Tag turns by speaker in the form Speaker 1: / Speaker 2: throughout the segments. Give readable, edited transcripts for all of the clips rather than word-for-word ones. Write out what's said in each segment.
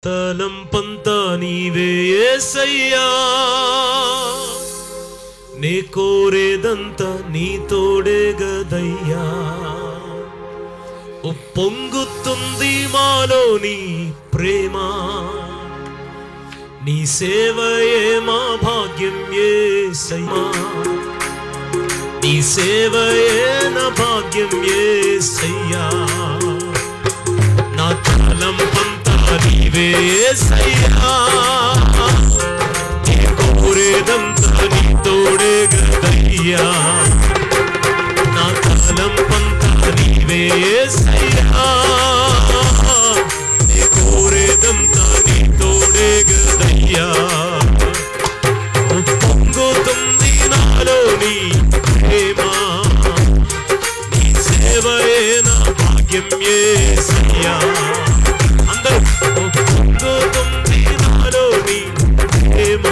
Speaker 1: తలంపంతా నీవే యేసయ్యా, నే కోరేదంతా నీ తోడే గదయ్యా. ఉప్పొంగుతుంది మాలో నీ ప్రేమ, నీ సేవయే మా భాగ్యం యేసయ్యా, నీ సేవయే నా భాగ్యం యేసయ్యా. నా తలంపంతా నీవే యేసయ్యా, నీ కోరేదంతా నీ తోడే గదయ్యా. నా తలంపంతా నీవే యేసయ్యా, నీ కోరేదంతా నీ తోడే గదయ్యా. ఉప్పొంగుతుంది నాలో నీ ప్రేమ, నీ సేవయే నా భాగ్యం యేసయ్యా. అందరూ ఉప్పొంగుతుంది నాలో నీ ప్రేమ,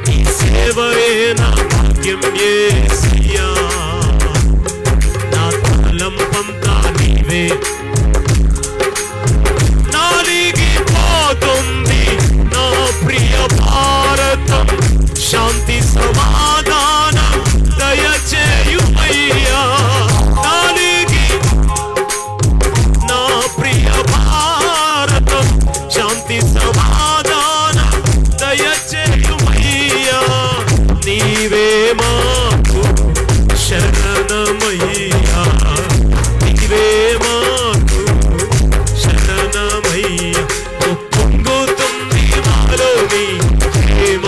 Speaker 1: నీ సేవయే నా భాగ్యం యేసయ్యా. నా తలంపంతా నీవే, నాలిగిపోతుంది నా ప్రియ భారతం, శాంతి సమాధానం దయచేయుమయ్యా. నా ప్రియ భారతం, శాంతి సమాధానం దయచేయుమయ్యా. నీవే మాకు శరణమయ్యా, నీవే మాకు శరణమయ్యా. ఉప్పొంగుతుంది మాలో నీ ప్రేమ,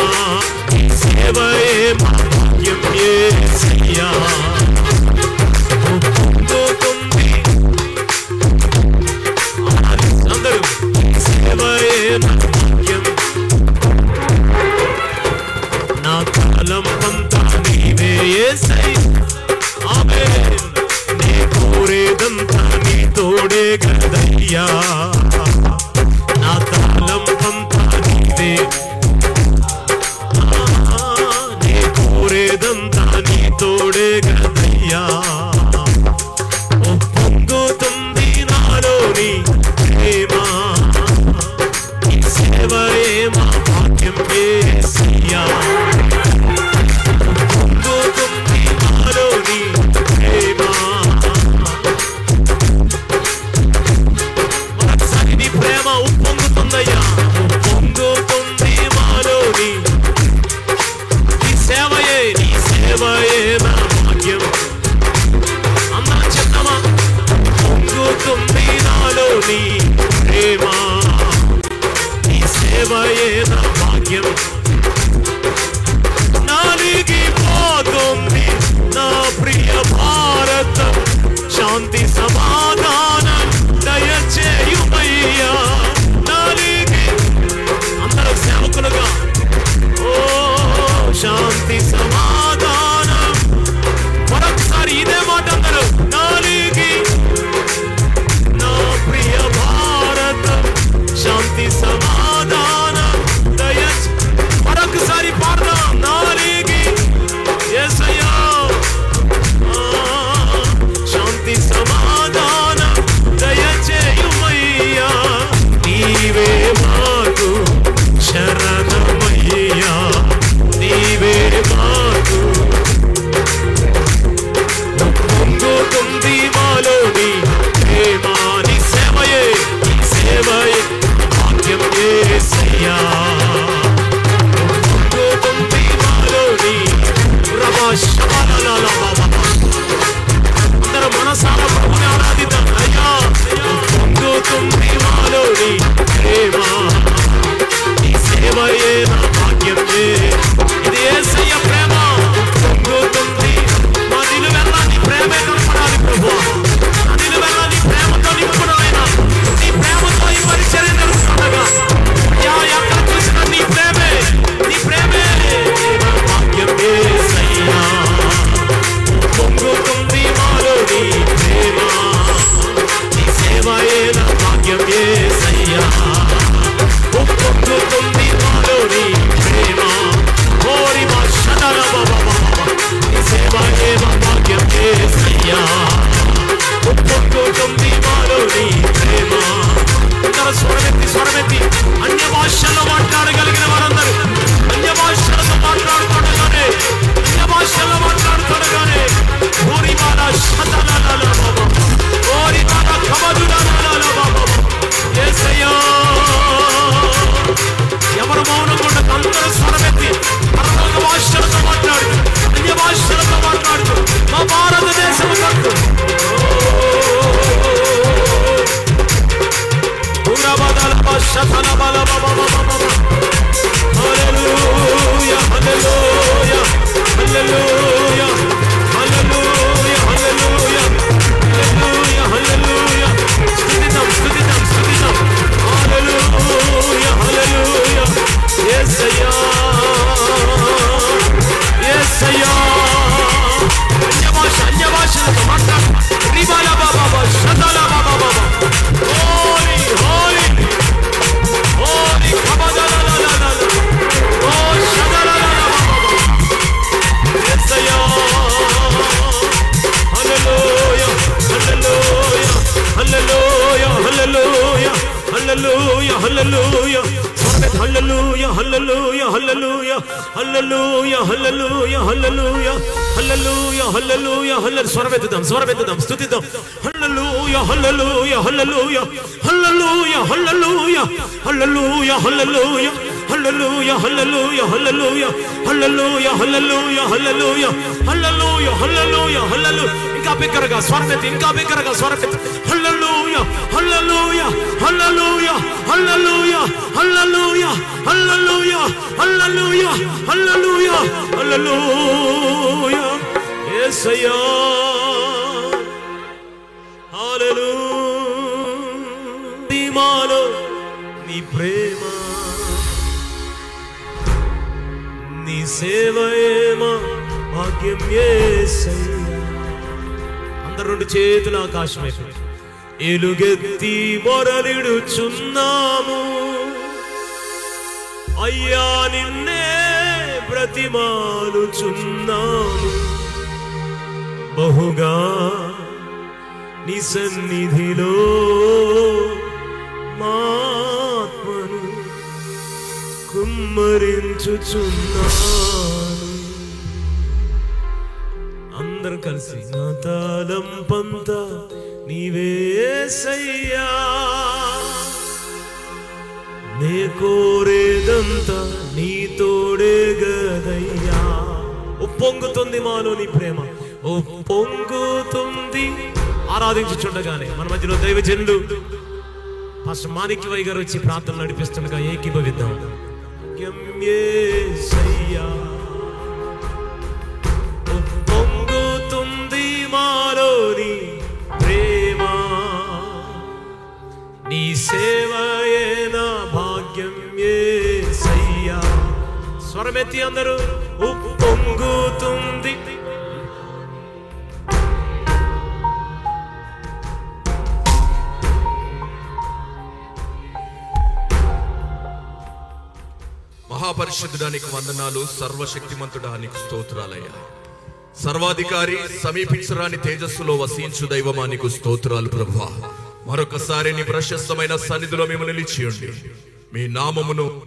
Speaker 1: నీ సేవయే మా భాగ్యం యేసయ్యా. ఉప్పొంగుతుంది అందరూ, నీ సేవయే నా భాగ్యం. నా తలంపంతా నీవే యేసయ్యా, ఆమేన్. నీ కోరేదంతా నీ తోడే గదయ్యా. నా తలంపంతా నీవే, నీ కోరేదంతా నీ తోడే గదయ్యా. ఉప్పొంగుతుంది నాలో నీ ప్రేమ, నీ సేవయే మా భాగ్యం యేసయ్యా. ఉప్పొంగుతుంది నాలో నీ ప్రేమ, ఒకసారి నీ ప్రేమ ఉప్పొంగుతుందయ్యా. ఉప్పొంగుతుంది మాలో నీ సేవయే, నీ సేవయే నా భాగ్యం. అందరం చెప్తామా? ఉప్పొంగుతుంది నాలో నీ ప్రేమ, నీ సేవయే నా భాగ్యం. నాలిగిపోతుంది నా ప్రియ భారతం, శాంతి సమాధానం దయచేయుమయ్యా. అందరూ సేవకులుగా, ఓ శాంతి సమాధానం. మరొకసారి ఇదే మాట అందరూ, నా ప్రియ భారతం, శాంతి సమాధానం స్వరమెత్తి అన్య భాషల్లో మాట్లాడగలిగిన వారందరూ అన్య భాషలతో మాట్లాడుతుండగానే అన్య భాషల్లో మాట్లాడుతుండగానే ఓరిమాల శతలాల బాబా ఓరిమాల కమదులాల బాబా యేసయ్యా ఎవరు మౌనంగా ఉండక అందరూ స్వరమెత్తి పరలోక భాషలతో మాట్లాడుతూ అన్య భాషలతో మాట్లాడుతూ మా భారతదేశం కొరకు హల్లెలూయా హల్లెలూయా హల్లెలూయా హల్లెలూయా హల్లెలూయా హల్లెలూయా హల్లెలూయా స్తుతిద్దాం స్తుతిద్దాం స్తుతిద్దాం హల్లెలూయా హల్లెలూయా యేసయ్యా యేసయ్యా అన్య భాషలతో మాట్లాడు రిబాల బాబా శతల బాబా బాబా హోలీ హోలీ హోలీ కబదలలలల ఓ శతలలల బాబా యేసయ్యా హల్లెలూయా హల్లెలూయా హల్లెలూయా హల్లెలూయా హల్లెలూయా హల్లెలూయా హల్లెలూయా హల్లెలూయా హల్లెలూయా హల్లెలూయా హల్లెలూయా హల్లెలూయా హల్లెలూయా హల్లెలూయా హల్లెలూయా స్వరమెత్తుదాం స్తుతిద్దాం హల్లెలూయా హల్లెలూయా హల్లెలూయా హల్లెలూయా హల్లెలూయా హల్లెలూయా హల్లెలూయా హల్లెలూయా హల్లెలూయా హల్లెలూయా హల్లెలూయా హల్లెలూయా హల్లెలూయా హల్లెలూయా హల్లెలూయా హల్లెలూయా ఇంకా బిగ్గరగా స్వరమెత్తి ఇంకా బిగ్గరగా స్వరమెత్తి హల్లెలూయా హల్లెలూయా హల్లెలూయా హల్లెలూయా హల్లెలూయా హల్లెలూయా హల్లెలూయా హల్లెలూయా హల్లెలూయా యేసయ్యా హల్లెలూయా మాలో నీ ప్రేమ నీ సేవయేమా భాగ్యం యేసయ్యా అందరూ రెండు చేతుల ఆకాశం వైపు ఎలుగెత్తి మొరలిడుచున్నాము అయ్యా నిన్నే బ్రతిమాలుచున్నాము బహుగా నీ సన్నిధిలో మాత్మను కుమ్మరించుచున్నాను అందరం కలిసి నా తలంపంతా నీవే యేసయ్యా నే కోరేదంతా నీ తోడే గదయ్యా ఉప్పొంగుతుంది మాలో నీ ప్రేమ ఉప్పొంగుతుంది ఆరాధించుచుండగానే మన మధ్యలో దైవజనులు పాస్టర్ మాణిక్యవయ్య గారు వచ్చి ప్రార్థన నడిపిస్తుండగా ఏకీభవిద్దాం యేసయ్యా ఉప్పొంగుతుంది మాలో నీ ప్రేమ నీ సేవయే నా భాగ్యం యేసయ్యా స్వరమెత్తి అందరూ ఉప్పొంగుతుంది
Speaker 2: మహాపరిశుద్ధుడానికి వందనాలు సర్వశక్తిమంతుడానికి స్తోత్రాలయ్యా సర్వాధికారి సమీపించరాని తేజస్సులో వసించు దైవమానికి స్తోత్రాలు ప్రభువా మరొకసారి నీ ప్రశస్తమైన సన్నిధిలో మేము నిలిచియుండి మీ నామమును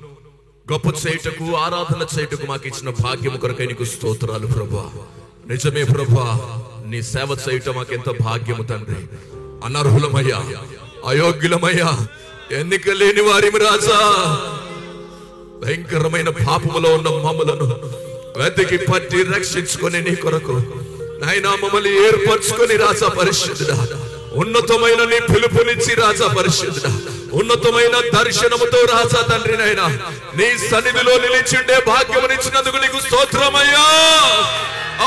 Speaker 2: గొప్ప చేయుటకు ఆరాధన చేయుటకు మాకు ఇచ్చిన భాగ్యము కొరకై నీకు స్తోత్రాలు ప్రభువా నిజమే ప్రభువా నీ సేవ చేయుట మాకెంత భాగ్యము తండ్రి అనర్హులమయ్యా అయోగ్యులమయ్యా ఎన్నిక లేని వారిమి రాజా భయంకరమైన పాపములో ఉన్న మమ్మలను వెతికి పట్టి రక్షించుకొని నీ కొరకు నాయనా మమ్మల్ని ఏర్పరచుకొని రాజా పరిశుద్ధుడా ఉన్నతమైన నీ పిలుపునిచ్చి రాజా పరిశుద్ధుడా ఉన్నతమైన దర్శనముతో రాజా తండ్రి నాయనా నీ సన్నిధిలో నిలిచిండే భాగ్యమునిచ్చినందుకు నీకు స్తోత్రమయ్యా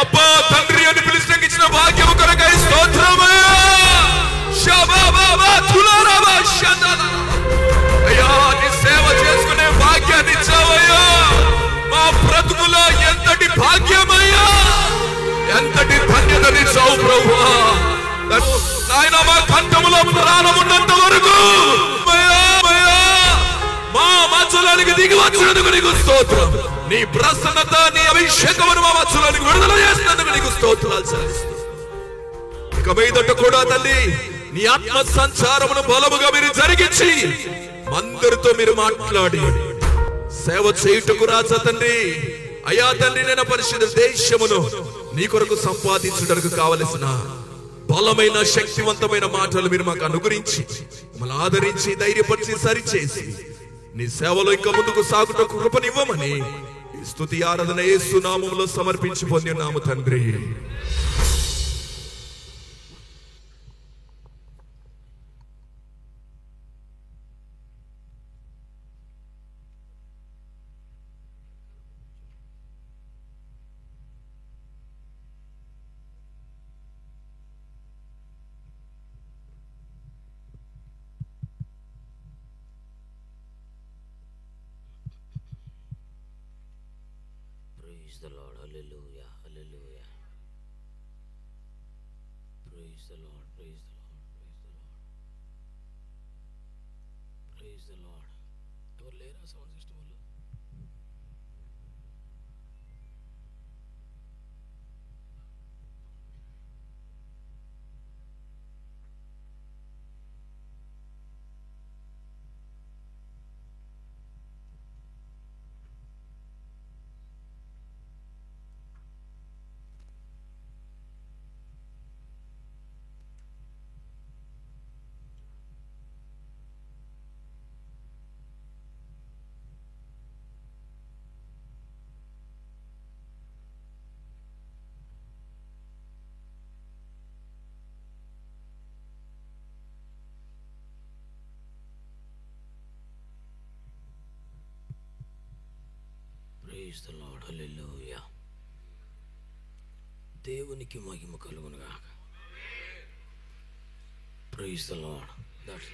Speaker 2: అబ్బా తండ్రి అని పిలిచినకి ఇచ్చిన భాగ్యము కొరకై స్తోత్రమయ్యా అయ్యా నీ సేవ చేసుకునే భాగ్యాన్ని ఇచ్చావయ్యా మా బ్రతుకులో ఎంతటి భాగ్యమయ్యా ఎంతటి ధన్యతనిచ్చావు ప్రభువా నాయన మా కంఠములో ప్రాణమున్నంత వరకు మా మధ్యలోనికి దిగి వచ్చినందుకు నీకు స్తోత్రం నీ ప్రసన్నత నీ అభిషేకమును మా మధ్యలోనికి విడుదల చేసినందుకు నీకు స్తోత్రాలు చెల్లిస్తున్నాం ఇక మీదట కూడా తల్లి నీ ఆత్మ సంచారమును బలముగా మీరు జరిగించి అందరితో మీరు మాట్లాడి సేవ చేయుటకు రాజా తండ్రి, అయా తండ్రి, నేను పరిశుద్ధ దేశమును నీ కొరకు సంపాదించుటకు కావలసిన బలమైన శక్తివంతమైన మాటలు మీరు మాకు అనుగ్రహించి మమ్మల్ని ఆదరించి ధైర్యపరిచి సరిచేసి నీ సేవలో ఇంకా ముందుకు సాగుటకు కృపనివ్వమని స్తుతి ఆరాధన యేసు నామములో సమర్పించి పొంది ఉన్నాము తండ్రి.
Speaker 1: Praise the Lord. Hallelujah. Hallelujah. Praise the Lord. Praise the Lord. Praise the Lord. Praise the Lord. ఎవరు లేరా సౌండ్ సిస్టమ్ వాళ్ళు? Praise the Lord. Hallelujah. దేవునికి మహిమ కలుగునుగా. Praise the Lord. That's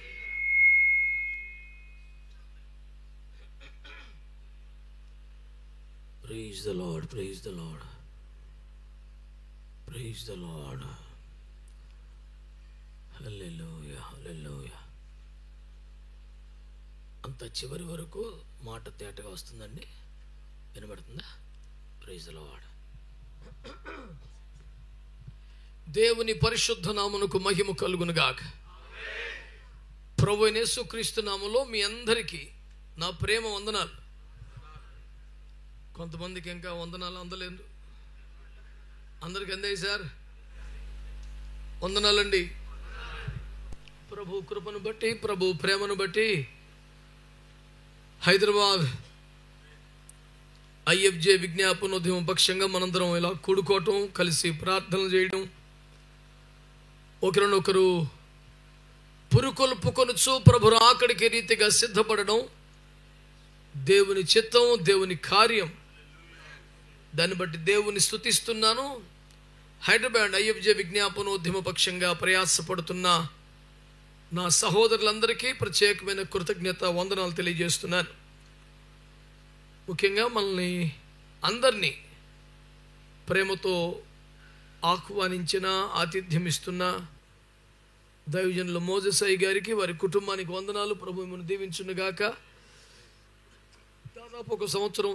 Speaker 1: Praise the Lord. Praise the Lord. Praise the Lord. Hallelujah. Hallelujah. అంత చివరి వరకు మాట తేటగా వస్తుందండి, వినబడుతుందా? Praise the Lord. దేవుని పరిశుద్ధ నామమునకు మహిమ కలుగునుగాక. ప్రభువైన యేసుక్రీస్తు నామములో మీ అందరికీ నా ప్రేమ వందనాలు. కొంతమందికి ఇంకా వందనాలు అందలేదు, అందరికి అందాయి సార్. వందనాలండి. ప్రభు కృపను బట్టి, ప్రభు ప్రేమను బట్టి హైదరాబాద్ ఐఎఫ్జే విజ్ఞాపనోద్యమం పక్షంగా మనందరం ఇలా కూడుకోవటం, కలిసి ప్రార్థనలు చేయడం, ఒకరినొకరు పురుకొల్పుకొనుచు ప్రభు రాకడికి రీతిగా సిద్ధపడడం దేవుని చిత్తం, దేవుని కార్యం. దాన్ని బట్టి దేవుని స్తుతిస్తున్నాను. హైదరాబాద్ ఐఎఫ్జే విజ్ఞాపనోద్యమ పక్షంగా ప్రయాసపడుతున్న నా సహోదరులందరికీ ప్రత్యేకమైన కృతజ్ఞత వందనాలు తెలియజేస్తున్నాను. ముఖ్యంగా మనల్ని అందరినీ ప్రేమతో ఆహ్వానించిన, ఆతిథ్యం ఇస్తున్న దైవజనులు మోజెస్ అయ్య గారికి, వారి కుటుంబానికి వందనాలు. ప్రభు మిమ్మల్ని దీవించునుగాక. దాదాపు 1 సంవత్సరం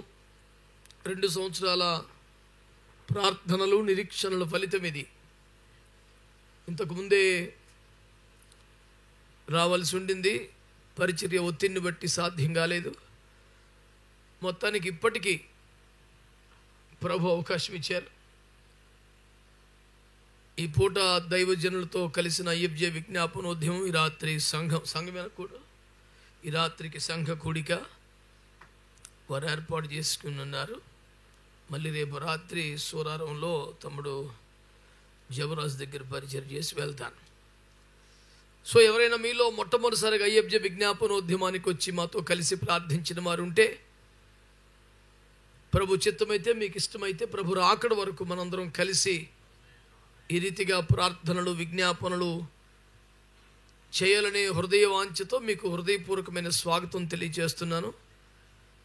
Speaker 1: 2 సంవత్సరాల ప్రార్థనలు, నిరీక్షణల ఫలితం ఇది. ఇంతకుముందే రావాల్సి ఉండింది, పరిచర్య ఒత్తిడిని బట్టి సాధ్యం కాలేదు. మొత్తానికి ఇప్పటికీ ప్రభు అవకాశం ఇచ్చారు. ఈ పూట దైవజనులతో కలిసిన ఐఎఫ్జే విజ్ఞాపనోద్యమం ఈ రాత్రి సంఘమైన కూడా ఈ రాత్రికి సంఘ కూడిక వారు ఏర్పాటు చేసుకుని ఉన్నారు. మళ్ళీ రేపు రాత్రి సూరారంలో తమ్ముడు జవరాజ్ దగ్గర పరిచయం చేసి వెళ్తాను. సో ఎవరైనా మీలో మొట్టమొదటిసారిగా ఐఎఫ్జే విజ్ఞాపనోద్యమానికి వచ్చి మాతో కలిసి ప్రార్థించిన వారు ఉంటే, ప్రభు చిత్తమైతే, మీకు ఇష్టమైతే ప్రభు రాకడ వరకు మనందరం కలిసి ఈ రీతిగా ప్రార్థనలు, విజ్ఞాపనలు చేయాలనే హృదయ వాంఛతో మీకు హృదయపూర్వకమైన స్వాగతం తెలియజేస్తున్నాను.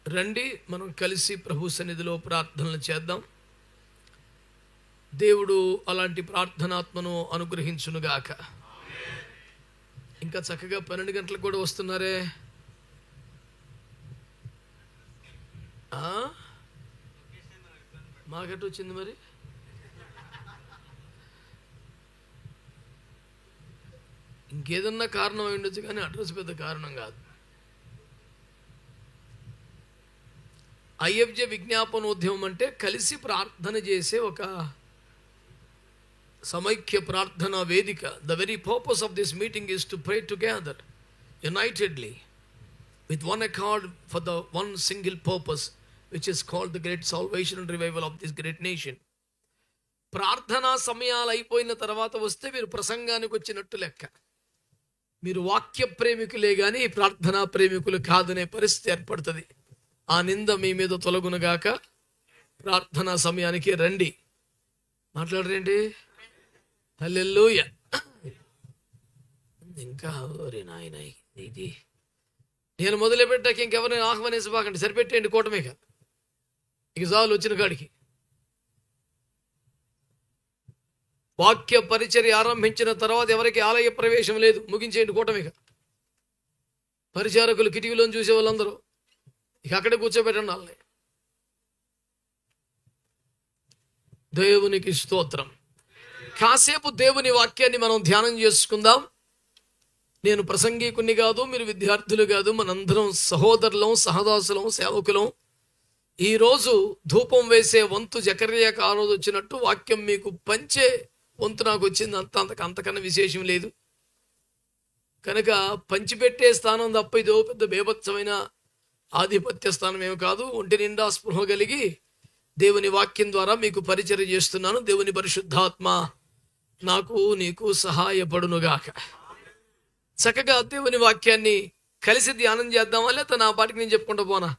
Speaker 1: రండి, మనం కలిసి ప్రభు సన్నిధిలో ప్రార్థనలు చేద్దాం. దేవుడు అలాంటి ప్రార్థనాత్మను అనుగ్రహించునుగాక. ఇంకా చక్కగా 12 గంటలకు కూడా వస్తున్నారే. మాకెట్ వచ్చింది మరి. ఇంకేదన్నా కారణం అయి ఉండొచ్చు, కానీ అడ్రస్ పెద్ద కారణం కాదు. ఐఎఫ్జే విజ్ఞాపనోద్యమం అంటే కలిసి ప్రార్థన చేసే ఒక సమైక్య ప్రార్థనా వేదిక. The very purpose of this meeting is to pray together unitedly with one accord for the one single purpose, which is called the great salvation and revival of this great nation. ప్రార్థనా సమయాలు అయిపోయిన తర్వాత వస్తే మీరు ప్రసంగానికి వచ్చినట్టు లెక్క. మీరు వాక్య ప్రేమికులే కానీ ప్రార్థనా ప్రేమికులు కాదనే పరిస్థితి ఏర్పడుతుంది. ఆ నింద మీ మీద తొలగునగాక. ప్రార్థనా సమయానికి రండి. మాట్లాడరేంటి? హల్లెలూయా. ఇంకా ఓరి నాయన, ఇది నేను మొదలుపెట్టాక ఇంకెవరిని ఆహ్వానించబాకండి, సరిపెట్టేయండి కూటమిక. ఇక చాలు వచ్చిన కాడికి. వాక్య పరిచర్య ఆరంభించిన తర్వాత ఎవరికి ఆలయ ప్రవేశం లేదు, ముగించేయండి కూటమిక. పరిచారకులు కిటికీలోని చూసే వాళ్ళందరూ ఇక అక్కడే కూర్చోబెట్టండి వాళ్ళని. దేవునికి స్తోత్రం. కాసేపు దేవుని వాక్యాన్ని మనం ధ్యానం చేసుకుందాం. నేను ప్రసంగికుని కాదు, మీరు విద్యార్థులు కాదు, మనందరం సహోదరులం, సహదాసులం, సేవకులం. ఈరోజు ధూపం వేసే వంతు జకర్యాకు ఆ రోజు వచ్చినట్టు వాక్యం మీకు పంచే వంతు నాకు వచ్చింది. అంతకన్నా విశేషం లేదు. కనుక పంచిపెట్టే స్థానం తప్ప ఇదో పెద్ద బేభత్సమైన ఆధిపత్య స్థానం ఏమి కాదు. ఒంటి నిండా స్పృహ కలిగి దేవుని వాక్యం ద్వారా మీకు పరిచర్య చేస్తున్నాను. దేవుని పరిశుద్ధాత్మ నాకు నీకు సహాయపడునుగాక. చక్కగా దేవుని వాక్యాన్ని కలిసి ధ్యానం చేద్దామా, లేదా నా పాటికి నేను చెప్పుకుంటూ పోనా?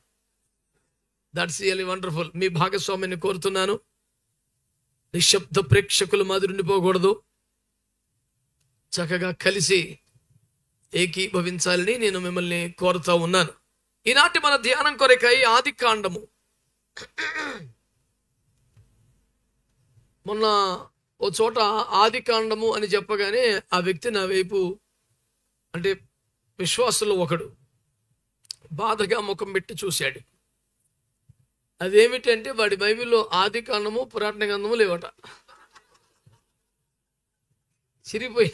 Speaker 1: That's really wonderful. మీ భాగస్వామ్యాన్ని కోరుతున్నాను. నిశ్శబ్ద ప్రేక్షకులు మాదిరి ఉండిపోకూడదు. చక్కగా కలిసి ఏకీభవించాలని నేను మిమ్మల్ని కోరుతా ఉన్నాను. ఈనాటి మన ధ్యానం కొరకై ఆది కాండము. మొన్న ఓ చోట ఆది కాండము అని చెప్పగానే ఆ వ్యక్తి నా వైపు, అంటే విశ్వాసుల్లో ఒకడు, బాధగా ముఖం పెట్టి చూశాడు. అదేమిటంటే వాడి బైబిల్లో ఆది కాండము పురాతన గ్రంథము లేవట. చిరిగిపోయి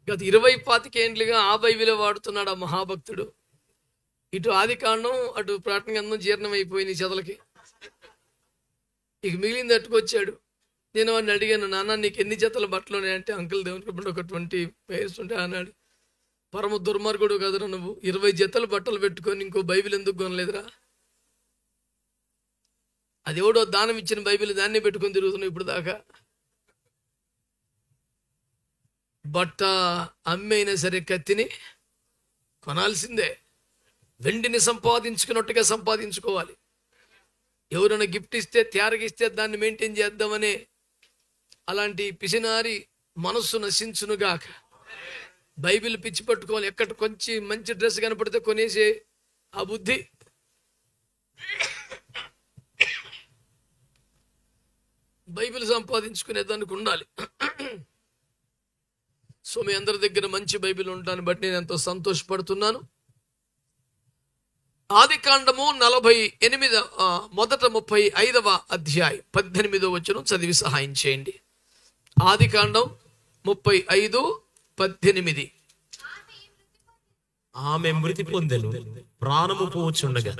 Speaker 1: గత 20-25 ఏండ్లుగా ఆ బైబిలే వాడుతున్నాడు ఆ మహాభక్తుడు. ఇటు ఆది కాండం, అటు పురాతన గ్రంథం జీర్ణమైపోయింది చెదలకి. ఇక మిగిలింది అట్టుకొచ్చాడు. నేను వాడిని అడిగాను, నాన్న నీకు ఎన్ని జతల బట్టలు ఉన్నాయంటే, అంకుల్ దేవునికి ఒక 20 పేర్స్ ఉంటాయి అన్నాడు. పరమ దుర్మార్గుడు కదరా నువ్వు, 20 జతలు బట్టలు పెట్టుకొని ఇంకో బైబిల్ ఎందుకు కొనలేదురా? అది ఎవడో దానం ఇచ్చిన బైబిల్, దాన్ని పెట్టుకొని తిరుగుతున్నావు ఇప్పుడు దాకా. బట్ట అమ్మైనా సరే కత్తిని కొనాల్సిందే. వెండిని సంపాదించుకున్నట్టుగా సంపాదించుకోవాలి. ఎవరైనా గిఫ్ట్ ఇస్తే, తయారగిస్తే దాన్ని మెయింటైన్ చేద్దామనే అలాంటి పిసినారి మనస్సు నశించునుగాక. బైబిల్ పిచ్చి పట్టుకోవాలి. ఎక్కడ కొంచెం మంచి డ్రెస్ కనపడితే కొనేసే ఆ బుద్ధి. బైబిల్ సంపాదించుకునే దానికి ఉండాలి. సో మీ అందరి దగ్గర మంచి బైబిల్ ఉండటాన్ని బట్టి నేను ఎంతో సంతోషపడుతున్నాను. ఆది కాండము 48 మొదట 35వ అధ్యాయం 18వ వచనం చదివి సహాయం చేయండి. ఆది కాండం 35:18.
Speaker 3: ఆమె మృతి పొందెను, ప్రాణము పోచుండగా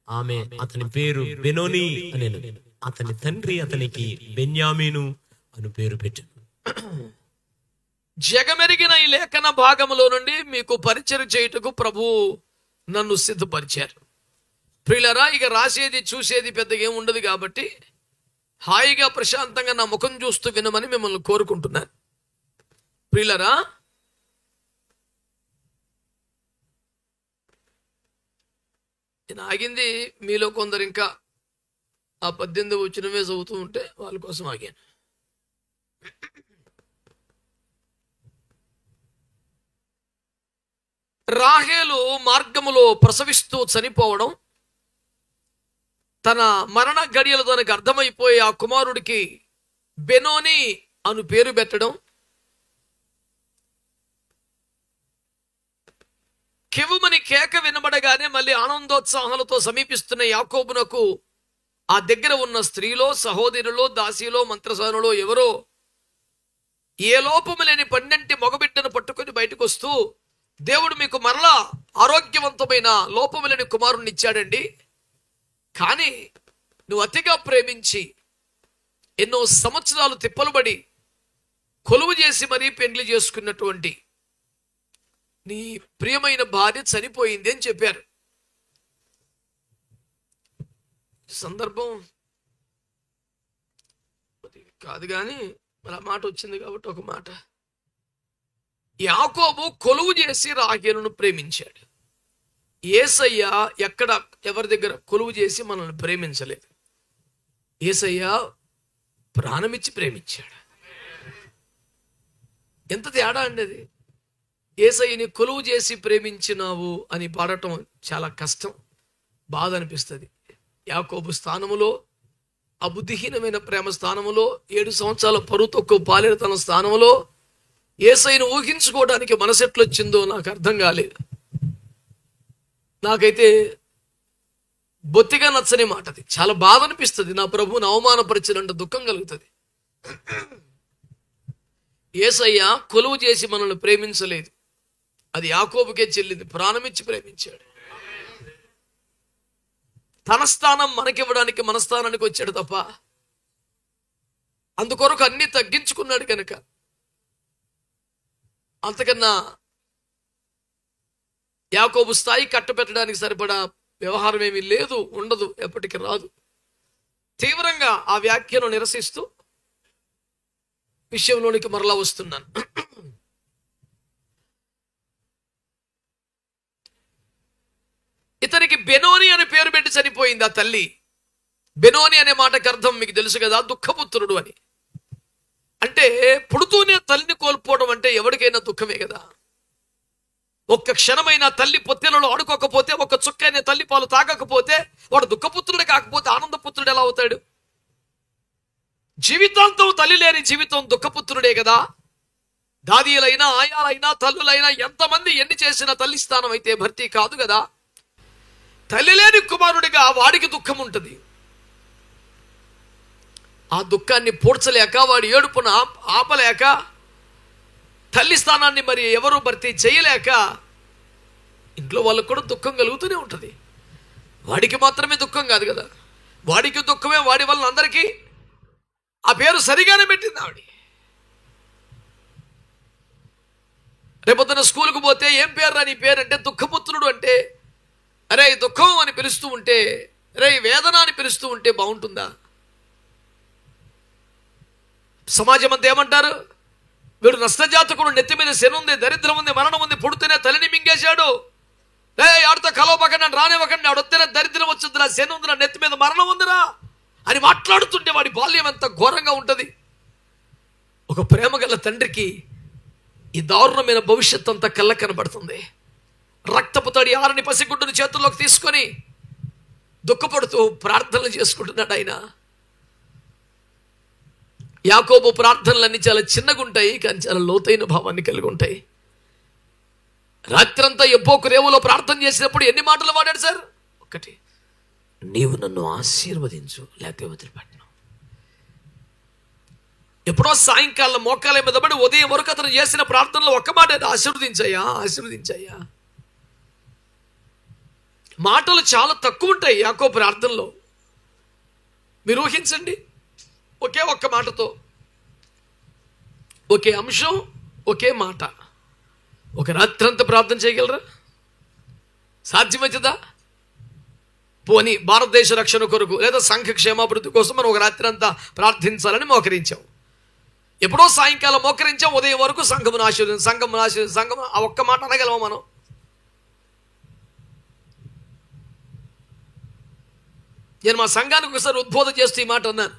Speaker 3: ఆమె అతని పేరు బెనోని అనెను. అతని తండ్రి అతనికి బెన్యామీను అను పేరు పెట్టెను.
Speaker 1: జగమెరిగిన ఈ లేఖన భాగంలో నుండి మీకు పరిచయం చేయుటకు ప్రభు నన్ను సిద్ధపరిచారు. ప్రియులారా, ఇక రాసేది చూసేది పెద్దగా ఏమి ఉండదు కాబట్టి హాయిగా ప్రశాంతంగా నా ముఖం చూస్తూ వినమని మిమ్మల్ని కోరుకుంటున్నాను. ప్రియులారా, నేను ఆగింది మీలో కొందరు ఇంకా ఆ 18 వచనమే చదువుతూ ఉంటే వాళ్ళ కోసం ఆగాను. రాహేలు మార్గములో ప్రసవిస్తూ చనిపోవడం, తన మరణ గడియలు తనకు అర్థమైపోయి ఆ కుమారుడికి బెనోని అను పేరు పెట్టడం, కెవుమని కేక వినబడగానే మళ్ళీ ఆనందోత్సాహాలతో సమీపిస్తున్న యాకోబునకు ఆ దగ్గర ఉన్న స్త్రీలో, సహోదరులో, దాసీలో, మంత్రసానులో ఎవరో ఏ లోపము లేని 12 మగబిడ్డను పట్టుకొని బయటకు వస్తూ, దేవుడు మీకు మరలా ఆరోగ్యవంతమైన లోపము లేని కుమారుణ్ణి ఇచ్చాడండి, కానీ నువ్వు అతిగా ప్రేమించి ఎన్నో సంవత్సరాలు తిప్పలుబడి కొలువు చేసి మరీ పెండ్లి చేసుకున్నటువంటి నీ ప్రియమైన భార్య చనిపోయింది అని చెప్పారు. సందర్భం కాదు కానీ మరి ఆ మాట వచ్చింది కాబట్టి ఒక మాట. యాకోబు కొలువు చేసి రాహేలును ప్రేమించాడు. యేసయ్య ఎక్కడ ఎవరి దగ్గర కొలువు చేసి మనల్ని ప్రేమించలేదు. యేసయ్య ప్రాణమిచ్చి ప్రేమించాడు. ఎంత తేడా అండి అది. యేసయ్యని కొలువు చేసి ప్రేమించినావు అని పాడటం చాలా కష్టం, బాధ అనిపిస్తుంది. యాకోబు స్థానములో, ఆ బుద్ధిహీనమైన ప్రేమ స్థానములో, 7 సంవత్సరాల పరువు తక్కువ పాలేరుతన స్థానంలో యేసయ్యను ఊహించుకోవడానికి మనసెట్లొచ్చిందో నాకు అర్థం కాలేదు. నాకైతే బొత్తిగా నచ్చని మాట అది. చాలా బాధ అనిపిస్తుంది. నా ప్రభువుని అవమానపరిచినంత దుఃఖం కలుగుతుంది. యేసయ్య కొలువు చేసి మనల్ని ప్రేమించలేదు, అది యాకోబుకే చెల్లింది. ప్రాణమిచ్చి ప్రేమించాడు. తన స్థానం మనకివ్వడానికి మన స్థానానికి వచ్చాడు తప్ప అందుకొరకు అన్ని తగ్గించుకున్నాడు కనుక. అంతకన్నా యాకోబు స్థాయి కట్టబెట్టడానికి సరిపడా వ్యవహారం ఏమీ లేదు, ఉండదు, ఎప్పటికీ రాదు. తీవ్రంగా ఆ వ్యాఖ్యను నిరసిస్తూ విషయంలోనికి మరలా వస్తున్నాను. ఇతనికి బెనోని అనే పేరు పెట్టి చనిపోయింది ఆ తల్లి. బెనోని అనే మాటకి అర్థం మీకు తెలుసు కదా, దుఃఖపుత్రుడు అని. అంటే పుడుతూనే తల్లిని కోల్పోవడం అంటే ఎవరికైనా దుఃఖమే కదా. ఒక్క క్షణమైన తల్లి పొత్తెలలో ఆడుకోకపోతే, ఒక్క చుక్కైన తల్లి పాలు తాగకపోతే వాడు దుఃఖపుత్రుడే కాకపోతే ఆనందపుత్రుడు ఎలా అవుతాడు? జీవితాంతం తల్లి లేని జీవితం దుఃఖపుత్రుడే కదా. దాదీలైనా, ఆయాలైనా, తల్లులైనా ఎంతమంది ఎన్ని చేసిన తల్లి స్థానం అయితే భర్తీ కాదు కదా. తల్లి లేని కుమారుడిగా వాడికి దుఃఖం ఉంటుంది. ఆ దుఃఖాన్ని పూడ్చలేక, వాడి ఏడుపున ఆపలేక, తల్లి స్థానాన్ని మరి ఎవరు భర్తీ చేయలేక ఇంట్లో వాళ్ళకు కూడా దుఃఖం కలుగుతూనే ఉంటుంది. వాడికి మాత్రమే దుఃఖం కాదు కదా, వాడికి దుఃఖమే. వాడి వల్ల అందరికీ ఆ పేరు సరిగానే పెట్టింది ఆవిడ. రేపొద్దున స్కూల్కి పోతే ఏం పేరు రా నీ పేరు అంటే దుఃఖపుత్రుడు అంటే, అరే దుఃఖం అని పిలుస్తూ ఉంటే, అరే వేదన అని పిలుస్తూ ఉంటే బాగుంటుందా? సమాజం అంతా ఏమంటారు? వీడు నష్టజాతకుడు, నెత్తి మీద శని ఉంది, దరిద్రం ఉంది, మరణం ఉంది, పుడుతూనే తల్లిని మింగేశాడు. ఆడితో కలవబకండి, రానివ్వకండి, ఆడొత్తేనే దరిద్రం వచ్చిందిరా, శని ఉందిరా, నెత్తి మీద మరణం ఉందిరా అని మాట్లాడుతుంటే వాడి బాల్యం ఎంత ఘోరంగా ఉంటుంది. ఒక ప్రేమ గల తండ్రికి ఈ దారుణమైన భవిష్యత్తు అంతా కళ్ళ కనబడుతుంది. రక్తపు తడి ఆరని పసిగుడ్డుని చేతుల్లోకి తీసుకొని దుఃఖపడుతూ ప్రార్థనలు చేసుకుంటున్నాడు ఆయన. యాకోబు ప్రార్థనలన్నీ చాలా చిన్నగా ఉంటాయి, కానీ చాలా లోతైన భావాన్ని కలిగి ఉంటాయి. రాత్రంతా ఎబ్బోకు రేవులో ప్రార్థన చేసినప్పుడు ఎన్ని మాటలు వాడాడు సార్? ఒకటి, నీవు నన్ను ఆశీర్వదించు, లేకపోతే వదిలిపెట్టను. ఎప్పుడో సాయంకాలం మోకాల మీద పడి ఉదయం వరకు అతను చేసిన ప్రార్థనలో ఒక్క మాట, ఆశీర్వదించయ్యా, ఆశీర్వదించయ్యా. మాటలు చాలా తక్కువ ఉంటాయి యాకోబు ప్రార్థనలో. మీరు ఊహించండి, ఒకే ఒక్క మాటతో, ఒకే అంశం, ఒకే మాట, ఒక రాత్రంతా ప్రార్థన చేయగలరా? సాధ్యమవుతుందా? పోనీ భారతదేశ రక్షణ కొరకు లేదా సంఘ క్షేమాభివృద్ధి కోసం మనం ఒక రాత్రి అంతా ప్రార్థించాలని మోకరించాం. ఎప్పుడో సాయంకాలం మోకరించాం, ఉదయం వరకు సంఘమును ఆశీర్వదించు, సంఘమును ఆశీర్వదించు, సంఘం ఆ ఒక్క మాట అనగలమా మనం? నేను మా సంఘానికి ఒకసారి ఉద్బోధ చేస్తూ ఈ మాట అన్నాను,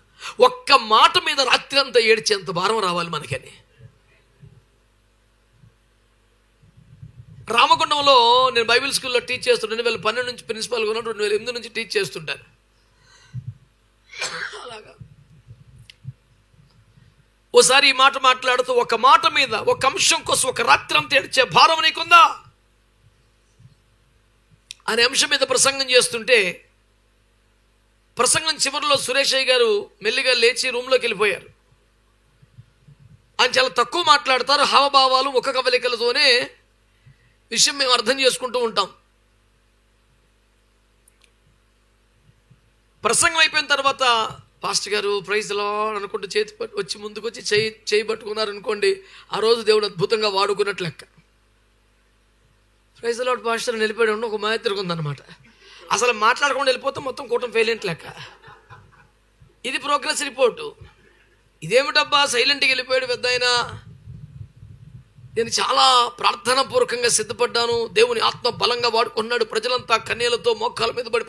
Speaker 1: ఒక్క మాట మీద రాత్రి అంతా ఏడ్చేంత భారం రావాలి మనకని. రామగుండంలో నేను బైబిల్ స్కూల్లో టీచ్ చేస్తుంటాను. 2012 నుంచి ప్రిన్సిపాల్గా ఉన్నాను, 2008 నుంచి టీచ్ చేస్తుంటాను. అలాగా ఓసారి ఈ మాట మాట్లాడుతూ, ఒక మాట మీద, ఒక అంశం కోసం ఒక రాత్రి అంతా ఏడ్చే భారం నీకుందా అనే అంశం మీద ప్రసంగం చేస్తుంటే, ప్రసంగం చివరిలో సురేషయ్య గారు మెల్లిగా లేచి రూమ్లోకి వెళ్ళిపోయారు. ఆయన చాలా తక్కువ మాట్లాడతారు, హావభావాలు, ముఖ కవలికలతోనే విషయం మేము అర్థం చేసుకుంటూ ఉంటాం. ప్రసంగం అయిపోయిన తర్వాత పాస్టర్ గారు ప్రైజ్ లార్డ్ అనుకుంటూ వచ్చి ముందుకు వచ్చి చేయి పట్టుకున్నారు అనుకోండి, ఆ రోజు దేవుడు అద్భుతంగా వాడుకున్నట్లు లెక్క. ప్రైజ్ లార్డ్ పాస్టర్ వెళ్ళిపోయాడు ఒక మాయ తిరుగుందనమాట. అసలు మాట్లాడకుండా వెళ్ళిపోతే మొత్తం కూటమి ఫెయిల్ అయినట్లు లెక్క. ఇది ప్రోగ్రెస్ రిపోర్టు. ఇదేమిటబ్బా సైలెంట్గా వెళ్ళిపోయాడు పెద్ద ఆయన. నేను చాలా ప్రార్థనాపూర్వకంగా సిద్ధపడ్డాను, దేవుని ఆత్మ బలంగా వాడుకున్నాడు, ప్రజలంతా కన్నీళ్లతో మోకాల మీద పడి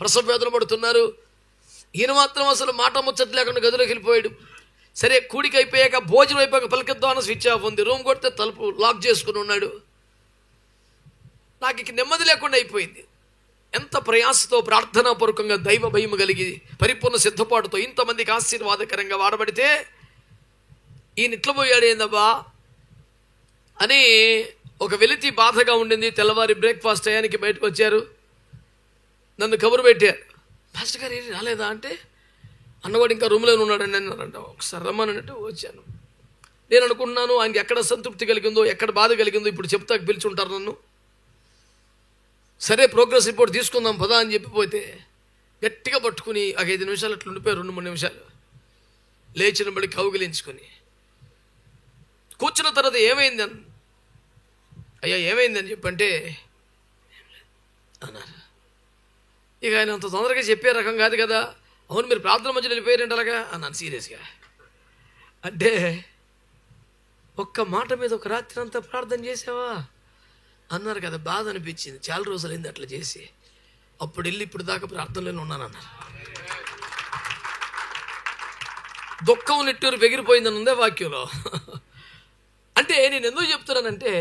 Speaker 1: ప్రసవ వేదన పడుతున్నారు. ఈయన మాత్రం అసలు మాట ముచ్చట లేకుండా గదిలోకి వెళ్ళిపోయాడు. సరే కూడికి అయిపోయాక భోజనం అయిపోయాక పలికిద్దామని స్విచ్ ఆఫ్ ఉంది. రూమ్ కొడితే తలుపు లాక్ చేసుకుని ఉన్నాడు. నాకు ఇక నెమ్మది లేకుండా అయిపోయింది. ఎంత ప్రయాసతో ప్రార్థనాపూర్వకంగా దైవ భయం కలిగి పరిపూర్ణ సిద్ధపాటుతో ఇంతమందికి ఆశీర్వాదకరంగా వాడబడితే ఈయన ఇట్ల పోయాడు ఏందబ్బా అని ఒక వెలితి బాధగా ఉండింది. తెల్లవారి బ్రేక్ఫాస్ట్ టయానికి బయటకు వచ్చారు, నన్ను కబురు పెట్టారు. పాస్టర్ గారు ఏది రాలేదా అంటే, అన్నవాడు ఇంకా రూమ్లోనే ఉన్నాడని అన్నారంట. ఒకసారి రమ్మనంటే వచ్చాను. నేను అనుకుంటున్నాను ఆయనకి ఎక్కడ సంతృప్తి కలిగిందో ఎక్కడ బాధ కలిగిందో ఇప్పుడు చెప్తాకు పిలుచుంటారు నన్ను. సరే ప్రోగ్రెస్ రిపోర్ట్ తీసుకుందాం పదా అని చెప్పిపోతే గట్టిగా పట్టుకుని 5 నిమిషాలు అట్లా ఉండిపోయారు. 2-3 నిమిషాలు లేచిన బడి కౌగిలించుకొని కూర్చున్న తర్వాత ఏమైంది అని, అయ్యా ఏమైంది అని చెప్పంటే అన్నారు. ఇక ఆయన అంత తొందరగా చెప్పే రకం కాదు కదా. అవును మీరు ప్రార్థన మధ్యలో వెళ్ళిపోయారంటే అలాగా అన్నాను సీరియస్గా. అంటే ఒక్క మాట మీద ఒక రాత్రి అంతా ప్రార్థన చేసావా అన్నారు కదా. బాధ అనిపించింది, చాలా రోజులైంది అట్లా చేసి. అప్పుడు వెళ్ళి ఇప్పుడు దాకా ప్రార్థనలోనే ఉన్నానన్నారు. దుఃఖం నెట్టూరు పెగిరిపోయిందని ఉందే వాక్యంలో. అంటే నేను ఎందుకు చెప్తున్నానంటే,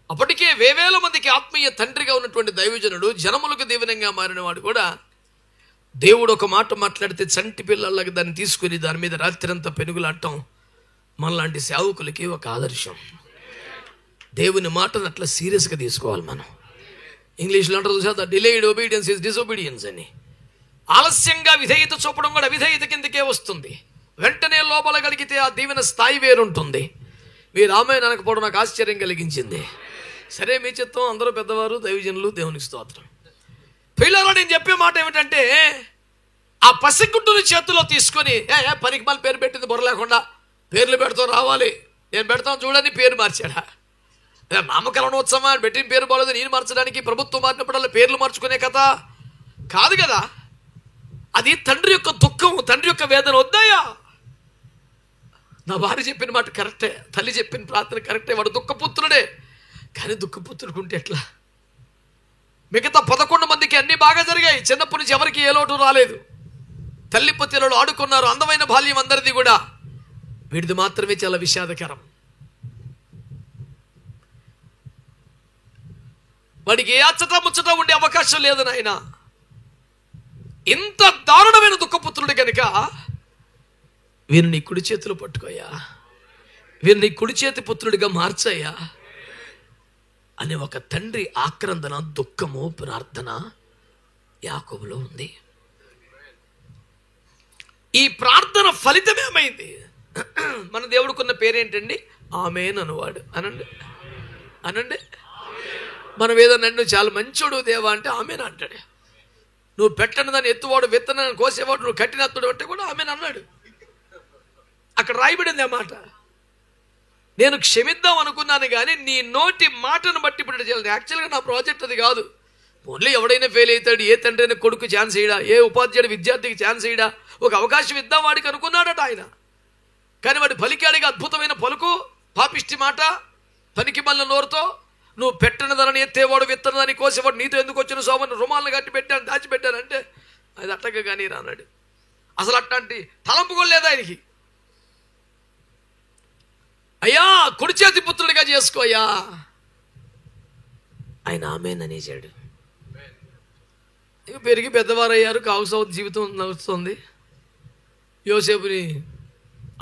Speaker 1: అప్పటికే వేవేల మందికి ఆత్మీయ తండ్రిగా ఉన్నటువంటి దైవజనుడు, జనములకు దీవెనంగా మారిన వాడు కూడా దేవుడు ఒక మాట మాట్లాడితే చంటి పిల్లలకి దాన్ని తీసుకుని దాని మీద రాత్రంతా పెనుగులాడటం మనలాంటి సేవకులకి ఒక ఆదర్శం. దేవుని మాటను అట్లా సీరియస్గా తీసుకోవాలి మనం. ఇంగ్లీష్లో అంటారు చూసా, the delayed obedience is disobedience అని. ఆలస్యంగా విధేయత చూపడం కూడా అవిధేయత కిందకే వస్తుంది. వెంటనే లోపలగలిగితే ఆ దీవెన స్థాయి వేరుంటుంది. మీరు ఆమె అనకపోవడం నాకు ఆశ్చర్యం కలిగించింది. సరే మీ చిత్తం, అందరూ పెద్దవారు దైవజనులు, దేవునికి స్తోత్రం. పిల్లలు నేను చెప్పే మాట ఏమిటంటే, ఆ పసిగుడ్డుని చేతిలో తీసుకొని పనికి మళ్ళీ పేరు పెట్టింది బుర్ర లేకుండా పేర్లు పెడతాం రావాలి, నేను పెడతాను చూడని పేరు మార్చాడా? నామకరణోత్సవం పెట్టిన పేరు బాగోలేదు నేను మార్చడానికి ప్రభుత్వం మారినప్పుడల్లా పేర్లు మార్చుకునే కథ కాదు కదా. అది తండ్రి యొక్క దుఃఖం, తండ్రి యొక్క వేదన వద్దాయా? నా భార్య చెప్పిన మాట కరెక్టే, తల్లి చెప్పిన ప్రార్థన కరెక్టే. వాడు దుఃఖపుత్రుడే, కానీ దుఃఖపుత్రుడుకుంటే ఎట్లా? మిగతా 11 మందికి అన్నీ బాగా జరిగాయి. చిన్నప్పటి నుంచి ఎవరికి ఏ లోటు రాలేదు. తల్లి పొత్తిలలో ఆడుకున్నారు, అందమైన బాల్యం అందరిది కూడా. వీడిది మాత్రమే చాలా విషాదకరం. వాడికి ఏ అచ్చట ముచ్చట ఉండే అవకాశం లేదు నాయన. ఇంత దారుణమైన దుఃఖపుత్రుడు కనుక వీరిని కుడి చేతులు పట్టుకోయా, వీరిని కుడి చేతి పుత్రుడిగా మార్చయ్యా అనే ఒక తండ్రి ఆక్రందన, దుఃఖము, ప్రార్థన యాకోబులో ఉంది. ఈ ప్రార్థన ఫలితమేమైంది? మన దేవుడికున్న పేరేంటండి? ఆమేన్ అనువాడు. అనండి అనండి. మనం ఏదన్నా నువ్వు చాలా మంచోడు దేవా అంటే ఆమేన్ అంటాడు. నువ్వు పెట్టని దాన్ని ఎత్తువాడు, విత్తనాన్ని కోసేవాడు, నువ్వు కట్టినత్తుడు అంటే కూడా ఆమేన్ అన్నాడు. అక్కడ రాయబడింది ఆ మాట. నేను క్షమిద్దాం అనుకున్నాను కానీ నీ నోటి మాటను బట్టి ఇప్పుడు చేయాలి. యాక్చువల్గా నా ప్రాజెక్ట్ అది కాదు. ఓన్లీ ఎవడైనా ఫెయిల్ అవుతాడు, ఏ తండ్రి అయినా కొడుకు ఛాన్స్ ఇయ్యడా, ఏ ఉపాధ్యాయుడు విద్యార్థికి ఛాన్స్ ఇయ్యడా, ఒక అవకాశం ఇద్దాం వాడికి అనుకున్నాడట ఆయన. కానీ వాడు పలికాడిగా అద్భుతమైన పలుకు, పాపిష్టి మాట, పనికి మళ్ళీ నోరుతో నువ్వు పెట్టని ధరని ఎత్తేవాడు, విత్తన దాన్ని కోసేవాడు, నీతో ఎందుకు వచ్చిన సోమని రుమాలను కట్టి పెట్టాను, దాచిపెట్టానంటే అది అట్టగా కానీ రానాడు. అసలు అట్లాంటి తలంపు కూడా లేదా ఆయనకి. అయ్యా కుడి చేతి పుత్రుడిగా చేసుకో అయ్యా. ఆయన ఆమేన్ అనేసాడు. ఇక పెరిగి పెద్దవారయ్యారు, కావుసౌ జీవితం నడుస్తుంది. యోసేపుని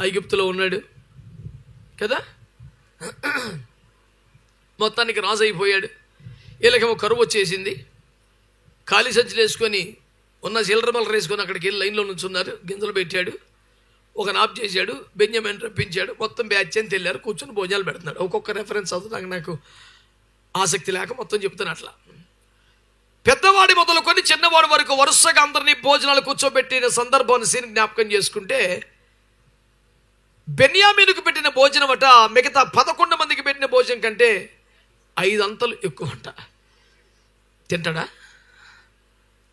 Speaker 1: ఐగుప్తులో ఉన్నాడు కదా, మొత్తానికి రాజు అయిపోయాడు. వీళ్ళకేమో కరువు వచ్చేసింది. ఖాళీ సంచులు వేసుకొని ఉన్న చిల్లర మల్లర వేసుకొని అక్కడికి వెళ్ళి లైన్లో నుంచున్నారు. గింజలు పెట్టాడు, ఒక నాప్ చేశాడు, బెంజమిన్ రప్పించాడు, మొత్తం బ్యాచ్ అని తెల్లారు. కూర్చొని భోజనాలు పెడుతున్నాడు. ఒక్కొక్క రెఫరెన్స్ అవుతుంది, నాకు ఆసక్తి లేక మొత్తం చెప్తాను. అట్లా పెద్దవాడి మొదలుకొని చిన్నవాడి వరకు వరుసగా అందరినీ భోజనాలు కూర్చోబెట్టిన సందర్భాన్ని సీన్ జ్ఞాపకం చేసుకుంటే, బెన్యామీనుకు పెట్టిన భోజనం అట మిగతా 11 మందికి పెట్టిన భోజనం కంటే 5 అంతలు ఎక్కువ అంట. తింటాడా?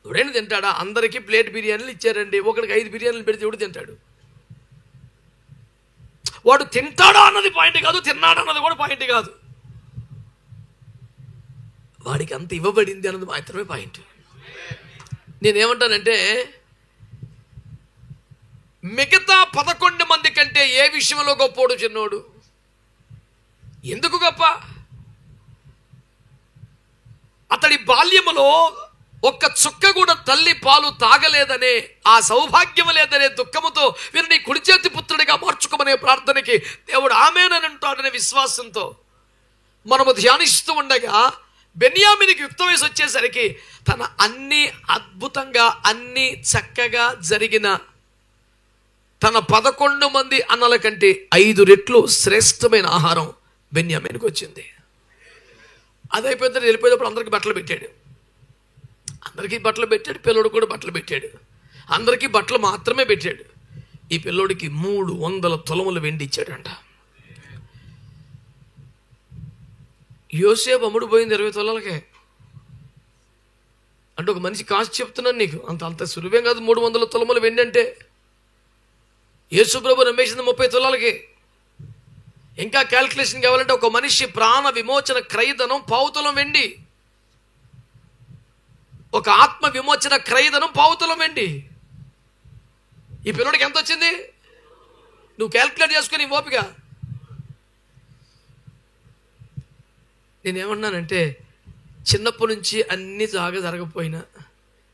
Speaker 1: ఎవడైనా తింటాడా? అందరికీ ప్లేట్ బిర్యానీలు ఇచ్చారండి, ఒకడికి 5 బిర్యానీలు పెడితే ఎవడు తింటాడు? వాడు తింటాడా అన్నది పాయింట్ కాదు, తిన్నాడా అన్నది కూడా పాయింట్ కాదు. వాడికి అంత ఇవ్వబడింది అన్నది మాత్రమే పాయింట్. నేనేమంటానంటే, మిగతా 11 మంది కంటే ఏ విషయంలో గొప్పోడు చిన్నోడు? ఎందుకు గొప్ప? అతడి బాల్యములో ఒక్క చుక్క కూడా తల్లి పాలు తాగలేదనే, ఆ సౌభాగ్యం లేదనే దుఃఖముతో వీరిని కుడి చేతి పుత్రుడిగా మార్చుకోమనే ప్రార్థనకి దేవుడు ఆమేనని అంటాడనే విశ్వాసంతో మనము ధ్యానిస్తూ ఉండగా, బెన్యామీనుకి యుక్త వయసు వచ్చేసరికి తన అన్ని అద్భుతంగా అన్ని చక్కగా జరిగిన తన 11 మంది అన్నల కంటే 5 రెట్లు శ్రేష్టమైన ఆహారం బెన్యామీనుకు వచ్చింది. అదైపోయిన వెళ్ళిపోయేటప్పుడు అందరికీ బట్టలు పెట్టాడు. అందరికీ బట్టలు పెట్టాడు, పిల్లోడు కూడా బట్టలు పెట్టాడు. అందరికీ బట్టలు మాత్రమే పెట్టాడు. ఈ పిల్లోడికి 300 తులములు వెండి ఇచ్చాడంట. యోసేపు అమ్ముడు పోయింది 20 తులాలకే. అంటే ఒక మనిషి కాస్ట్ చెప్తున్నాను నీకు, అంత సులువేం కాదు 300 తులములు వెండి అంటే. యేసు ప్రభు నమ్మేసింది 30 తులాలకి. ఇంకా క్యాల్కులేషన్ కావాలంటే ఒక మనిషి ప్రాణ విమోచన క్రయధనం 1/4 తులం వెండి, ఒక ఆత్మ విమోచన క్రయధనం 1/4 తులం వెండి. ఈ పిల్లడికి ఎంత వచ్చింది? నువ్వు క్యాల్కులేట్ చేసుకుని ఓపిక. నేనేమన్నానంటే, చిన్నప్పటి నుంచి అన్ని జరగపోయినా,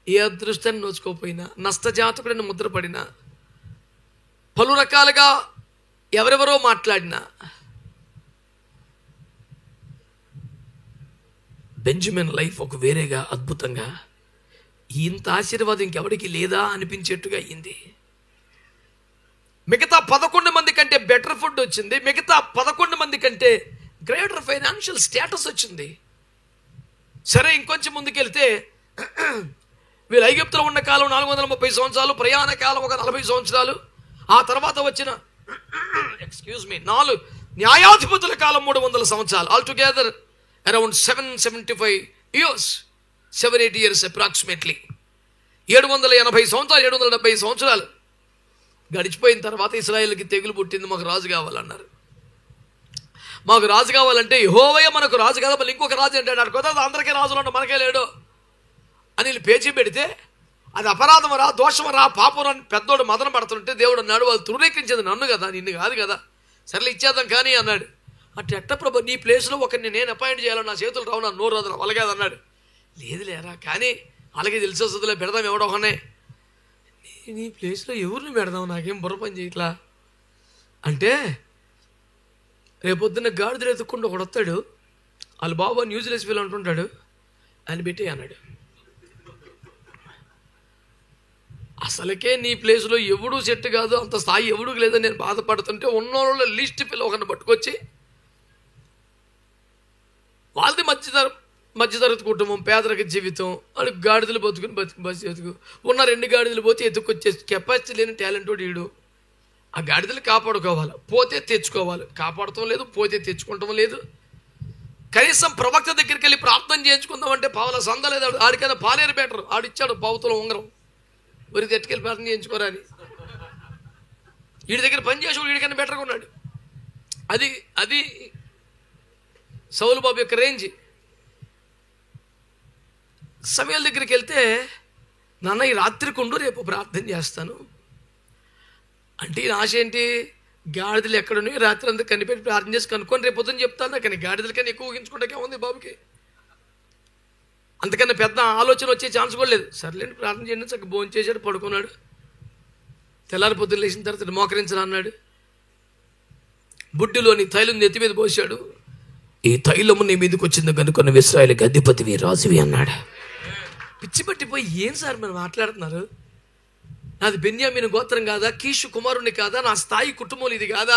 Speaker 1: ఏ అదృష్టాన్ని నోచుకోపోయినా, నష్టజాతకుడిని ముద్రపడినా, పలు రకాలుగా ఎవరెవరో మాట్లాడినా, బెంజమిన్ లైఫ్ ఒక వేరేగా అద్భుతంగా, ఇంత ఆశీర్వాదం ఇంకెవరికి లేదా అనిపించేట్టుగా అయింది. మిగతా 11 మంది కంటే బెటర్ ఫుడ్ వచ్చింది, మిగతా 11 మంది కంటే గ్రేటర్ ఫైనాన్షియల్ స్టేటస్ వచ్చింది. సరే, ఇంకొంచెం ముందుకెళ్తే వీళ్ళు ఐగుప్తులో ఉన్న కాలం 430 సంవత్సరాలు, ప్రయాణ కాలం ఒక 40 సంవత్సరాలు, ఆ తర్వాత వచ్చిన న్యాయాధిపతుల కాలం 300 సంవత్సరాలు. Altogether around 775 years, 7-8 years approximately. 780 సంవత్సరాలు, 770 సంవత్సరాలు గడిచిపోయిన తర్వాత ఇశ్రాయేలుకి తెగులు పుట్టింది. మాకు రాజు కావాలన్నారు. మాకు రాజు కావాలంటే, యెహోవా మనకు రాజు కదా, మళ్ళీ ఇంకొక రాజు అంటాడు. కొత్త అందరికీ రాజులు అంటే మనకే లేడు అని పేచీ పెడితే, అది అపరాధం రా, దోషం రా, పాపం అని పెద్దోడు మదన పడుతుంటే దేవుడు అన్నాడు, వాళ్ళు తృణీకరించేది నన్ను కదా, నిన్ను కాదు కదా, సర్లే ఇచ్చేద్దాం కానీ అన్నాడు. అట్లా ఎట్ట ప్రభు, నీ ప్లేస్లో ఒకరిని నేను అపాయింట్ చేయాలని నా చేతులు రావు, నా నోరు రాదు, అలాగే అన్నాడు. లేదు లేరా, కానీ అలాగే తెలిసి వస్తుందిలే, పెడదాం ఎవడో ఒకనే. నీ ప్లేస్లో ఎవరిని పెడదాం, నాకేం బుర్ర పని చేయట్లా అంటే, రేపొద్దున్న గాడిదలు ఎత్తుక్కుండా ఒకడు వస్తాడు, వాళ్ళ బాబా న్యూజిలేసి వీళ్ళు అంటుంటాడు, అని పెట్టి అన్నాడు. అసలుకే నీ ప్లేస్లో ఎవడూ సెట్ కాదు, అంత స్థాయి ఎవడూ లేదని నేను బాధపడుతుంటే, ఉన్నోళ్ళ లిస్ట్ పిల్ల ఒకరిని పట్టుకొచ్చి, వాళ్ళది మధ్యతరగతి కుటుంబం, పేదరిక జీవితం, వాళ్ళకి గాడిదలు బతుకుని బతుకు ఉన్న 2 గాడిదలు పోతే ఎత్తుకొచ్చే కెపాసిటీ లేని టాలెంట్ వీడు. ఆ గాడిదలు కాపాడుకోవాలి, పోతే తెచ్చుకోవాలి, కాపాడటం లేదు, పోతే తెచ్చుకోవటం లేదు. కనీసం ప్రవక్త దగ్గరికి వెళ్ళి ప్రార్థన చేయించుకుందామంటే పావుల సంద లేదు. ఆడికైనా పాలేరు బెటర్, ఆడిచ్చాడు 1/4 తులం ఉంగరం, ఊరికి ఎట్టుకెళ్ళి ప్రార్థన చేయించుకోరా అని. వీడి దగ్గర పని చేసి వీడికైనా బెటర్గా ఉన్నాడు. అది సౌలు బాబు యొక్క రేంజ్. సమయాల దగ్గరికి వెళ్తే, నాన్న ఈ రాత్రికి ఉండు, రేపు ప్రార్థన చేస్తాను అంటే, ఈ ఆశ ఏంటి? గాడిదలు ఎక్కడున్నాయో రాత్రి అంతా కనిపెట్టి ప్రార్థన చేసి కనుక్కొని రేపు పొద్దున్న చెప్తాను. కానీ గాడిదల కన్నా ఎక్కువ ఊహించుకుంటాకే ఉంది బాబుకి. అంతకన్నా పెద్ద ఆలోచన వచ్చే ఛాన్స్ కూడా లేదు. సర్లేండి ప్రార్థన చేయండి, చక్కగా భోజనం చేశాడు, పడుకున్నాడు. తెల్లారి పొద్దున్న లేచిన తర్వాత మోకరించరా అన్నాడు. బుడ్డిలోని తైలం నెత్తి మీద పోసాడు. ఈ తైలము నీ మీదకి వచ్చింది కనుక నువ్వు ఇశ్రాయేలుకి అధిపతివి, రాజువి అన్నాడు. పిచ్చి పట్టిపోయి, ఏం సార్ మీరు మాట్లాడుతున్నారు? నాది బెన్యామీను గోత్రం కాదా, కీషు కుమారుని కాదా, నా స్థాయి కుటుంబం ఇది కాదా?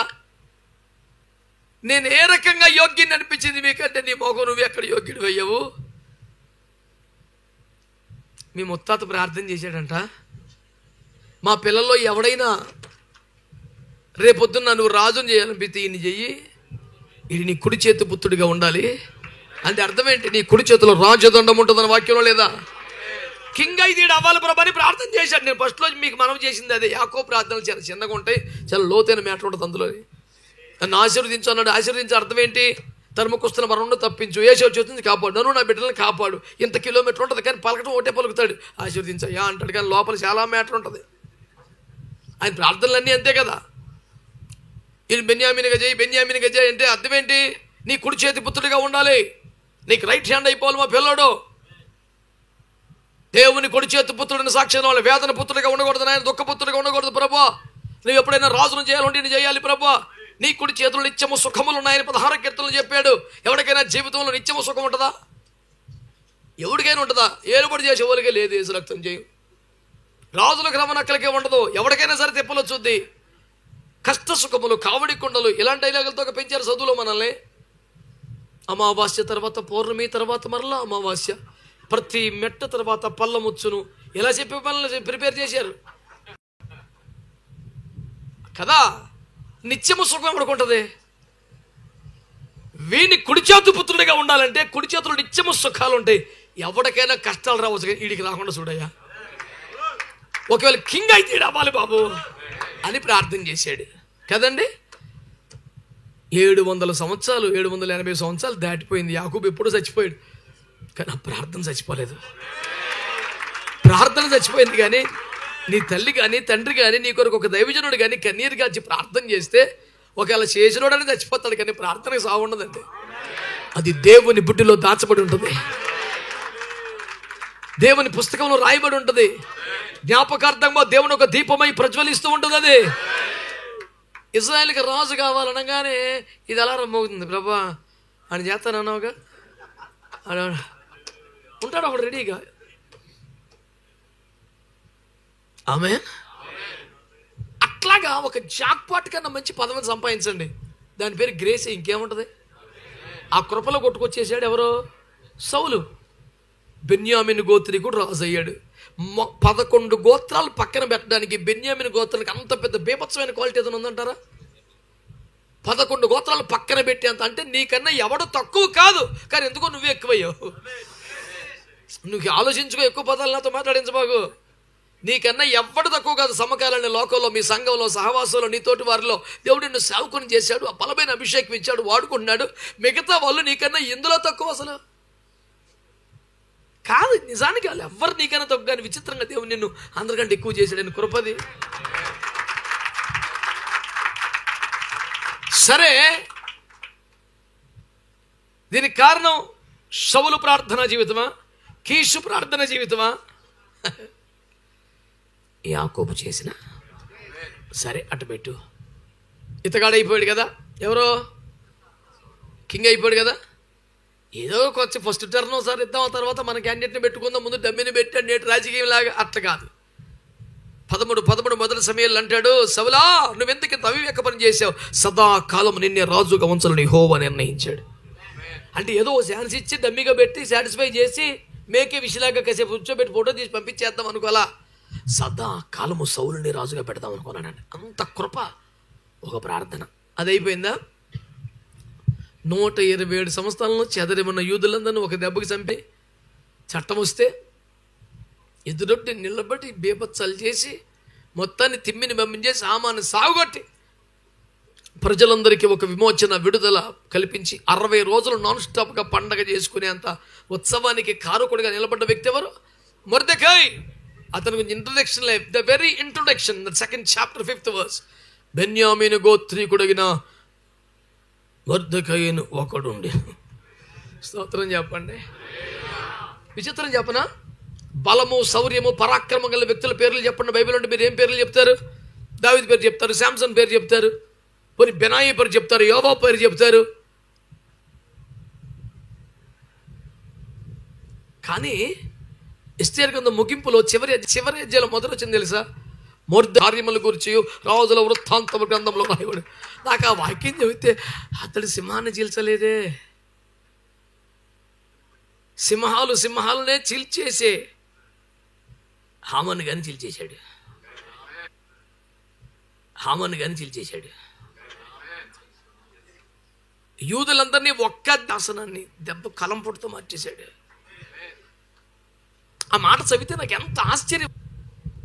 Speaker 1: నేను ఏ రకంగా యోగ్యుని అనిపించింది మీకంటే, నీ మోగం నువ్వు ఎక్కడ యోగ్యుడు అయ్యావు? మీ ముత్తాత ప్రార్థన చేశాడంట, మా పిల్లల్లో ఎవడైనా రేపొద్దున్న నువ్వు రాజుని చేయాలనిపిస్తే ఈయన చెయ్యి, ఇది నీ కుడి చేతి పుత్రుడిగా ఉండాలి. అంటే అర్థం ఏంటి? నీ కుడి చేతిలో రాజదండం ఉంటుందని వాక్యంలో లేదా? కింగ్ అయితే అవ్వాలి ప్రభు అని ప్రార్థన చేశాడు. నేను ఫస్ట్లో మీకు మనం చేసింది అదే. యాకోబు ప్రార్థనలు చాలా చిన్నగా ఉంటాయి, చాలా లోతైన మ్యాటర్ ఉంటుంది అందులో. నన్ను ఆశీర్వదించు అన్నాడు. ఆశీర్వదించే అర్థం ఏంటి? తరుముకొస్తున్న మరణం తప్పించు, ఏషో చేస్తుంది కాపాడు, నన్ను నా బిడ్డలను కాపాడు. ఇంత కిలోమీటర్ ఉంటుంది కానీ పలకటం ఒకటే పలుకుతాడు, ఆశీర్వదించయ్యా అంటాడు. కానీ లోపల చాలా మ్యాటర్ ఉంటుంది. ఆయన ప్రార్థనలన్నీ అంతే కదా. ఇది బెన్యామీనిగా చేయి, బెన్యామీనిగా చేయి అంటే అర్థం ఏంటి? నీ కుడి చేతి పుత్రుడిగా ఉండాలి, నీకు రైట్ హ్యాండ్ అయిపోవాలి మా పిల్లోడు. దేవుని కుడి చేతి పుత్రుడిని సాక్ష్యం వాళ్ళు వేదన పుత్రుడిగా ఉండకూడదు, ఆయన దుఃఖ పుత్రుడిగా ఉండకూడదు ప్రభా. నువ్వు ఎప్పుడైనా రాజును చేయాలంటే నేను చేయాలి ప్రభా. నీ కుడి చేతులు నిత్యము సుఖములు ఉన్నాయని 16 కీర్తనలు చెప్పాడు. ఎవరికైనా జీవితంలో నిత్యము సుఖం ఉంటుందా? ఎవరికైనా ఉంటుందా? ఏలుబడి చేసే వాళ్ళకే లేదు. ఏసు రక్తం చేయం రాజులకు రమనక్కలకే ఉండదు. ఎవరికైనా సరే తిప్పలు వచ్చుద్ది. కష్ట సుఖములు, కావడి కుండలు, ఇలాంటి డైలాగులతో పెంచారు చదువులో మనల్ని. అమావాస్య తర్వాత పౌర్ణమి, తర్వాత మరలా అమావాస్య, ప్రతి మెట్ట తర్వాత పల్లముచ్చును, ఇలా చెప్పి మనల్ని ప్రిపేర్ చేశారు కదా. నిత్యము సుఖం ఎవడుకుంటుంది? వీని కుడి చేతు పుత్రుడిగా ఉండాలంటే కుడి చేతులు నిత్యము సుఖాలు ఉంటాయి. ఎవరికైనా కష్టాలు రావచ్చు, వీడికి రాకుండా చూడయ్యా. ఒకవేళ కింగ్ అయితే అవ్వాలి బాబు అని ప్రార్థన చేశాడు కదండి. 700 సంవత్సరాలు, 780 సంవత్సరాలు దాటిపోయింది. యాకోబు ఎప్పుడూ చచ్చిపోయాడు, కానీ ఆ ప్రార్థన చచ్చిపోలేదు. ప్రార్థన చచ్చిపోయింది. కానీ నీ తల్లి కానీ తండ్రి కానీ నీ కొరకు ఒక దైవజనుడు కానీ కన్నీరు గాచి ప్రార్థన చేస్తే ఒకవేళ చేసినోడని చచ్చిపోతాడు, కానీ ప్రార్థనకి సాగు ఉండదండి. అది దేవుని బుడ్డిలో దాచబడి ఉంటుంది, దేవుని పుస్తకంలో రాయబడి ఉంటుంది, జ్ఞాపకార్థంగా దేవుని ఒక దీపమై ప్రజ్వలిస్తూ ఉంటుంది. అది ఇజ్రాయేల్కి రాజు కావాలనగానే ఇది అలారం మోగుతుంది. ప్రభా అని చేస్తానన్నావుగా, ఉంటాడు ఒకడు రెడీగా. ఆమె అట్లాగా ఒక జాక్పాట్ కన్నా మంచి పదవిని సంపాదించండి, దాని పేరు గ్రేస్. ఇంకేముంటుంది? ఆ కృపలో కొట్టుకొచ్చేసాడు ఎవరో? సౌలు. బెన్యామిన్ గోత్రీకుడు రాజు అయ్యాడు. 11 గోత్రాలు పక్కన పెట్టడానికి బెన్యామిన్ గోత్రానికి అంత పెద్ద బీభత్సమైన క్వాలిటీ ఏదైనా ఉందంటారా? 11 గోత్రాలు పక్కన పెట్టేంత అంటే నీకన్నా ఎవడు తక్కువ కాదు, కానీ ఎందుకో నువ్వే ఎక్కువయ్యావు. నువ్వు ఆలోచించుకో, ఎక్కువ పదాలు నాతో మాట్లాడించబాకు. నీకన్నా ఎవడు తక్కువ కాదు. సమకాలీన లోకంలో, మీ సంఘంలో, సహవాసంలో, నీతోటి వారిలో దేవుడు నిన్ను సేవకుని చేశాడు, ఆ బలమైన అభిషేకం ఇచ్చాడు, వాడుకుంటున్నాడు. మిగతా వాళ్ళు నీకన్నా ఎందులో తక్కువ అసలు కాదు. నిజానికి వాళ్ళు ఎవ్వరు నీకన్నా తక్కువ, కానీ విచిత్రంగా దేవుడు నిన్ను అందరికంటే ఎక్కువ చేశాడని కృపది. సరే, దీనికి కారణం సౌలు ప్రార్థనా జీవితమా, కీషు ప్రార్థన జీవితమా, యాకోబు చేసిన? సరే అటు పెట్టు. ఇతగాడు అయిపోయాడు కదా, ఎవరో కింగ్ అయిపోయాడు కదా. ఏదో కొంచెం ఫస్ట్ టర్న్ ఒకసారి ఇద్దాం, ఆ తర్వాత మన క్యాండిడేట్ని పెట్టుకుందాం, ముందు డమ్మిని పెట్టి నేటి రాజకీయం లాగా అట్ట కాదు. 13 మొదటి సమయంలో అంటాడు, సౌలా నువ్వెందుకు ఇంత అవివేక పని చేసావు? సదాకాలం నిన్నే రాజుగా ఉంచాలని యెహోవా నిర్ణయించాడు. అంటే ఏదో ఛాన్స్ ఇచ్చి డమ్మిగా పెట్టి సాటిస్ఫై చేసి మేకే విషలాగా కాసేపు కూర్చోబెట్టి ఫోటో తీసి పంపించేద్దాం అనుకోవాలా. సదాకాలము సౌలుని రాజుగా పెడదాం అనుకున్నానండి. అంత కృప. ఒక ప్రార్థన అది అయిపోయిందా? 127 సంవత్సరాలను చెదరిమన్న యూదులందరినీ ఒక దెబ్బకి చంపి చట్టం వస్తే ఎదురొట్టి నిలబడి బీభత్సాలు చేసి మొత్తాన్ని తిమ్మిని పంపించేసి హామాను సాగుగొట్టి ప్రజలందరికీ ఒక విమోచన, విడుదల కల్పించి 60 రోజులు నాన్ స్టాప్గా పండగ చేసుకునేంత ఉత్సవానికి కారకుడిగా నిలబడ్డ వ్యక్తి ఎవరు? మొర్దెకాయ్. అతనికి introduction, the very introduction, the 2nd chapter 5th verse. బెన్యామీను గోత్రీకుడగిన మొర్దెకాయిను ఒకడు ఉండే. స్తోత్రం చెప్పండి. విచిత్రం చెప్పనా? బలము, శౌర్యము, పరాక్రమం గల వ్యక్తుల పేర్లు చెప్పండి బైబిల్ అంటే. మీరు ఏం పేర్లు చెప్తారు? దావీదు పేరు చెప్తారు, శాంసన్ పేరు చెప్తారు, పోనీ బెనాయి పేరు చెప్తారు, యోబా పేరు చెప్తారు. కానీ ఎస్తేరు గ్రంథం ముగింపులో చివరి అధ్యాయంలో మొదలు వచ్చింది తెలుసా? కార్యముల గురించి రాజుల వృత్తాంతము గ్రంథంలో రాయబడి. నాకు ఆ వాక్యం చెబితే అతడు సింహాన్ని చీల్చలేదే. సింహాలనే చీల్చేసే హామాను గాని చీల్చేశాడు. హామాను గాని చీల్చేశాడు. యూదులందరినీ ఒక్క దాసనాన్ని దెబ్బ కలంపుడుతో మార్చేశాడు. ఆ మాట చదివితే నాకు ఎంత ఆశ్చర్యం.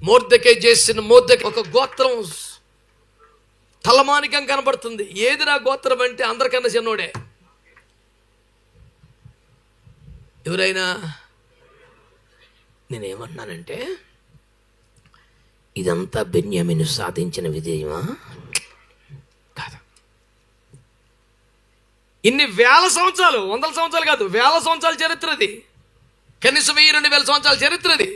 Speaker 1: మొర్దెకై చేసిన మొర్దెకై ఒక గోత్రం తలమానికం కనబడుతుంది. ఏది నా గోత్రం అంటే అందరికన్నా చిన్నోడే. ఎవరైనా నేనేమన్నానంటే, ఇదంతా బెన్యామీను సాధించిన విజయమా కాదు. ఇన్ని వేల సంవత్సరాలు, వందల సంవత్సరాలు కాదు, వేల సంవత్సరాల చరిత్రది. కనీసం 1000-2000 సంవత్సరాల చరిత్రది.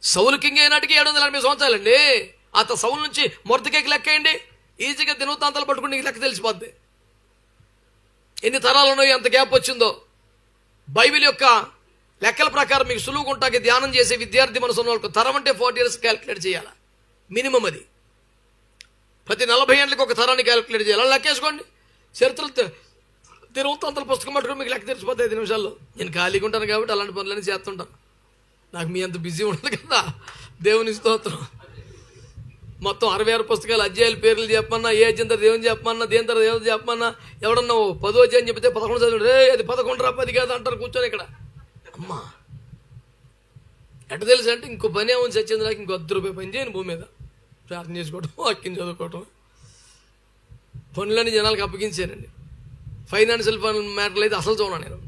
Speaker 1: సౌలు కింగ్ అయినాటికి 780 సంవత్సరాలండి. ఆ సౌలు నుంచి మొర్దెకైకి లెక్కేయండి, ఈజీగా దినవృత్తాంతాలు పట్టుకుని నీకు లెక్క తెలిసిపోద్ది. ఎన్ని తరాలు ఉన్నాయో, ఎంత గ్యాప్ వచ్చిందో. బైబిల్ యొక్క లెక్కల ప్రకారం మీకు సులువుగా ఉంటాకి ధ్యానం చేసే విద్యార్థి మనసు ఉన్న వాళ్ళకు తరం అంటే 40 years క్యాలిక్యులేట్ చేయాలి మినిమం. అది ప్రతి 40 ఏళ్ళకి ఒక తరాన్ని క్యాలిక్యులేట్ చేయాలి. అలా లెక్కేసుకోండి. చరిత్రలు దినవృత్తాంతాల పుస్తకం పట్టుకుని మీకు లెక్క తెలిసిపోతాయి 5 నిమిషాల్లో. నేను ఖాళీగా ఉంటాను కాబట్టి అలాంటి పనులన్నీ చేస్తుంటాను. నాకు మీ అంత బిజీ ఉండదు కదా. దేవుని స్తోత్రం. మొత్తం 66 పుస్తకాలు, అధ్యాయుల పేర్లు చెప్పమన్నా, ఏ అధ్యాయం తర్వాత దేవుని చెప్పమన్నా, దేని తర్వాత దేవుని చెప్పమన్నా, ఎవడన్నా 10వ అధ్యాయం చెప్తే 11 చదివి అది 11 రా 10 కాదు అంటారు కూర్చొని ఇక్కడ. అమ్మా ఎట్ట తెలుసు అంటే, ఇంకో పని ఏమని చచ్చింది నాకు, ఇంకో ₹10 పని చేయను భూమి మీద. ప్రార్థన చేసుకోవటం, వాక్యం చదువుకోవటం, పనులన్నీ జనాలకు అప్పగించానండి. ఫైనాన్షియల్ మ్యాటర్లు అయితే అసలు చూడను నేను.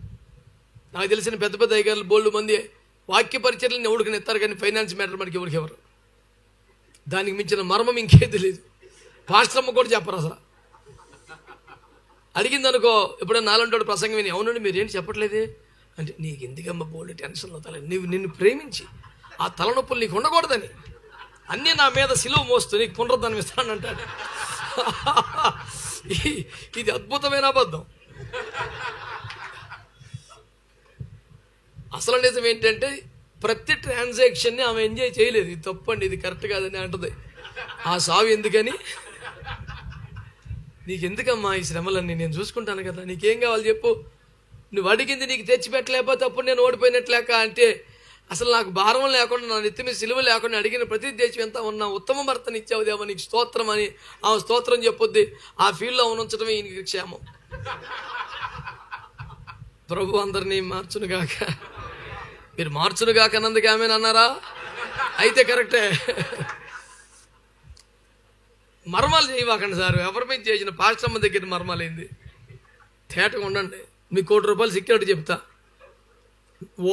Speaker 1: నాకు తెలిసిన పెద్ద పెద్ద అధికారులు బోల్డ్ మంది వాక్య పరిచర్లను ఎవరికి ఎత్తారు, కానీ ఫైనాన్స్ మ్యాటర్ మనకి ఎవరికి ఎవరు. దానికి మించిన మర్మం ఇంకే తెలియదు. పాస్టర్ అమ్మ కూడా చెప్పరు అసలు. అడిగింది అనుకో, ఎప్పుడైనా నాలంటాడు ప్రసంగం విని, అవునండి మీరేంటి చెప్పట్లేదే అంటే, నీకు ఎందుకమ్మ బోల్డ్ టెన్షన్లో తల, నిన్ను ప్రేమించి ఆ తలనొప్పులు నీకు ఉండకూడదని అన్నీ నా మీద సిలువ మోస్తూ నీకు పునరుద్ధరణ ఇస్తానంటాడు. ఇది అద్భుతమైన అబద్ధం. అసలు నిజం ఏంటంటే, ప్రతి ట్రాన్సాక్షన్ని ఆమె ఎంజాయ్ చేయలేదు. ఇది తప్పండి, ఇది కరెక్ట్ కాదని అంటది. ఆ సాగు ఎందుకని, నీకెందుకమ్మా ఈ శ్రమలన్నీ, నేను చూసుకుంటాను కదా, నీకేం కావాలి చెప్పు, నువ్వు అడిగింది నీకు తెచ్చిపెట్టలేకపోతే అప్పుడు నేను ఓడిపోయినట్లేక అంటే, అసలు నాకు భారం లేకుండా, నా నెత్తి మీద సిలువ లేకుండా అడిగిన ప్రతి దేశం ఎంత ఉన్నా ఉత్తమ భర్తని ఇచ్చావు దేవా, నీకు స్తోత్రం అని ఆమె స్తోత్రం చెప్పొద్ది. ఆ ఫీల్డ్లో ఉంచడమే ఈయనకి క్షేమం. ప్రభు అందరినీ మార్చునుగాక. మీరు మార్చునుగాక అన్నందుకు ఆమె అన్నారా? అయితే కరెక్టే. మర్మాలు చేయవాకండి సార్. ఎవరి మీద చేసిన పాస్టమ్మ దగ్గర మర్మాలైంది. తేటగా ఉండండి. మీకు ₹1 సెక్యూరిటీ చెప్తా.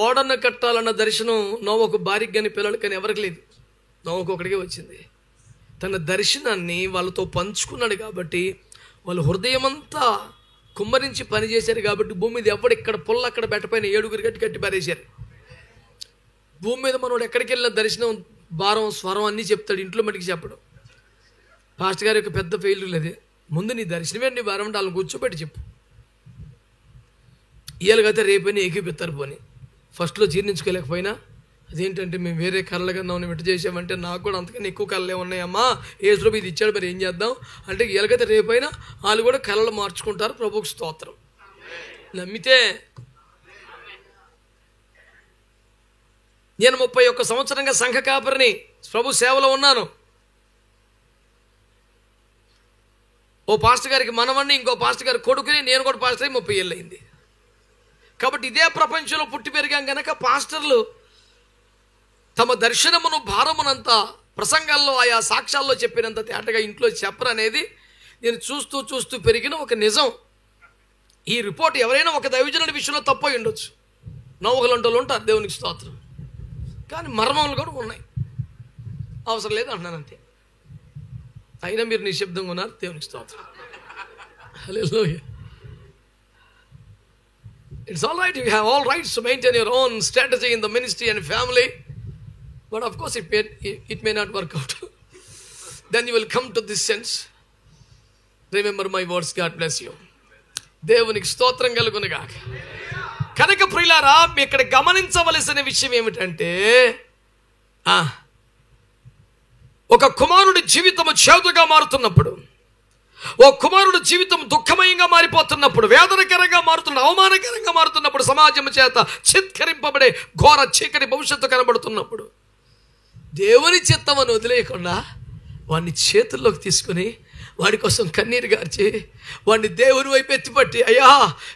Speaker 1: ఓడను కట్టాలన్న దర్శనం నోవకు భార్యకి కానీ పిల్లలకి కానీ ఎవరికి లేదు. నోవకు ఒకడికే వచ్చింది. తన దర్శనాన్ని వాళ్ళతో పంచుకున్నాడు కాబట్టి వాళ్ళు హృదయమంతా కుమ్మరించి పనిచేశారు కాబట్టి భూమి మీద ఎవడిక్కడ పుల్ల అక్కడ బెట్టపైన 7 కట్టి పారేశారు. భూమి మీద మనోడు ఎక్కడికి వెళ్ళిన దర్శనం, భారం, స్వరం అన్నీ చెప్తాడు. ఇంట్లో మటుకు చెప్పడం. పాస్టర్ గారి యొక్క పెద్ద ఫెయిల్యూర్ అదే. ముందు నీ దర్శనమే నీ భారం అంటే వాళ్ళని కూర్చోబెట్టి చెప్పు. ఇవాళకైతే రేపైనా ఏకీపిస్తారు పోని. ఫస్ట్లో జీర్ణించుకోలేకపోయినా అదేంటంటే మేము వేరే కళలు కన్నా ఎట్టు చేసామంటే, నాకు కూడా అంతకన్నా ఎక్కువ కళలే ఉన్నాయమ్మా, ఏసులో ఇది ఇచ్చాడు మరి ఏం చేద్దాం అంటే, ఇవాళకైతే రేపైనా వాళ్ళు కూడా కళలు మార్చుకుంటారు. ప్రభువుకు స్తోత్రం. నమ్మితే నేను 31 సంవత్సరంగా సంఘ కాపరిని, ప్రభు సేవలో ఉన్నాను. ఓ పాస్టర్ గారికి మనవణ్ణి, ఇంకో పాస్టర్ గారి కొడుకుని, నేను కూడా పాస్టర్ అయ్యి 30 ఏళ్ళు అయింది. కాబట్టి ఇదే ప్రపంచంలో పుట్టి పెరిగాం కనుక పాస్టర్లు తమ దర్శనమును, భారమునంతా ప్రసంగాల్లో, ఆయా సాక్ష్యాల్లో చెప్పినంత తేటగా ఇంట్లో చెప్పరనేది నేను చూస్తూ పెరిగిన ఒక నిజం. ఈ రిపోర్ట్ ఎవరైనా ఒక దైవజనుడి విషయంలో తప్పై ఉండొచ్చు. నవ్వుగలంటోళ్ళు ఉంటారు, దేవునికి స్తోత్రం. కానీ మర్మములు కూడా ఉన్నాయి. అవసరం లేదు అంటున్నాను అంతే. అయినా మీరు నిశ్శబ్దంగా ఉన్నారు, దేవునికి స్తోత్రం. హల్లెలూయా. It's all right, you have all rights to maintain your own strategy in the ministry and family, but of course it may not work out. Then you will come to this sense. Remember my words. God bless you. దేవునికి స్తోత్రం కలుగునుగాక. కనుక ప్రియులారా, మీ ఇక్కడ గమనించవలసిన విషయం ఏమిటంటే, ఒక కుమారుడి జీవితము చేదుగా మారుతున్నప్పుడు, ఓ కుమారుడు జీవితం దుఃఖమయంగా మారిపోతున్నప్పుడు, వేదనకరంగా మారుతున్నప్పుడు, అవమానకరంగా మారుతున్నప్పుడు, సమాజం చేత చిత్కరింపబడే ఘోర చీకటి భవిష్యత్తు కనబడుతున్నప్పుడు, దేవుని చిత్తమని వదిలేయకుండా వాడిని చేతుల్లోకి తీసుకుని వాడి కోసం కన్నీరు గార్చి వాడిని దేవుని వైపు ఎత్తిపట్టి, అయ్యా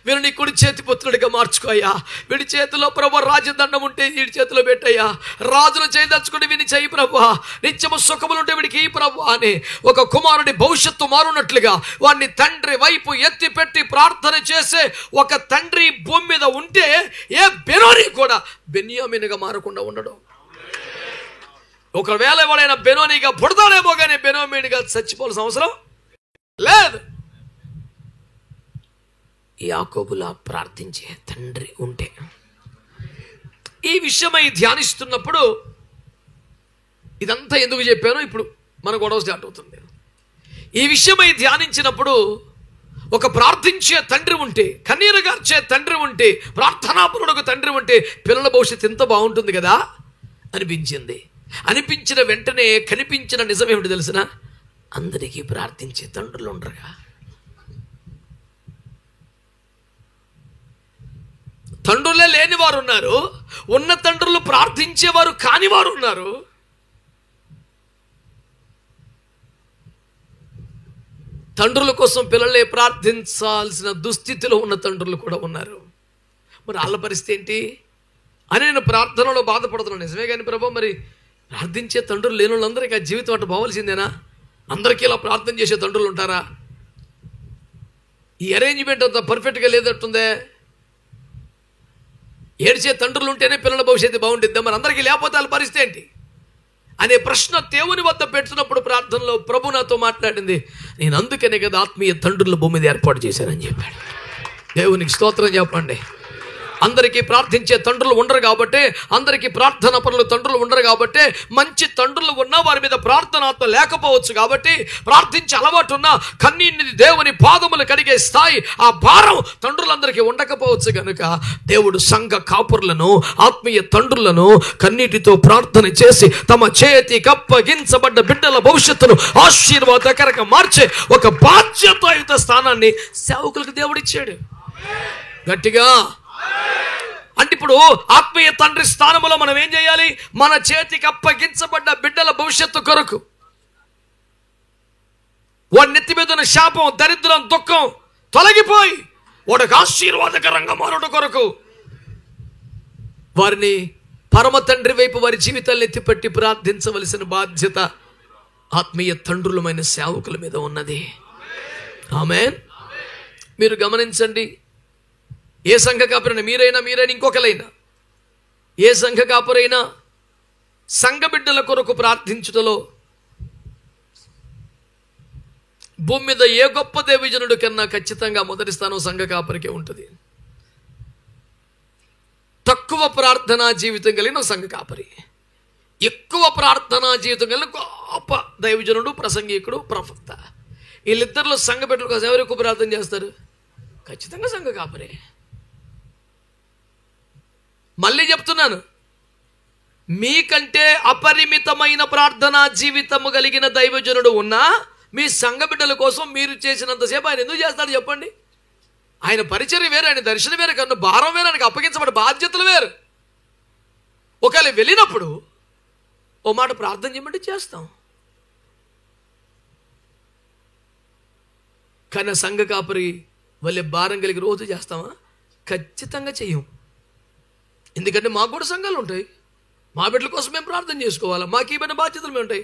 Speaker 1: వీడు నీ కుడి చేతి పుత్రుడిగా మార్చుకో అయ్యా, వీడి చేతిలో ప్రభు రాజదండం ఉంటే వీడి చేతిలో పెట్టయ్యా, రాజును చేయదలుచుకుంటే వీడిని చేయి ప్రభు, నిత్యము సుఖములు ఉంటే వీడికి ఈ ప్రభు అని ఒక కుమారుడి భవిష్యత్తు మారునట్లుగా వాడిని తండ్రి వైపు ఎత్తి పెట్టి ప్రార్థన చేసే ఒక తండ్రి భూమి మీద ఉంటే ఏ బెనోని కూడా బెన్యామీనుగా మారకుండా ఉండడం. ఒకవేళ ఎవడైనా బెనోనిగా పుడతాడేమో కానీ బెనోమీనుగా చచ్చిపోవాల్సిన అవసరం లేదు. యాకోబులా ప్రార్థించే తండ్రి ఉంటే, ఈ విషయమై ధ్యానిస్తున్నప్పుడు ఇదంతా ఎందుకు చెప్పానో ఇప్పుడు మన గొడవ స్టార్ట్ అవుతుంది. ఈ విషయమై ధ్యానించినప్పుడు ఒక ప్రార్థించే తండ్రి ఉంటే, కన్నీరు గార్చే తండ్రి ఉంటే, ప్రార్థనాపరుడు తండ్రి ఉంటే పిల్లల భవిష్యత్తు ఎంత బాగుంటుంది కదా అనిపించింది. అనిపించిన వెంటనే కనిపించిన నిజం ఏమిటి తెలిసిన? అందరికీ ప్రార్థించే తండ్రులు ఉండరుగా. తండ్రులే లేని వారు ఉన్నారు, ఉన్న తండ్రులు ప్రార్థించేవారు కాని వారు ఉన్నారు. తండ్రుల కోసం పిల్లలే ప్రార్థించాల్సిన దుస్థితిలో ఉన్న తండ్రులు కూడా ఉన్నారు. మరి వాళ్ళ పరిస్థితి ఏంటి అని నేను ప్రార్థనలో బాధపడుతున్నాను. నిజమే కానీ ప్రభు, మరి ప్రార్థించే తండ్రులు లేని వాళ్ళందరికీ ఆ జీవితం అటు పోవాల్సిందేనా? అందరికీ ఇలా ప్రార్థన చేసే తండ్రులు ఉంటారా? ఈ అరేంజ్మెంట్ అంతా పర్ఫెక్ట్గా లేదట్టుందే. ఏడ్చే తండ్రులు ఉంటేనే పిల్లల భవిష్యత్తు బాగుంటుందా? మరి అందరికీ లేకపోతే వాళ్ళ పరిస్థితి ఏంటి అనే ప్రశ్న దేవుని వద్ద పెడుతున్నప్పుడు ప్రార్థనలో ప్రభు నాతో మాట్లాడింది. నేను అందుకనే కదా ఆత్మీయ తండ్రుల భూమి మీద ఏర్పాటు చేశానని చెప్పాడు. దేవునికి స్తోత్రం చెప్పండి. అందరికీ ప్రార్థించే తండ్రులు ఉండరు కాబట్టి, అందరికీ ప్రార్థన పనులు తండ్రులు ఉండరు కాబట్టి, మంచి తండ్రులు ఉన్నా వారి మీద ప్రార్థనాత్మ లేకపోవచ్చు కాబట్టి, ప్రార్థించే అలవాటు ఉన్న కన్నీటిని దేవుని పాదములు కడిగే స్థాయి ఆ భారం తండ్రులందరికీ ఉండకపోవచ్చు కనుక దేవుడు సంఘ కాపురులను, ఆత్మీయ తండ్రులను కన్నీటితో ప్రార్థన చేసి తమ చేతికి అప్పగించబడ్డ బిడ్డల భవిష్యత్తును ఆశీర్వాదకరంగా మార్చే ఒక బాధ్యతాయుత స్థానాన్ని సేవకులకు దేవుడిచ్చాడు. గట్టిగా అంటే ఇప్పుడు ఆత్మీయ తండ్రి స్థానంలో మనం ఏం చేయాలి? మన చేతికి అప్పగించబడ్డ బిడ్డల భవిష్యత్తు కొరకు, వాడి నెత్తి మీద ఉన్న శాపం, దరిద్రం, దుఃఖం తొలగిపోయి వాడికి ఆశీర్వాదకరంగా మారడం కొరకు వారిని పరమ తండ్రి వైపు వారి జీవితాలను ఎత్తిపట్టి ప్రార్థించవలసిన బాధ్యత ఆత్మీయ తండ్రులమైన సేవకుల మీద ఉన్నది. ఆమేన్. మీరు గమనించండి, ఏ సంఘ కాపురైనా, మీరైనా ఇంకొకరైనా, ఏ సంఘ కాపురైనా సంఘ బిడ్డల కొరకు ప్రార్థించుటలో భూమి మీద ఏ గొప్ప దేవజనుడి కన్నా ఖచ్చితంగా మొదటి స్థానం సంఘ కాపురికే ఉంటుంది. తక్కువ ప్రార్థనా జీవితం కలిగిన సంఘ కాపరి, ఎక్కువ ప్రార్థనా జీవితం కలిగిన గొప్ప దైవజనుడు, ప్రసంగికుడు, ప్రవక్త. వీళ్ళిద్దరిలో సంఘ బిడ్డల కోసం ఎవరు ఎక్కువ ప్రార్థన చేస్తారు? ఖచ్చితంగా సంఘ కాపరే. మళ్ళీ చెప్తున్నాను, మీకంటే అపరిమితమైన ప్రార్థనా జీవితము కలిగిన దైవజనుడు ఉన్నా మీ సంఘ బిడ్డల కోసం మీరు చేసినంతసేపు ఆయన ఎందుకు చేస్తాడు చెప్పండి? ఆయన పరిచర్య వేరు, ఆయన దర్శనం వేరు, కన్నా భారం వేరు, ఆయనకు అప్పగించబడే బాధ్యతలు వేరు. ఒకవేళ వెళ్ళినప్పుడు ఓ మాట ప్రార్థన చేయమంటే చేస్తాం, కానీ సంఘ కాపరి వల్లే భారం కలిగి రోజు చేస్తామా? ఖచ్చితంగా చెయ్యం. ఎందుకంటే మాకు కూడా సంఘాలు ఉంటాయి, మా బిడ్డల కోసం మేము ప్రార్థన చేసుకోవాలా, మాకు ఏమైనా బాధ్యతలు మేము ఉంటాయి.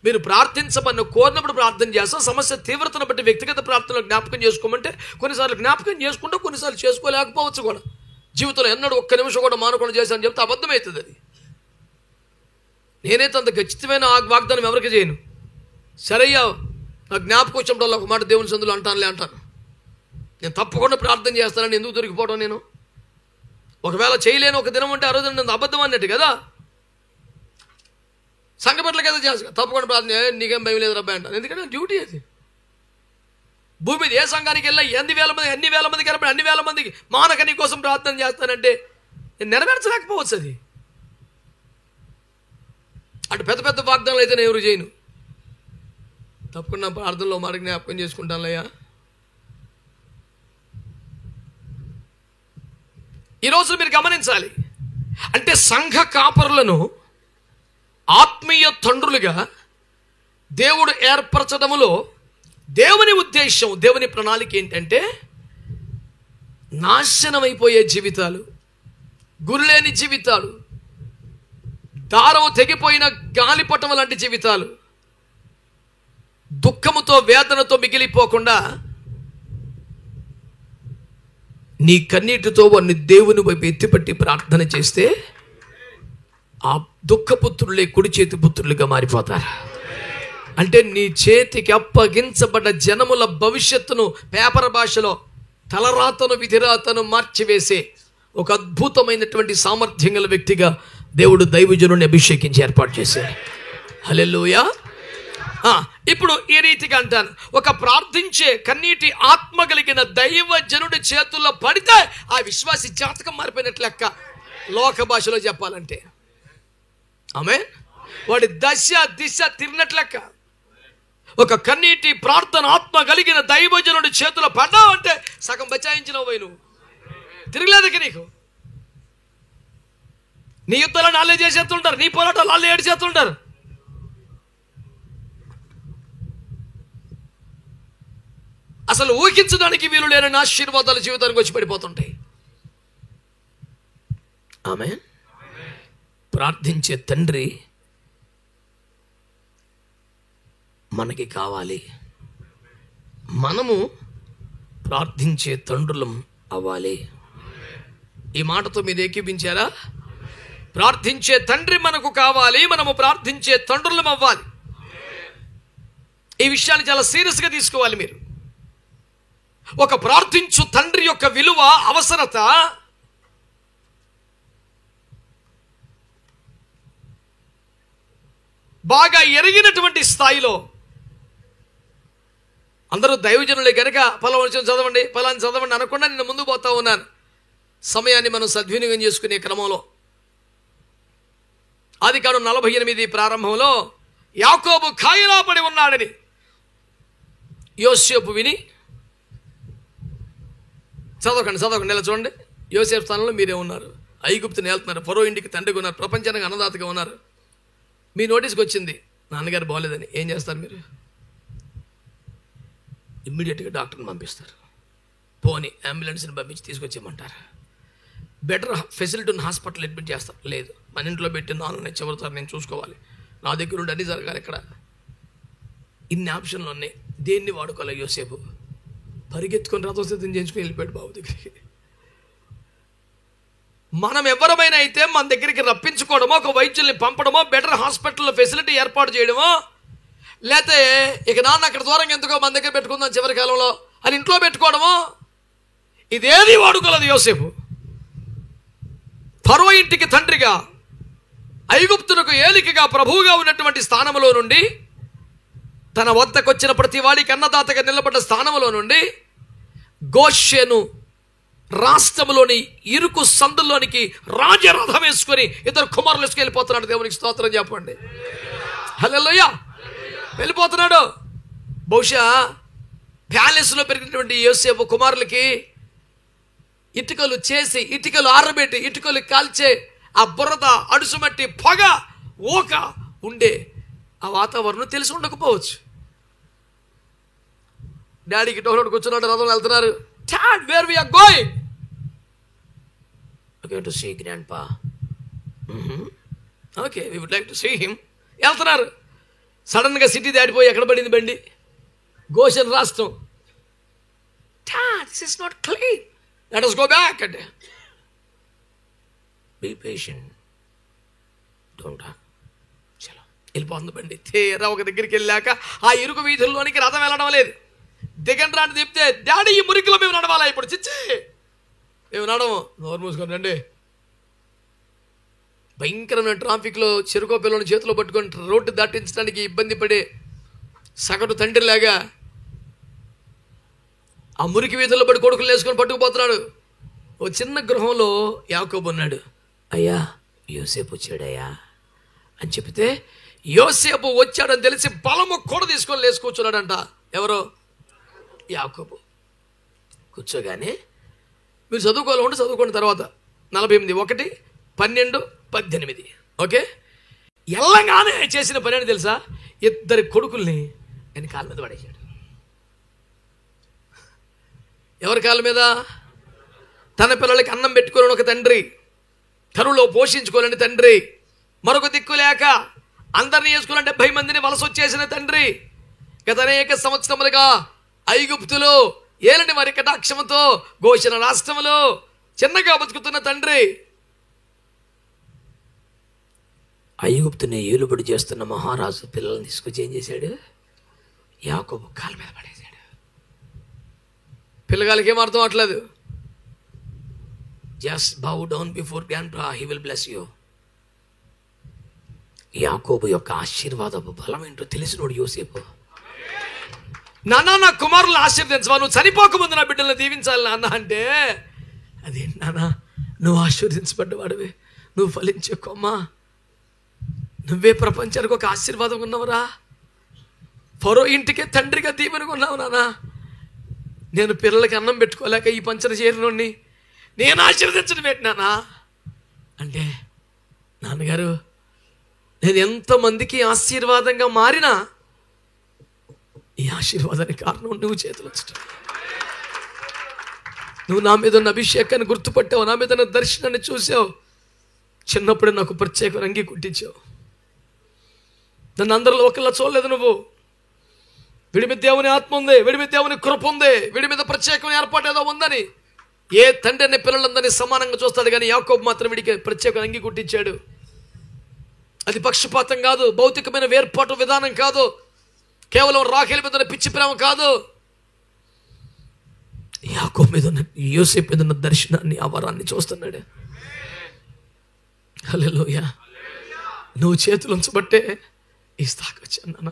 Speaker 1: మీరు ప్రార్థించమని కోరినప్పుడు ప్రార్థన చేస్తాం. సమస్య తీవ్రతను బట్టి వ్యక్తిగత ప్రార్థనలు జ్ఞాపకం చేసుకోమంటే కొన్నిసార్లు జ్ఞాపకం చేసుకుంటాం, కొన్నిసార్లు చేసుకోలేకపోవచ్చు కూడా. జీవితంలో ఎన్నడూ ఒక్క నిమిషం కూడా మానకుండా చేశానని చెప్తే అబద్ధమవుతుంది. అది నేనైతే అంత ఖచ్చితమైన వాగ్దానం ఎవరికి చేయను. సరయ్యా నాకు జ్ఞాపకం వచ్చినప్పుడు ఒక మాట దేవుని సందులో అంటానులే అంటాను. నేను తప్పకుండా ప్రార్థన చేస్తానని ఎందుకు దొరికిపోవడం? నేను ఒకవేళ చేయలేను ఒక దినం అంటే ఆ రోజు నేను అబద్ధం అన్నట్టు కదా. సంఘ బిడ్డలకి ఏదో చేస్తా, తప్పకుండా ప్రార్థన, నీకేం భయం లేదు రబ్బాయి అంటాను. ఎందుకంటే డ్యూటీ అది. భూమి మీద ఏ సంఘానికి వెళ్ళినా ఎన్ని వేల మందికి వెళ్ళినప్పుడు అన్ని వేల మందికి మానక నీ కోసం ప్రార్థన చేస్తానంటే నేను నెరవేర్చలేకపోవచ్చు. అది అటు పెద్ద పెద్ద వాగ్దానాలు అయితే నేను ఎవరు చేయను. తప్పకుండా ప్రార్థనలో మరి జ్ఞాపకం చేసుకుంటానులయ్యా. ఈరోజు మీరు గమనించాలి, అంటే సంఘ కాపరులను ఆత్మీయ తండ్రులుగా దేవుడు ఏర్పరచడములో దేవుని ఉద్దేశం, దేవుని ప్రణాళిక ఏంటంటే నాశనమైపోయే జీవితాలు, గురిలేని జీవితాలు, దారం తెగిపోయిన గాలిపటం లాంటి జీవితాలు, దుఃఖముతో వేదనతో మిగిలిపోకుండా నీ కన్నీటితో వారిని దేవుని వైపు ఎత్తిపట్టి ప్రార్థన చేస్తే ఆ దుఃఖపుత్రులే కుడి చేతి పుత్రులుగా మారిపోతారు. అంటే నీ చేతికి అప్పగించబడ్డ జనముల భవిష్యత్తును, పేపర్ భాషలో తలరాతను విధిరాతను మార్చివేసే ఒక అద్భుతమైనటువంటి సామర్థ్యం గల వ్యక్తిగా దేవుడు దైవజనుని అభిషేకించి ఏర్పాటు చేశాడు. హల్లెలూయా. ఇప్పుడు ఈ రీతిగా అంటాను, ఒక ప్రార్థించే కన్నీటి ఆత్మ కలిగిన దైవజనుడి చేతుల్లో పడితే ఆ విశ్వాసి జాతకం మారిపోయినట్లు లెక్క, లోక భాషలో చెప్పాలంటే. ఆమేన్. వాడి దశ దిశ తిరిగినట్లు లెక్క. ఒక కన్నీటి ప్రార్థన ఆత్మ కలిగిన దైవజనుడి చేతుల్లో పడ్డావంటే సగం బచాయించినవు పోయి, నువ్వు తిరగలేదకి. నీకు నీ యుద్ధాలను వాళ్ళే చేసేస్తుంటారు, నీ పోరాటాలు వాళ్ళే ఏడు చేస్తుంటారు. అసలు ఊహించడానికి వీలు లేని ఆశీర్వాదాలు జీవితానికి వచ్చి పడిపోతుంటాయి. ఆమేన్. ప్రార్థించే తండ్రి మనకి కావాలి. మనము ప్రార్థించే తండ్రులం అవ్వాలి. ఈ మాటతో మీరు ఏకీపించారా? ప్రార్థించే తండ్రి మనకు కావాలి, మనము ప్రార్థించే తండ్రులం అవ్వాలి. ఈ విషయాన్ని చాలా సీరియస్గా తీసుకోవాలి మీరు. ఒక ప్రార్థించు తండ్రి యొక్క విలువ, అవసరత బాగా ఎరిగినటువంటి స్థాయిలో అందరూ దైవజనులే కనుక ఫలానా చదవండి, ఫలానా చదవండి అనకుండా నేను ముందు పోతా ఉన్నాను. సమయాన్ని మనం సద్వినియోగం చేసుకునే క్రమంలో ఆదికాండం 48 ప్రారంభంలో యాకోబు కాయలా పడి ఉన్నాడని యోసేపు విని, చదవకండి ఇలా చూడండి. యోసేపు స్థానంలో మీరే ఉన్నారు, ఐగుప్తుని వెళ్తున్నారు, ఫరో ఇంటికి తండ్రిగా ఉన్నారు, ప్రపంచానికి అన్నదాతగా ఉన్నారు. మీ నోటీస్కి వచ్చింది నాన్నగారు బాగోలేదని. ఏం చేస్తారు మీరు? ఇమ్మీడియట్గా డాక్టర్ని పంపిస్తారు. పోనీ అంబులెన్స్ని పంపించి తీసుకొచ్చేయమంటారు. బెటర్ ఫెసిలిటీ ఉన్న హాస్పిటల్ అడ్మిట్ చేస్తారు. లేదు, మన ఇంట్లో పెట్టి నాన్న చివరిసారి నేను చూసుకోవాలి, నా దగ్గర ఉండి అన్నీ జరగాలి. ఇక్కడ ఇన్ని ఆప్షన్లు ఉన్నాయి, దేన్ని వాడుకోవాలి? యోసేపు పరిగెత్తుకొని రథోసిద్ధం చేయించుకొని వెళ్ళిపోయాడు బాబు దగ్గరికి. మనం ఎవరమైనా అయితే మన దగ్గరికి రప్పించుకోవడమో, ఒక వైద్యుల్ని పంపడమో, బెటర్ హాస్పిటల్లో ఫెసిలిటీ ఏర్పాటు చేయడమో, లేకపోతే ఇక నాన్న అక్కడ దూరంగా ఎందుకో మన దగ్గర పెట్టుకుందాం చివరి కాలంలో అని ఇంట్లో పెట్టుకోవడమో, ఇదేది వాడుకోలేదు యోసేపు. ఫరో ఇంటికి తండ్రిగా, ఐగుప్తునకు ఏలికగా, ప్రభువుగా ఉన్నటువంటి స్థానంలో నుండి, తన వద్దకు వచ్చిన ప్రతి వాడికి అన్నదాతగా నిలబడ్డ స్థానంలో నుండి గోషెను రాష్ట్రంలోని ఇరుకు సందుల్లోనికి రాజరథం వేసుకొని ఇద్దరు కుమారులు వెళ్ళిపోతున్నాడు. దేవునికి స్తోత్రం చెప్పండి. హల్లెలూయా. వెళ్ళిపోతున్నాడు. బహుశా ప్యాలెస్లో పెరిగినటువంటి యోసేపు కుమారులకి ఇటుకలు చేసి, ఇటుకలు ఆరబెట్టి, ఇటుకలు కాల్చే ఆ బురద, అడుసుమట్టి, పొగ, ఓక ఉండే ఆ వాతావరణం తెలిసి ఉండకపోవచ్చు. డాడీకి డోర్ కూర్చున్నాడు, రథం వెళ్తున్నారు. Dad, where we are going? Okay, to see grandpa. Okay, we would like to see him. వెళ్తున్నారు. సడన్గా సిటీ దాటిపోయి ఎక్కడ పడింది బండి? గోషెన్ రాష్ట్రం. Dad, this is not clean. Let us go back. Be patient. Don't talk. చలో వెళ్ళిపోతుంది బండి. తీరా ఒక దగ్గరికి వెళ్ళాక ఆ ఇరుకు వీధుల్లోనికి రథం వెళ్ళడం లేదు. దిగండి రాని చెప్తే, డాడీ ఈ మురికిలో మేము నడవాలా ఇప్పుడు? చిచ్చి మేము నడము. నోరు మూసుకొని రండి. భయంకరమైన ట్రాఫిక్లో చెరుకో పిల్లలను చేతిలో పట్టుకొని రోడ్డు దాటించడానికి ఇబ్బంది పడే సగటు తండ్రిలాగా ఆ మురికి వీధుల్లో పడి కొడుకులు వేసుకొని పట్టుకుపోతున్నాడు. ఓ చిన్న గృహంలో యాకోబు ఉన్నాడు. అయ్యా యోసేపు వచ్చాడయ్యా అని చెప్తే యోసేపు వచ్చాడని తెలిసి బలము కూడా తీసుకొని లేచి కూర్చున్నాడంట. ఎవరు? యాకోబు. కూర్చోగానే మీరు చదువుకోవాలంటే చదువుకున్న తర్వాత 48, 1, 12, 18. ఓకే, ఎల్లగానే చేసిన పని అని తెలుసా? ఇద్దరి కొడుకుల్ని ఆయన కాళ్ళ మీద పడేశాడు. ఎవరి కాళ్ళ మీద? తన పిల్లలకి అన్నం పెట్టుకోవాలని ఒక తండ్రి, కరువులో పోషించుకోవాలని తండ్రి, మరొక దిక్కు లేక అందరినీ వేసుకోవాలని 70 మందిని వలస వచ్చేసిన తండ్రి, గత అనేక సంవత్సరములుగా ఐగుప్తులో ఏలని వారి కటాక్షముతో గోషణ రాష్ట్రములో చిన్నగా బతుకుతున్న తండ్రి, ఐగుప్తుని ఏలుబడి చేస్తున్న మహారాజు పిల్లల్ని తీసుకొచ్చి ఏం చేశాడు? యాకోబు కాళ్ళ మీద పడేశాడు. పిల్లగాళ్ళకి ఏం అర్థం అవట్లేదు. Just bow down before grandpa, he will bless you. యాకోబు యొక్క ఆశీర్వాదపు బలం ఏంటో తెలిసినోడు యోసేపు. నాన్న, నా కుమారులు ఆశీర్వదించవా, నువ్వు చనిపోకముందు నా బిడ్డలను దీవించాలి నాన్న అంటే, అదేంటి నాన్న, నువ్వు ఆశీర్వదించబడ్డవాడివి, నువ్వు ఫలించే కొమ్మ, నువ్వే ప్రపంచానికి ఒక ఆశీర్వాదం ఉన్నవరా, ఫరో ఇంటికే తండ్రిగా దీవెనగా ఉన్నావు నాన్న. నేను పిల్లలకి అన్నం పెట్టుకోలేక ఈ పంచన చేరినోడిని నేను ఆశీర్వదించడం పెట్టినానా అంటే, నాన్నగారు నేను ఎంతమందికి ఆశీర్వాదంగా మారినా ఈ ఆశీర్వాదానికి కారణం నువ్వు చేతులు వచ్చటం. నువ్వు నా మీద ఉన్న అభిషేకాన్ని గుర్తుపట్టావు, నా మీద ఉన్న దర్శనాన్ని చూసావు, చిన్నప్పుడే నాకు ప్రత్యేక రంగి కుట్టించావు. నన్ను అందరిలో ఒకళ్ళ చూడలేదు నువ్వు. వీడి మీద దేవుని ఆత్మ ఉంది, వీడి మీద దేవుని కృప ఉంది, వీడి మీద ప్రత్యేకమైన ఏర్పాటు ఏదో ఉందని ఏ తండ్రి అనే పిల్లలందరినీ సమానంగా చూస్తాడు, కానీ యాకోబు మాత్రం వీడికి ప్రత్యేక రంగి కుట్టించాడు. అది పక్షపాతం కాదు, భౌతికమైన వేర్పాటు విధానం కాదు, కేవలం రాఖేలు మీద ఉన్న పిచ్చి ప్రేమ కాదు. యాకోబు మీద ఉన్న, యోసేపు మీద ఉన్న దర్శనాన్ని, ఆ వరాన్ని చూస్తున్నాడు. హల్లెలూయా. నువ్వు చేతులు ఉంచబట్టే ఈ స్థాయికి వచ్చాను నాన్న.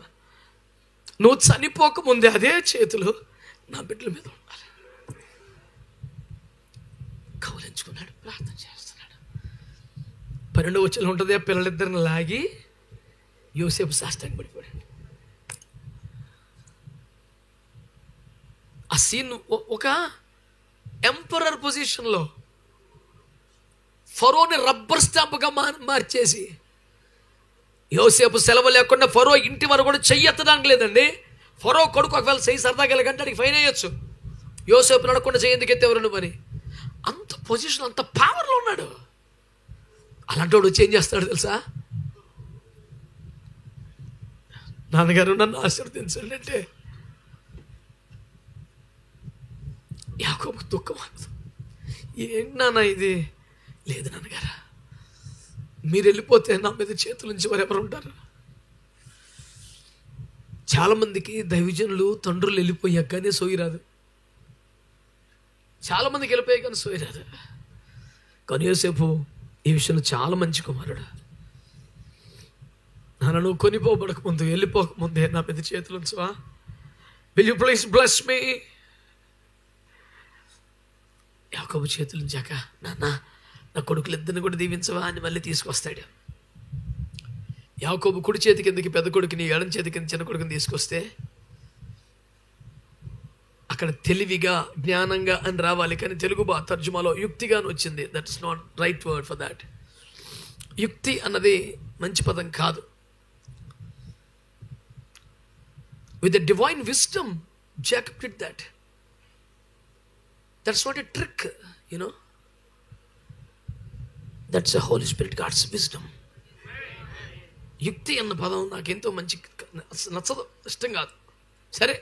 Speaker 1: నువ్వు చనిపోకముందే అదే చేతులు నా బిడ్డల మీద ఉండాలి. కౌలించుకున్నాడు, ప్రార్థన చేస్తున్నాడు. 12వ వచనం ఉంటుంది, పిల్లలిద్దరిని లాగి యోసేపు సాష్టాంగ పడిపోయాడు. ఆ సీన్ ఒక ఎంపరర్ పొజిషన్లో ఫరోని రబ్బర్ స్టాంప్గా మార్చేసి, యోసేపు సెలవు లేకుండా ఫరో ఇంటి వరకు కూడా చెయ్యి ఎత్తడానికి లేదండి. ఫరో కొడుకు ఒకవేళ చెయ్యి సరదాగా వెళ్ళకంటే అడిగి ఫైన్ వేయచ్చు. యోసేపు నడకుండా చెయ్యి ఎందుకు ఎత్తేవరు నువ్వు అని. అంత పొజిషన్, అంత పవర్లో ఉన్నాడు. అలాంటి వాడు వచ్చి ఏం చేస్తాడు తెలుసా? నాన్నగారు నన్ను ఆశీర్వదించండి అంటే యాకోబు దుఃఖం. ఏంటి నాన్న ఇది? లేదు నాన్నగారు, మీరు వెళ్ళిపోతే నా మీద చేతుల నుంచి ఎవరెవరు ఉంటారు? చాలామందికి దైవజనులు తండ్రులు వెళ్ళిపోయాక కానీ సోయిరాదు. చాలామందికి వెళ్ళిపోయాక కానీ సోయిరాదు. కానీ యోసేపు ఈ విషయంలో చాలా మంచి కుమారుడు. నాన్న, నువ్వు కొనిపోబడక ముందు, వెళ్ళిపోకముందే నా మీద చేతులు ఉంచువా? Will you please bless me? యాకోబు చేతులు ఉంచాక, నాన్న నా కొడుకులిద్దరిని కూడా దీవించవా అని మళ్ళీ తీసుకొస్తాడు. యాకోబు కుడి చేతి కిందకి పెద్ద కొడుకుని, ఎడం చేతి కింద చిన్న కొడుకుని తీసుకొస్తే అక్కడ తెలివిగా, జ్ఞానంగా అని రావాలి, కానీ తెలుగు తర్జుమాలో యుక్తిగా అని వచ్చింది. That is not right word for that. యుక్తి అన్నది మంచి పదం కాదు. With the divine wisdom Jacob did that. That's not a trick, you know. That's the Holy Spirit, God's wisdom. యుక్తి అన్న పదం నాకెంతో మంచి నచ్చదు, ఇష్టం కాదు. సరే,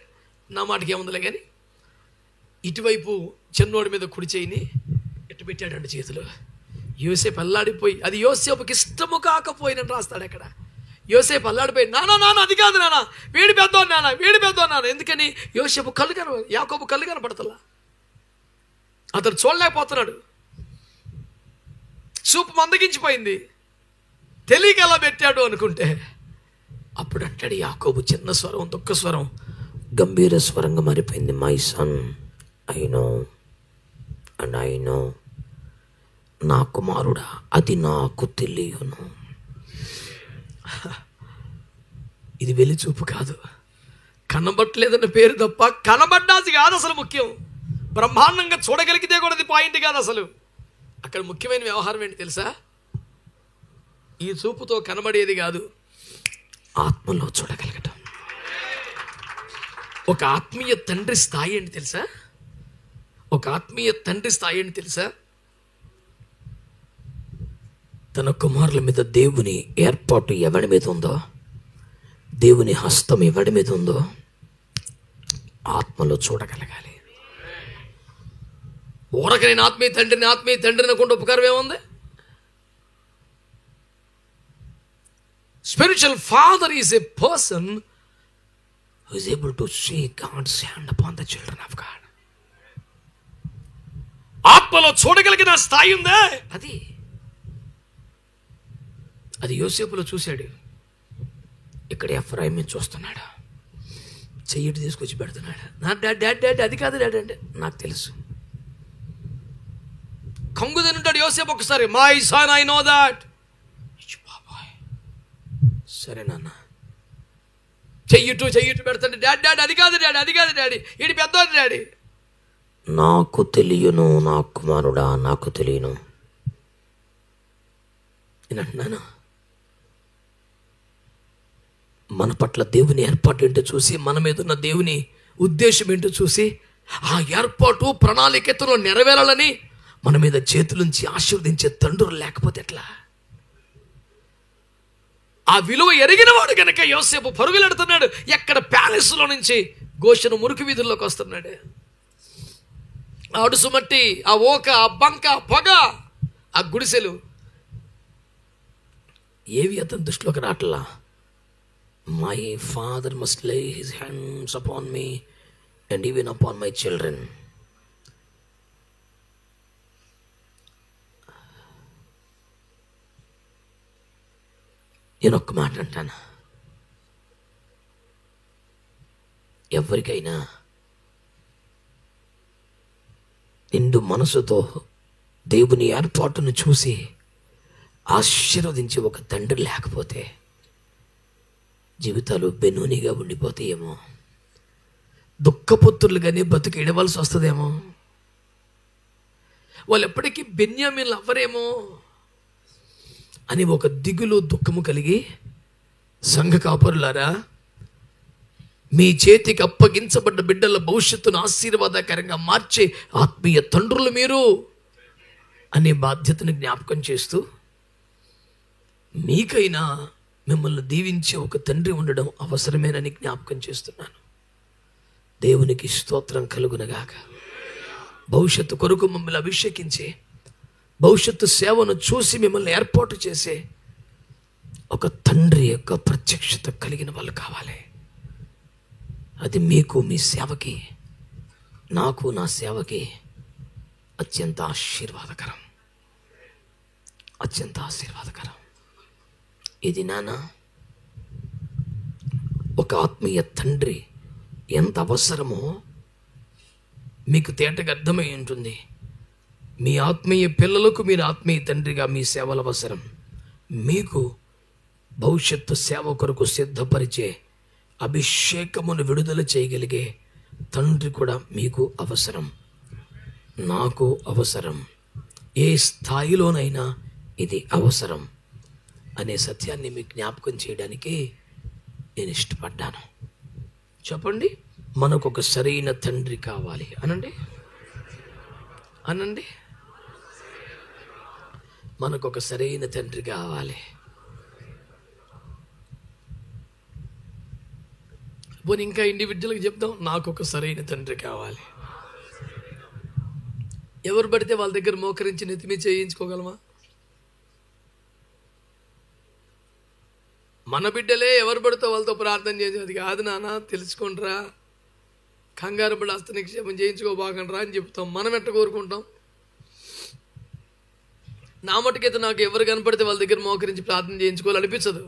Speaker 1: నా మాటకి ఏముందిలే. కానీ ఇటువైపు చిన్నోడి మీద కుడి చేయిని ఎట్టు పెట్టాడంటే చేతిలో. యోసేపు అల్లాడిపోయి, అది యోసేపుకి ఇష్టము కాకపోయినని రాస్తాడు అక్కడ. యోసేపు అల్లాడిపోయి, నాన్న అది కాదు నాన్న, వీడి పెద్దోడు నాన్న, వీడి పెద్దోడు నాన్న. ఎందుకని? యోసేపు యాకోబు కళ్ళు కనపడతలా, అతను చూడలేకపోతున్నాడు. చూపు మందగించిపోయింది. తెలియక ఎలా పెట్టాడు అనుకుంటే అప్పుడు అంటాడు యాకోబు, చిన్న స్వరం, దుఃఖ స్వరం గంభీర స్వరంగా మారిపోయింది. My son, I know and I know. నా కుమారుడా, అది నాకు తెలియను. ఇది వెలి చూపు కాదు, కనబట్టలేదన్న పేరు తప్ప. కనబడ్డాది కాదు అసలు ముఖ్యం. బ్రహ్మాండంగా చూడగలిగితే కూడా అది పాయింట్ కాదు అసలు. అక్కడ ముఖ్యమైన వ్యవహారం ఏంటి తెలుసా? ఈ చూపుతో కనబడేది కాదు, ఆత్మలో చూడగలగటం. ఒక ఆత్మీయ తండ్రి స్థాయి ఏంటి తెలుసా? ఒక ఆత్మీయ తండ్రి స్థాయి ఏంటి తెలుసా? తన కుమారుల మీద దేవుని ఏర్పాటు ఎవడి మీద ఉందో, దేవుని హస్తం ఎవడి మీద ఉందో ఆత్మలో చూడగలగాలి. ఊరక నేను ఆత్మీయ తండ్రిని అనుకుంటే ఉపకారం ఏముంది? Spiritual father is a person who is able to see God's hand upon the children of God. ఆత్మలో చూడగలిగిన స్థాయి ఉందే, అది యోసేపులో చూశాడు. ఇక్కడ ఎఫ్రాయిం చూస్తున్నాడు, చెయ్యటి తీసుకొచ్చి పెడుతున్నాడు. నా డాడ్ అది కాదు డాడ్ అంటే నాకు తెలుసు. కంగు తింటాడు యోసేపు ఒకసారి, my son I know that. సరే నాన్న, చెయ్యటు పెడతాడు. డాడ్ అది కాదు డాడీ, ఇది పెద్దోడు డాడీ. నాకు తెలియను నా కుమారుడా, నాకు తెలియను నేను అంటున్నాను. మన పట్ల దేవుని ఏర్పాటు ఏంటో చూసి, మన మీద ఉన్న దేవుని ఉద్దేశం ఏంటో చూసి, ఆ ఏర్పాటు ప్రణాళికతో నెరవేరాలని మన మీద చేతులుంచి ఆశీర్వదించే తండ్రులు లేకపోతే ఎట్లా? ఆ విలువ ఎరిగిన వాడు కనుక యోసేపు పరుగులెడుతున్నాడు. ఎక్కడ ప్యాలెస్లో నుంచి గోషను మురికి వీధుల్లోకి వస్తున్నాడు. ఆ అడుసుమట్టి, ఆ ఓక, ఆ బంక, పొగ, ఆ గుడిసెలు ఏవి అతని దృష్టిలోకి రాట్లా. మై ఫాదర్ మస్ట్ లే his hands upon me and even upon my children. నేను ఒక్క మాట అంటాను, ఎవరికైనా నిండు మనసుతో దేవుని ఏర్పాటును చూసి ఆశీర్వదించి ఒక తండ్రి లేకపోతే జీవితాలు బెనూనిగా ఉండిపోతాయేమో, దుఃఖపుత్రులుగానే బతుకు ఎడవలసి వస్తుందేమో, వాళ్ళు ఎప్పటికీ బెన్యామీన్లు అవ్వరేమో అని ఒక దిగులు దుఃఖము కలిగి, సంఘ కాపరులారా, మీ చేతికి అప్పగించబడ్డ బిడ్డల భవిష్యత్తును ఆశీర్వాదకరంగా మార్చే ఆత్మీయ తండ్రులు మీరు అనే బాధ్యతను జ్ఞాపకం చేస్తూ, మీకైనా మిమ్మల్ని దీవించే ఒక తండ్రి ఉండడం అవసరమేనని జ్ఞాపకం చేస్తున్నాను. దేవునికి స్తోత్రం కలుగునగాక. భవిష్యత్తు కొరకు మమ్మల్ని అభిషేకించే, భవిష్యత్తు సేవను చూసి మిమ్మల్ని ఏర్పాటు చేసే ఒక తండ్రి యొక్క ప్రత్యక్షత కలిగిన వాళ్ళు కావాలి. అది మీకు, మీ సేవకి, నాకు, నా సేవకి అత్యంత ఆశీర్వాదకరం, అత్యంత ఆశీర్వాదకరం. ఇది నాన్న, ఒక ఆత్మీయ తండ్రి ఎంత అవసరమో మీకు తేటగా అర్థమై ఉంటుంది. మీ ఆత్మీయ పిల్లలకు మీరు ఆత్మీయ తండ్రిగా మీ సేవలు అవసరం. మీకు భవిష్యత్తు సేవ కొరకు సిద్ధపరిచే, అభిషేకమును విడుదల చేయగలిగే తండ్రి కూడా మీకు అవసరం, నాకు అవసరం. ఏ స్థాయిలోనైనా ఇది అవసరం అనే సత్యాన్ని మీకు జ్ఞాపకం చేయడానికి నేను ఇష్టపడ్డాను. చెప్పండి, మనకు ఒక సరైన తండ్రి కావాలి అనండి, అనండి. మనకు ఒక సరైన తండ్రి కావాలి. పోనీ ఇంకా ఇండివిజువల్గా చెప్దాం, నాకు ఒక సరైన తండ్రి కావాలి. ఎవరు పడితే వాళ్ళ దగ్గర మోకరించి నెత్తిమీ చేయించుకోగలమా? మన బిడ్డలే ఎవరు పడితే వాళ్ళతో ప్రార్థన చేసేది కాదు నాన్న, తెలుసుకోండిరా, కంగారు పడి హస్త నిక్షేపం చేయించుకోబాకండ్రా అని చెప్తాం. మనం ఎట్ట కోరుకుంటాం? నా మటుకైతే నాకు ఎవరు కనపడితే వాళ్ళ దగ్గర మోకరించి ప్రార్థన చేయించుకోవాలనిపించదు.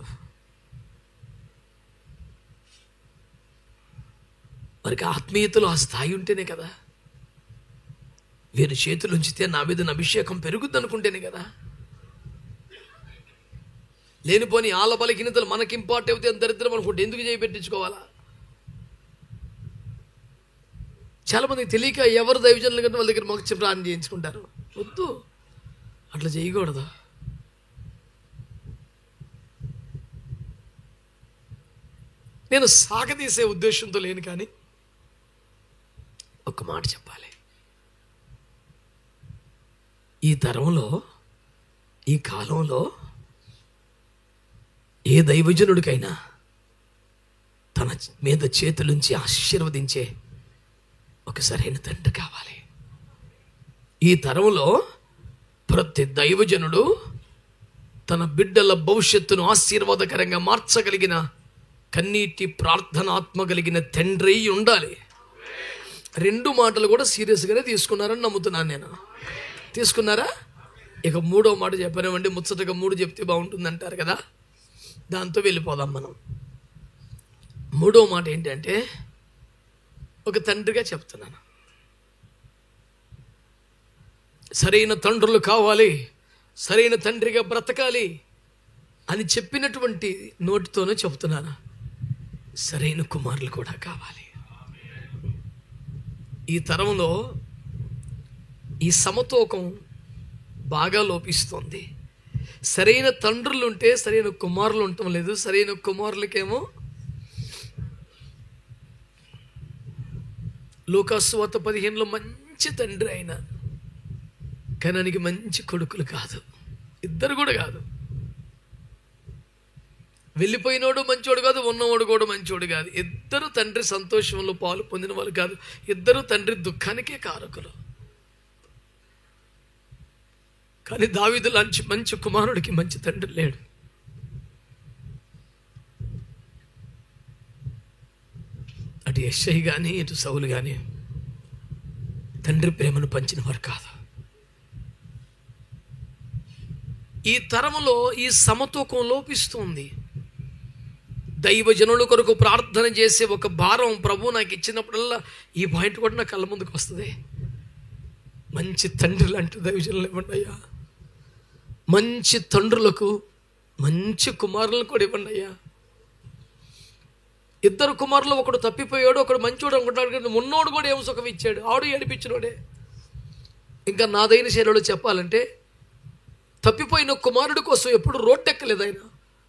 Speaker 1: వారికి ఆత్మీయతలో ఆ స్థాయి ఉంటేనే కదా. వీరి చేతులు ఉంచితే నా మీద అభిషేకం పెరుగుద్ది అనుకుంటేనే కదా. లేనిపోని ఆల బలహీనతలు మనకి ఇంపార్ట్ అవుతే దరిద్రం అనుకుంటే ఎందుకు చేపెట్టించుకోవాలా? చాలామందికి తెలియక ఎవరు దైవజనులు కంటే వాళ్ళ దగ్గర మోక్ష ప్రార్థన చేయించుకుంటారు. వద్దు, అట్లా చేయకూడదు. నేను సాగదీసే ఉద్దేశంతో లేను, కానీ ఒక మాట చెప్పాలి. ఈ తరంలో, ఈ కాలంలో ఏ దైవజనుడికైనా తన మీద చేతులుంచి ఆశీర్వదించే ఒక సరైన తండ్రి కావాలి. ఈ తరంలో ప్రతి దైవజనుడు తన బిడ్డల భవిష్యత్తును ఆశీర్వాదకరంగా మార్చగలిగిన కన్నీటి ప్రార్థనాత్మ కలిగిన తండ్రి ఉండాలి. 2 మాటలు కూడా సీరియస్గానే తీసుకున్నారని నమ్ముతున్నాను నేను. తీసుకున్నారా? ఇక 3వ మాట చెప్పనివ్వండి. ముచ్చటగా 3 చెప్తే బాగుంటుంది అంటారు కదా, దాంతో వెళ్ళిపోదాం మనం. 3వ మాట ఏంటంటే, ఒక తండ్రిగా చెప్తున్నాను, సరైన తండ్రులు కావాలి, సరైన తండ్రిగా బ్రతకాలి అని చెప్పినటువంటి నోటితోనే చెప్తున్నాను. సరైన కుమారులు కూడా కావాలి. ఈ తరంలో ఈ సమతూకం బాగా లోపిస్తుంది. సరైన తండ్రులు ఉంటే సరైన కుమారులు ఉండటం లేదు. సరైన కుమారులకేమో లూకాసువార్త 15లో మంచి తండ్రి అయిన, కానీ ఆయనకి మంచి కొడుకులు కాదు, ఇద్దరు కూడా కాదు. వెళ్ళిపోయినోడు మంచోడు కాదు, ఉన్నవాడు కూడా మంచోడు కాదు. ఇద్దరు తండ్రి సంతోషంలో పాలు పొందిన వాళ్ళు కాదు. ఇద్దరు తండ్రి దుఃఖానికే కారకులు. కానీ దావీదు లాంటి మంచి కుమారుడికి మంచి తండ్రి లేడు. అటు యెషై కానీ ఇటు సౌలు కానీ తండ్రి ప్రేమను పంచిన వారు కాదు. ఈ తరములో ఈ సమతూకం లోపిస్తుంది. దైవజనుల కొరకు ప్రార్థన చేసే ఒక భారం ప్రభు నాకు ఇచ్చినప్పుడల్లా ఈ పాయింట్ కూడా నా కళ్ళ ముందుకు వస్తుంది. మంచి తండ్రులు అంటూ దైవజనులు ఇవ్వండి అయ్యా. మంచి తండ్రులకు మంచి కుమారులను కూడా ఇవ్వండి అయ్యా. ఇద్దరు కుమారులు, ఒకడు తప్పిపోయాడు, ఒకడు మంచోడు అనుకుంటాడు, కానీ ఉన్నోడు కూడా ఏం సుఖం ఇచ్చాడు, ఆడు ఏడిపించినోడే. ఇంకా నాదైన శైలిలో చెప్పాలంటే, తప్పిపోయిన కుమారుడి కోసం ఎప్పుడు రోడ్డు ఎక్కలేదు ఆయన.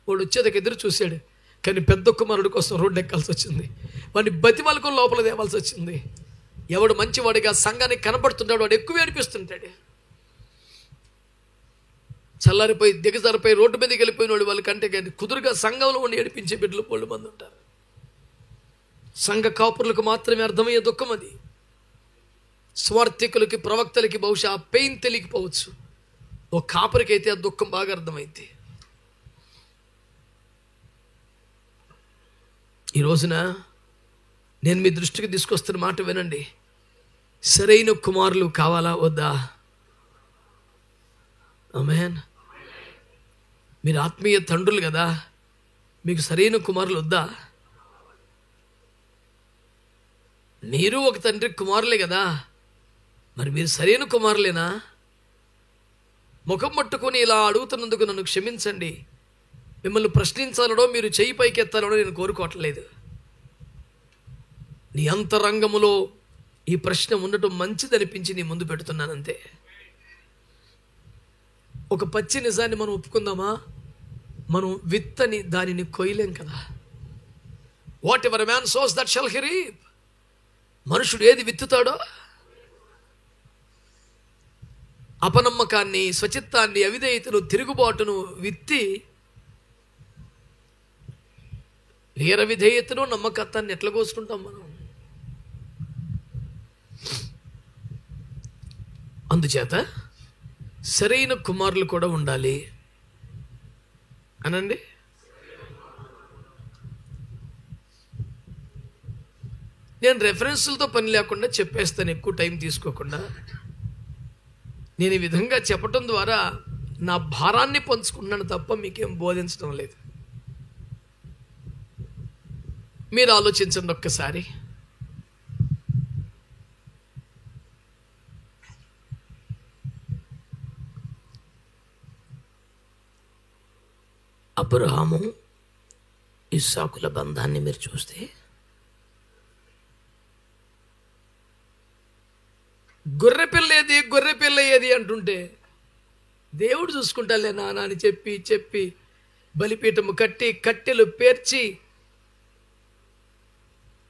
Speaker 1: వాడు వచ్చేదాకా ఎదురు చూశాడు, కానీ పెద్ద కుమారుడి కోసం రోడ్డు ఎక్కాల్సి వచ్చింది. వాడిని బతిమాలకు లోపల తేవాల్సి వచ్చింది. ఎవడు మంచివాడిగా సంఘానికి కనపడుతుంటాడు వాడు ఎక్కువ ఏడిపిస్తుంటాడు. చల్లారిపోయి దిగజారిపోయి రోడ్డు మీదకి వెళ్ళిపోయినోడు వాళ్ళకంటే కానీ కుదురుగా సంఘంలో ఉండి ఏడిపించే బిడ్డలు పోళ్ళు మంది ఉంటారు. సంఘ కాపురులకు మాత్రమే అర్థమయ్యే దుఃఖం అది. స్వార్థికులకి, ప్రవక్తలకి బహుశా ఆ పెయిన్ తెలియకపోవచ్చు. ఓ కాపరికైతే ఆ దుఃఖం బాగా అర్థమైంది. ఈ రోజున నేను మీ దృష్టికి తీసుకొస్తున్న మాట వినండి. సరైన కుమారులు కావాలా వద్దా? ఆమేన్. మీరు ఆత్మీయ తండ్రులు కదా, మీకు సరైన కుమారులు వద్దా? మీరు ఒక తండ్రి కుమారులే కదా, మరి మీరు సరైన కుమారులేనా? ముఖం పట్టుకొని ఇలా అడుగుతున్నందుకు నన్ను క్షమించండి. మిమ్మల్ని ప్రశ్నించాలనో మీరు చెయ్యి పైకెత్తాలనో నేను కోరుకోవట్లేదు. నీ అంతరంగములో ఈ ప్రశ్న ఉండటం మంచిదనిపించి నీ ముందు పెడుతున్నానంతే. ఒక పచ్చి నిజాన్ని మనం ఒప్పుకుందామా? మనం విత్తని దానిని కొయ్యలేం కదా. Whatever man sows that shall he reap. మనుషుడు ఏది విత్తుతాడో, అపనమ్మకాన్ని, స్వచిత్తాన్ని, అవిధేయతను, తిరుగుబాటును విత్తి వీర విధేయతను, నమ్మకత్వాన్ని ఎట్లా కోసుకుంటాం మనం? అందుచేత సరైన కుమారులు కూడా ఉండాలి అనండి. నేను రెఫరెన్సులతో పని లేకుండా చెప్పేస్తాను, ఎక్కువ టైం తీసుకోకుండా. నేను ఈ విధంగా చెప్పటం ద్వారా నా భారాన్ని పంచుకుంటున్నాను తప్ప మీకేం బోధించడం లేదు. మీరు ఆలోచించండి ఒక్కసారి. అబ్రహాము ఇస్సాకుల బంధాన్ని మీరు చూస్తే గొర్రె పిల్ల ఏది అంటుంటే దేవుడు చూసుకుంటాలే నాన్న అని చెప్పి బలిపీఠము కట్టి కట్టెలు పేర్చి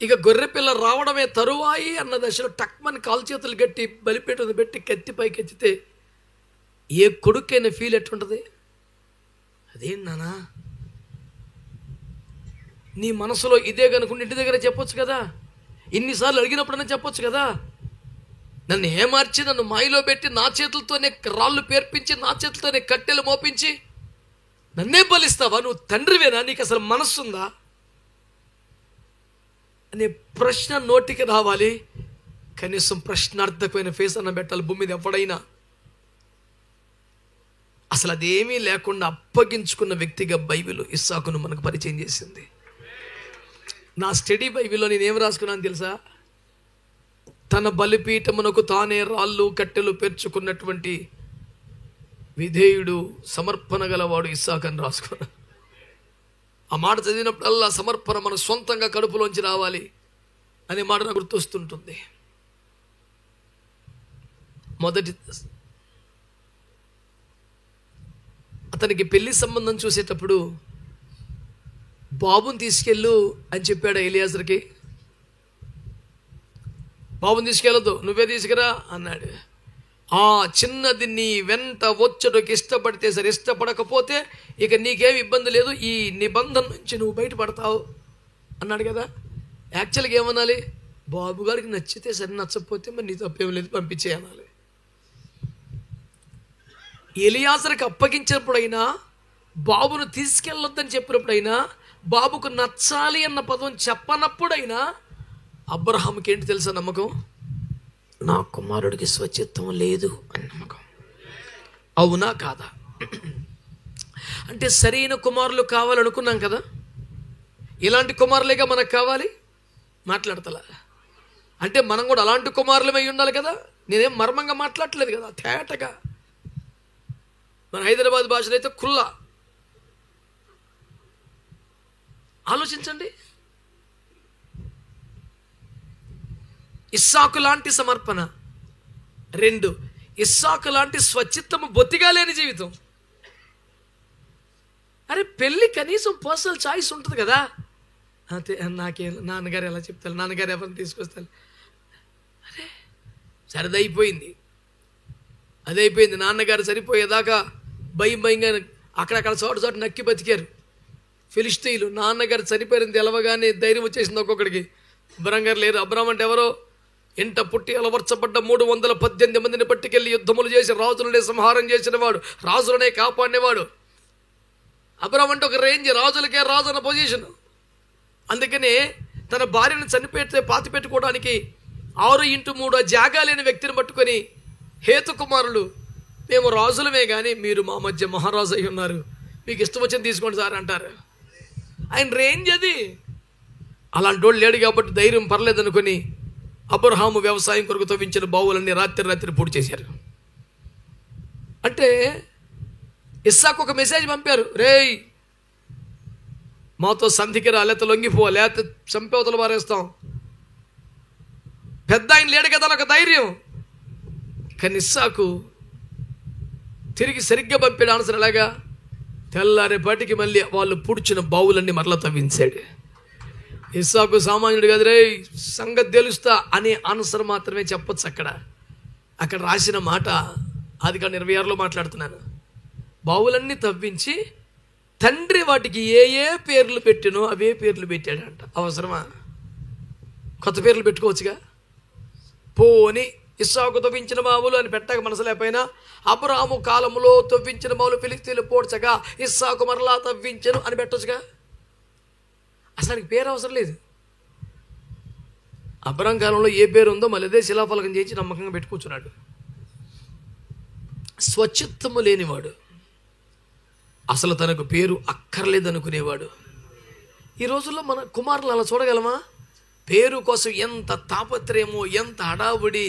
Speaker 1: ఇక గొర్రెపిల్ల రావడమే తరువాయి అన్న దశలో టక్మని కాలు చేతులు గట్టి బలిపీఠం పెట్టి కత్తి పైకి ఎత్తితే ఏ కొడుకైనా ఫీల్ ఎట్టుంటుంది? అదేంటి నాన్న నీ మనసులో ఇదే కనుకుంటే ఇంటి దగ్గర చెప్పొచ్చు కదా, ఇన్నిసార్లు అడిగినప్పుడన్నా చెప్పొచ్చు కదా. నన్ను ఏమార్చి నన్ను మాయలో పెట్టి నా చేతులతోనే రాళ్ళు పేర్పించి నా చేతులతోనే కట్టెలు మోపించి నన్నే బలిస్తావా? నువ్వు తండ్రివేనా? నీకు అసలు మనస్సుందా అనే ప్రశ్న నోటికి రావాలి. కనీసం ప్రశ్నార్థకమైన ఫేస్ అన్న పెట్టాలి భూమి మీద ఎవడైనా. అసలు అదేమీ లేకుండా అప్పగించుకున్న వ్యక్తిగా బైబిల్ ఇస్సాకును మనకు పరిచయం చేసింది. నా స్టడీ బైబిల్లో నేనేం రాసుకున్నాను తెలుసా? తన బలిపీఠమునకు తానే రాళ్ళు కట్టెలు పేర్చుకున్నటువంటి విధేయుడు సమర్పణ గలవాడు ఇస్సాకు అని రాసుకున్నాను. ఆ మాట చదివినప్పుడల్లా సమర్పణ మన సొంతంగా కడుపులోంచి రావాలి అనే మాట నాకు గుర్తొస్తుంటుంది. మొదటి అతనికి పెళ్లి సంబంధం చూసేటప్పుడు బాబుని తీసుకెళ్ళు అని చెప్పాడు ఎలియాజర్కి. బాబుని తీసుకెళ్ళదు, నువ్వే తీసుకురా అన్నాడు. ఆ చిన్నది నీ వెంట వచ్చటకు ఇష్టపడితే సరే, ఇష్టపడకపోతే ఇక నీకేమి ఇబ్బంది లేదు, ఈ నిబంధన నుంచి నువ్వు బయటపడతావు అన్నాడు కదా. యాక్చువల్గా ఏమనాలి? బాబు గారికి నచ్చితే సరే, నచ్చకపోతే మరి నీ తప్పేం లేదు, పంపించేయాలి. ఎలియాజర్కి అప్పగించినప్పుడైనా, బాబును తీసుకెళ్ళొద్దని చెప్పినప్పుడైనా, బాబుకు నచ్చాలి అన్న పదం చెప్పనప్పుడైనా అబ్రహాముకి ఏంటి తెలుసా నమ్మకం? నా కుమారుడికి స్వచిత్తం లేదు అని నమ్మకం. అవునా కాదా? అంటే సరైన కుమారులు కావాలనుకున్నాం కదా, ఇలాంటి కుమారులేగా మనకు కావాలి. మాట్లాడతలా అంటే మనం కూడా అలాంటి కుమారులమై ఉండాలి కదా. నేనేం మర్మంగా మాట్లాడట్లేదు కదా, తేటగా. మన హైదరాబాద్ భాషలో అయితే కుల్లా. ఆలోచించండి. ఇస్సాకు లాంటి సమర్పణ. 2, ఇస్సాకు లాంటి స్వచిత్తము బొత్తిగా లేని జీవితం. అరే పెళ్ళి కనీసం పర్సనల్ చాయిస్ ఉంటుంది కదా. అంతే, నాకేం నాన్నగారు ఎలా చెప్తారు, నాన్నగారు ఎవరిని తీసుకొస్తారు, అరే సరిదైపోయింది. అదైపోయింది. నాన్నగారు సరిపోయేదాకా భయంగా అక్కడక్కడ చోట నక్కి బతికారు ఫిలిష్తీయులు. నాన్నగారు చనిపోయింది తెలవగానే ధైర్యం వచ్చేసింది ఒక్కొక్కడికి. అబ్రాం గారు లేరు. అబ్రాం అంటే ఎవరో? ఇంట పుట్టి అలవర్చబడ్డ 318 మందిని పట్టుకెళ్ళి యుద్ధములు చేసి రాజులనే సంహారం చేసిన వాడు, రాజులనే కాపాడినవాడు. అబ్రాం అంటే ఒక రేంజ్, రాజులకే రాజు అన్న పొజిషన్. అందుకనే తన భార్యను పాతి పెట్టుకోవడానికి 6x3 జాగా లేని వ్యక్తిని పట్టుకొని, హేతు కుమారులు మేము రాజులమే కానీ మీరు మా మధ్య మహారాజు అయి ఉన్నారు, మీకు ఇష్టం వచ్చింది తీసుకోండి సార్ అంటారు. ఆయన రేంజ్ అది. అలాంటి వాళ్ళు లేడు కాబట్టి ధైర్యం పర్లేదనుకొని అబ్రహాము వ్యవసాయం కొరకు తవ్వించిన బావులన్నీ రాత్రి పూర్తి చేశారు. అంటే ఇస్సాకు ఒక మెసేజ్ పంపారు, రేయ్ మాతో సంధికి రా, లేకపోతే లొంగిపో, లేకపోతే చంపేవతలు పారేస్తాం. పెద్ద ఆయన లేడు కదా ఒక ధైర్యం. కానీ ఇస్సాకు తిరిగి సరిగ్గా పంపాడు ఆన్సర్. ఎలాగా? తెల్లారేపాటికి మళ్ళీ వాళ్ళు పుడిచిన బావులన్నీ మరలా తవ్వించాడు. ఇస్సాకు సామాన్యుడు కదా, రే సంగతి తెలుస్తా అనే ఆన్సర్ మాత్రమే చెప్పొచ్చు. అక్కడ రాసిన మాట ఆదికాండం 26లో మాట్లాడుతున్నాను. బావులన్నీ తవ్వించి తండ్రి వాటికి ఏ పేర్లు పెట్టినో అవే పేర్లు పెట్టాడంట. అవసరమా? కొత్త పేర్లు పెట్టుకోవచ్చుగా. పోని ఇస్సాకు తవ్వించిన బావులు అని పెట్టక మనసు లేకపోయినా, అబ్రాహాము కాలంలో తవ్వించిన బావులు ఫిలిష్తీయులు పోడ్చగా ఇస్సాకు మరలా తవ్వించను అని పెట్టొచ్చుగా. అసలు పేరు అవసరం లేదు. అబ్రాహాం కాలంలో ఏ పేరు ఉందో మళ్ళీ అదే శిలాఫలకం చేయించి నమ్మకంగా పెట్టుకూర్చున్నాడు. స్వచిత్తము లేనివాడు, అసలు తనకు పేరు అక్కర్లేదనుకునేవాడు. ఈ రోజుల్లో మన కుమారులు అలా చూడగలమా? పేరు కోసం ఎంత తాపత్రయమో, ఎంత హడావుడి.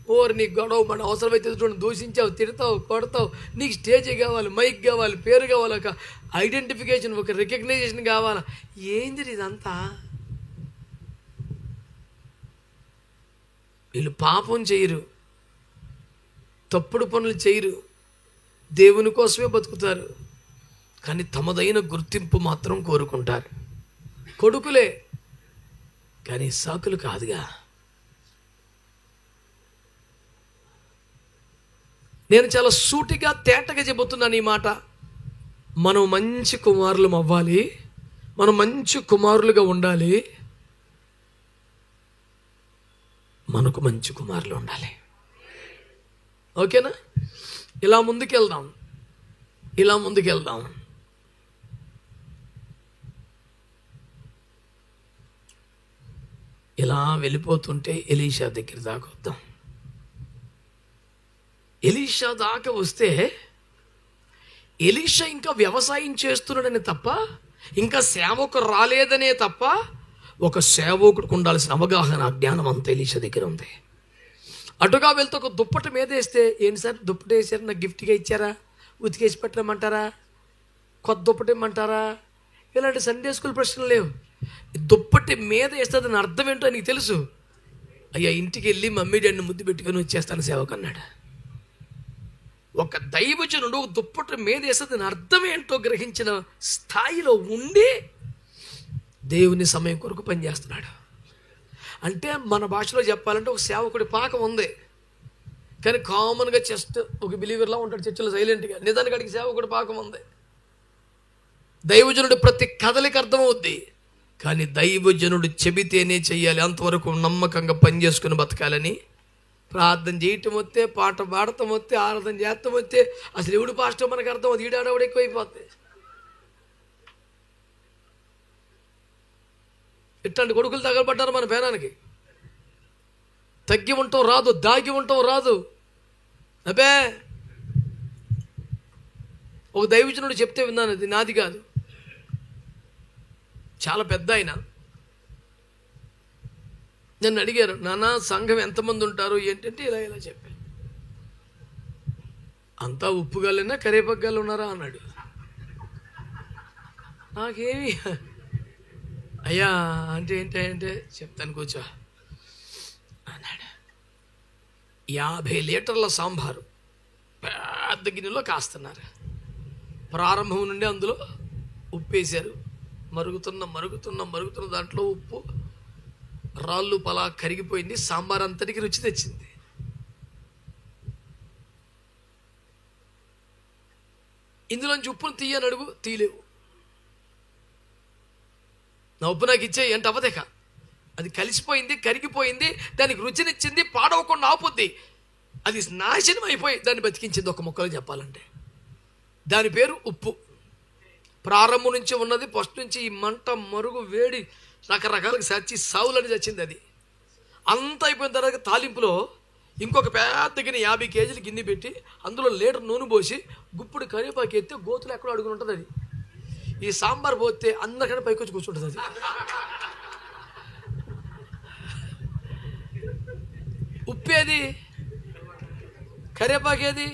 Speaker 1: ఓరు నీ గొడవ మన అవసరమైతే చూడండి, దూషించావు, తిడతావు, కొడతావు, నీకు స్టేజ్ కావాలి, మైక్ కావాలి, పేరు కావాలి, ఒక ఐడెంటిఫికేషన్, ఒక రికగ్నైజేషన్ కావాలా. ఏంది ఇదంతా? వీళ్ళు పాపం చేయరు, తప్పుడు పనులు చేయరు, దేవుని కోసమే బతుకుతారు, కానీ తమదైన గుర్తింపు మాత్రం కోరుకుంటారు. కొడుకులే కానీ సాకులు కాదుగా. నేను చాలా సూటిగా తేటగా చెబుతున్నాను ఈ మాట. మనం మంచి కుమారులం అవ్వాలి, మనం మంచి కుమారులుగా ఉండాలి, మనకు మంచి కుమారులు ఉండాలి. ఓకేనా? ఇలా ముందుకెళ్దాం, ఇలా ముందుకెళ్దాం. ఇలా వెళ్ళిపోతుంటే ఎలీషా దగ్గర దాకా వద్దాం. ఎలీషా దాకా వస్తే ఎలీషా ఇంకా వ్యవసాయం చేస్తున్నాడని తప్ప, ఇంకా సేవకు రాలేదనే తప్ప, ఒక సేవకుడికి ఉండాల్సిన అవగాహన, జ్ఞానం అంతా ఎలీషా దగ్గర ఉంది. అటుగా వెళ్తే ఒక దుప్పటి మీద వేస్తే, ఏంటి సార్ దుప్పటి వేసారు, నాకు గిఫ్ట్గా ఇచ్చారా, ఉతికేసి పెట్టమంటారా, కొత్త దుప్పటి ఇమ్మంటారా, ఇలాంటి సండే స్కూల్ ప్రశ్నలు లేవు. దుప్పటి మీద వేస్తే దాని అర్థం ఏంటో నీకు తెలుసు. అయ్యా ఇంటికి వెళ్ళి మమ్మీ డాడీని ముద్దు పెట్టుకొని వచ్చేస్తాను సేవకు అన్నాడు. ఒక దైవజనుడు ఒక దుప్పటి మీద వేస్తే దాని అర్థం ఏంటో గ్రహించిన స్థాయిలో ఉండి దేవుని సమయం కొరకు పనిచేస్తున్నాడు. అంటే మన భాషలో చెప్పాలంటే ఒక సేవకుడి పాకం ఉంది, కానీ కామన్గా జస్ట్ ఒక బిలీవర్లా ఉంటాడు చర్చిలో సైలెంట్గా. నిజానికి అడిగి సేవకుడి పాకం ఉంది. దైవజనుడు ప్రతి కదలికి అర్థమవుద్ది, కానీ దైవజనుడు చెబితేనే చెయ్యాలి. అంతవరకు నమ్మకంగా పనిచేసుకుని బతకాలని. ప్రార్థన చేయటం వస్తే, పాట పాడటం వస్తే, ఆరాధన చేస్తాం వస్తే, అసలు ఎవడు పాస్టర్ మనకు అర్థం అవుతుంది. ఈడాడవడు ఎక్కువైపోతుంది. ఇట్లాంటి కొడుకులు తగలబడ్డారు మన పేనానికి. తగ్గి ఉండటం రాదు, దాగి ఉండటం రాదు. అబ్బే ఒక దైవజనుడు చెప్తే విన్నాను, అది నాది కాదు, చాలా పెద్ద ఆయన. నన్ను అడిగారు, నాన్న సంఘం ఎంతమంది ఉంటారు ఏంటంటే ఇలా ఇలా చెప్పాను. అంతా ఉప్పుగాలేనా కరేపగ్గాలు ఉన్నారా అన్నాడు. నాకేమి అయ్యా అంటే ఏంటంటే చెప్తాను కూర్చో అన్నాడు. 50 లీటర్ల సాంబారు పెద్ద గిన్నెలో కాస్తున్నారు. ప్రారంభం నుండి అందులో ఉప్పు వేశారు. మరుగుతున్న దాంట్లో ఉప్పు రాళ్ళు పలా కరిగిపోయింది. సాంబార్ అంతటికి రుచి తెచ్చింది. ఇందులోంచి ఉప్పును తీయని అడుగు, తీయలేవు. నా ఉప్పు నాకు ఇచ్చే అంటే అవదేక. అది కలిసిపోయింది, కరిగిపోయింది, దానికి రుచినిచ్చింది, పాడవకుండా ఆపుద్ది. అది నాశనం అయిపోయి దాన్ని బతికించింది. ఒక ముక్కలో చెప్పాలంటే దాని పేరు ఉప్పు. ప్రారంభం నుంచి ఉన్నది, ఫస్ట్ నుంచి ఈ మంట, మరుగు, వేడి రకరకాలుగా చచ్చి సావులని చచ్చింది. అది అంత అయిపోయిన తర్వాత తాలింపులో ఇంకొక పెద్ద గిన్నె 50 కేజీలు గిన్నె పెట్టి అందులో లీటర్ నూనె పోసి గుప్పుడు కరివేపాకు ఎత్తే గోతులు ఎక్కడో అడుగుని ఉంటుంది. అది ఈ సాంబార్ పోతే అందరికన్నా పైకి వచ్చి కూర్చుంటుంది. అది ఉప్పేది, కరివేపాకేది.